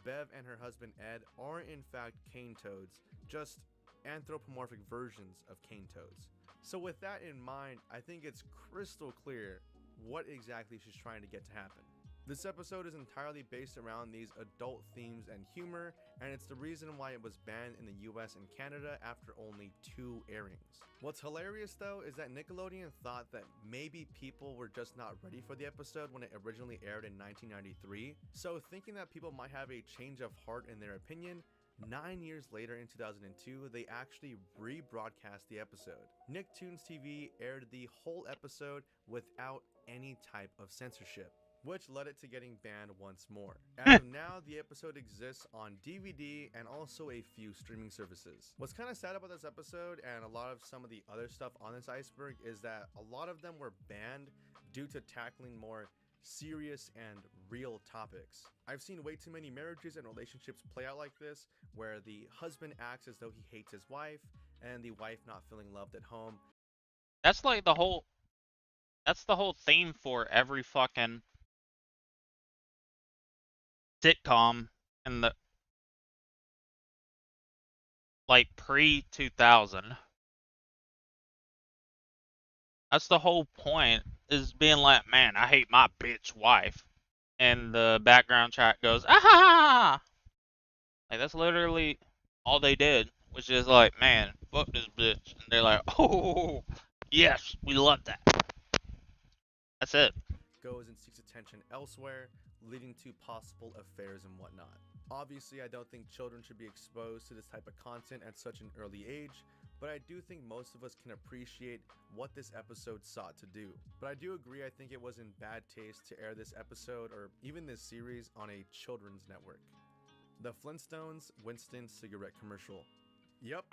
Bev and her husband Ed are in fact cane toads, just anthropomorphic versions of cane toads. So with that in mind, I think it's crystal clear what exactly she's trying to get to happen. This episode is entirely based around these adult themes and humor, and it's the reason why it was banned in the US and Canada after only 2 airings. What's hilarious though is that Nickelodeon thought that maybe people were just not ready for the episode when it originally aired in 1993, so thinking that people might have a change of heart in their opinion, 9 years later in 2002, they actually rebroadcast the episode. Nicktoons TV aired the whole episode without any type of censorship, which led it to getting banned once more. As of now, the episode exists on DVD and also a few streaming services. What's kind of sad about this episode and a lot of some of the other stuff on this iceberg is that a lot of them were banned due to tackling more serious and real topics. I've seen way too many marriages and relationships play out like this, where the husband acts as though he hates his wife and the wife not feeling loved at home.
That's like the whole theme for every fucking sitcom in the like pre-2000. That's the whole point, is being like, man, I hate my bitch wife. And the background track goes, ah! Like, that's literally all they did, was just like, man, fuck this bitch. And they're like, oh, yes, we love that. That's it.
Goes and seeks attention elsewhere, leading to possible affairs and whatnot. Obviously, I don't think children should be exposed to this type of content at such an early age, but I do think most of us can appreciate what this episode sought to do. But I do agree, I think it was in bad taste to air this episode or even this series on a children's network. The Flintstones Winston cigarette commercial. Yup,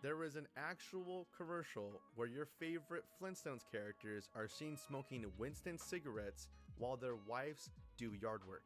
there is an actual commercial where your favorite Flintstones characters are seen smoking Winston cigarettes while their wives do yard work.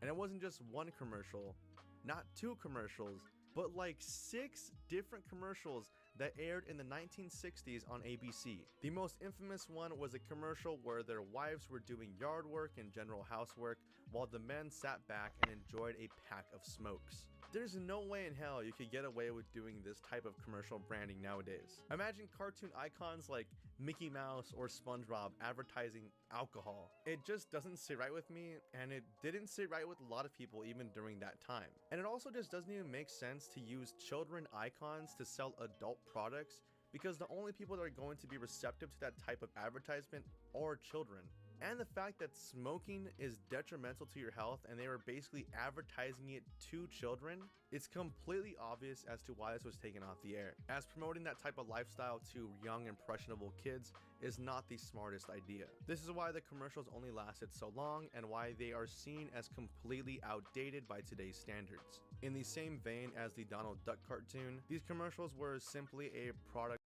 And it wasn't just one commercial, not 2 commercials, but like 6 different commercials that aired in the 1960s on ABC. The most infamous one was a commercial where their wives were doing yard work and general housework while the men sat back and enjoyed a pack of smokes. There's no way in hell you could get away with doing this type of commercial branding nowadays. Imagine cartoon icons like Mickey Mouse or SpongeBob advertising alcohol. It just doesn't sit right with me, and it didn't sit right with a lot of people even during that time. And it also just doesn't even make sense to use children icons to sell adult products, because the only people that are going to be receptive to that type of advertisement are children. And the fact that smoking is detrimental to your health and they were basically advertising it to children, it's completely obvious as to why this was taken off the air, as promoting that type of lifestyle to young impressionable kids is not the smartest idea. This is why the commercials only lasted so long and why they are seen as completely outdated by today's standards. In the same vein as the Donald Duck cartoon, these commercials were simply a product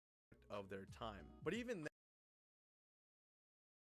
of their time. But even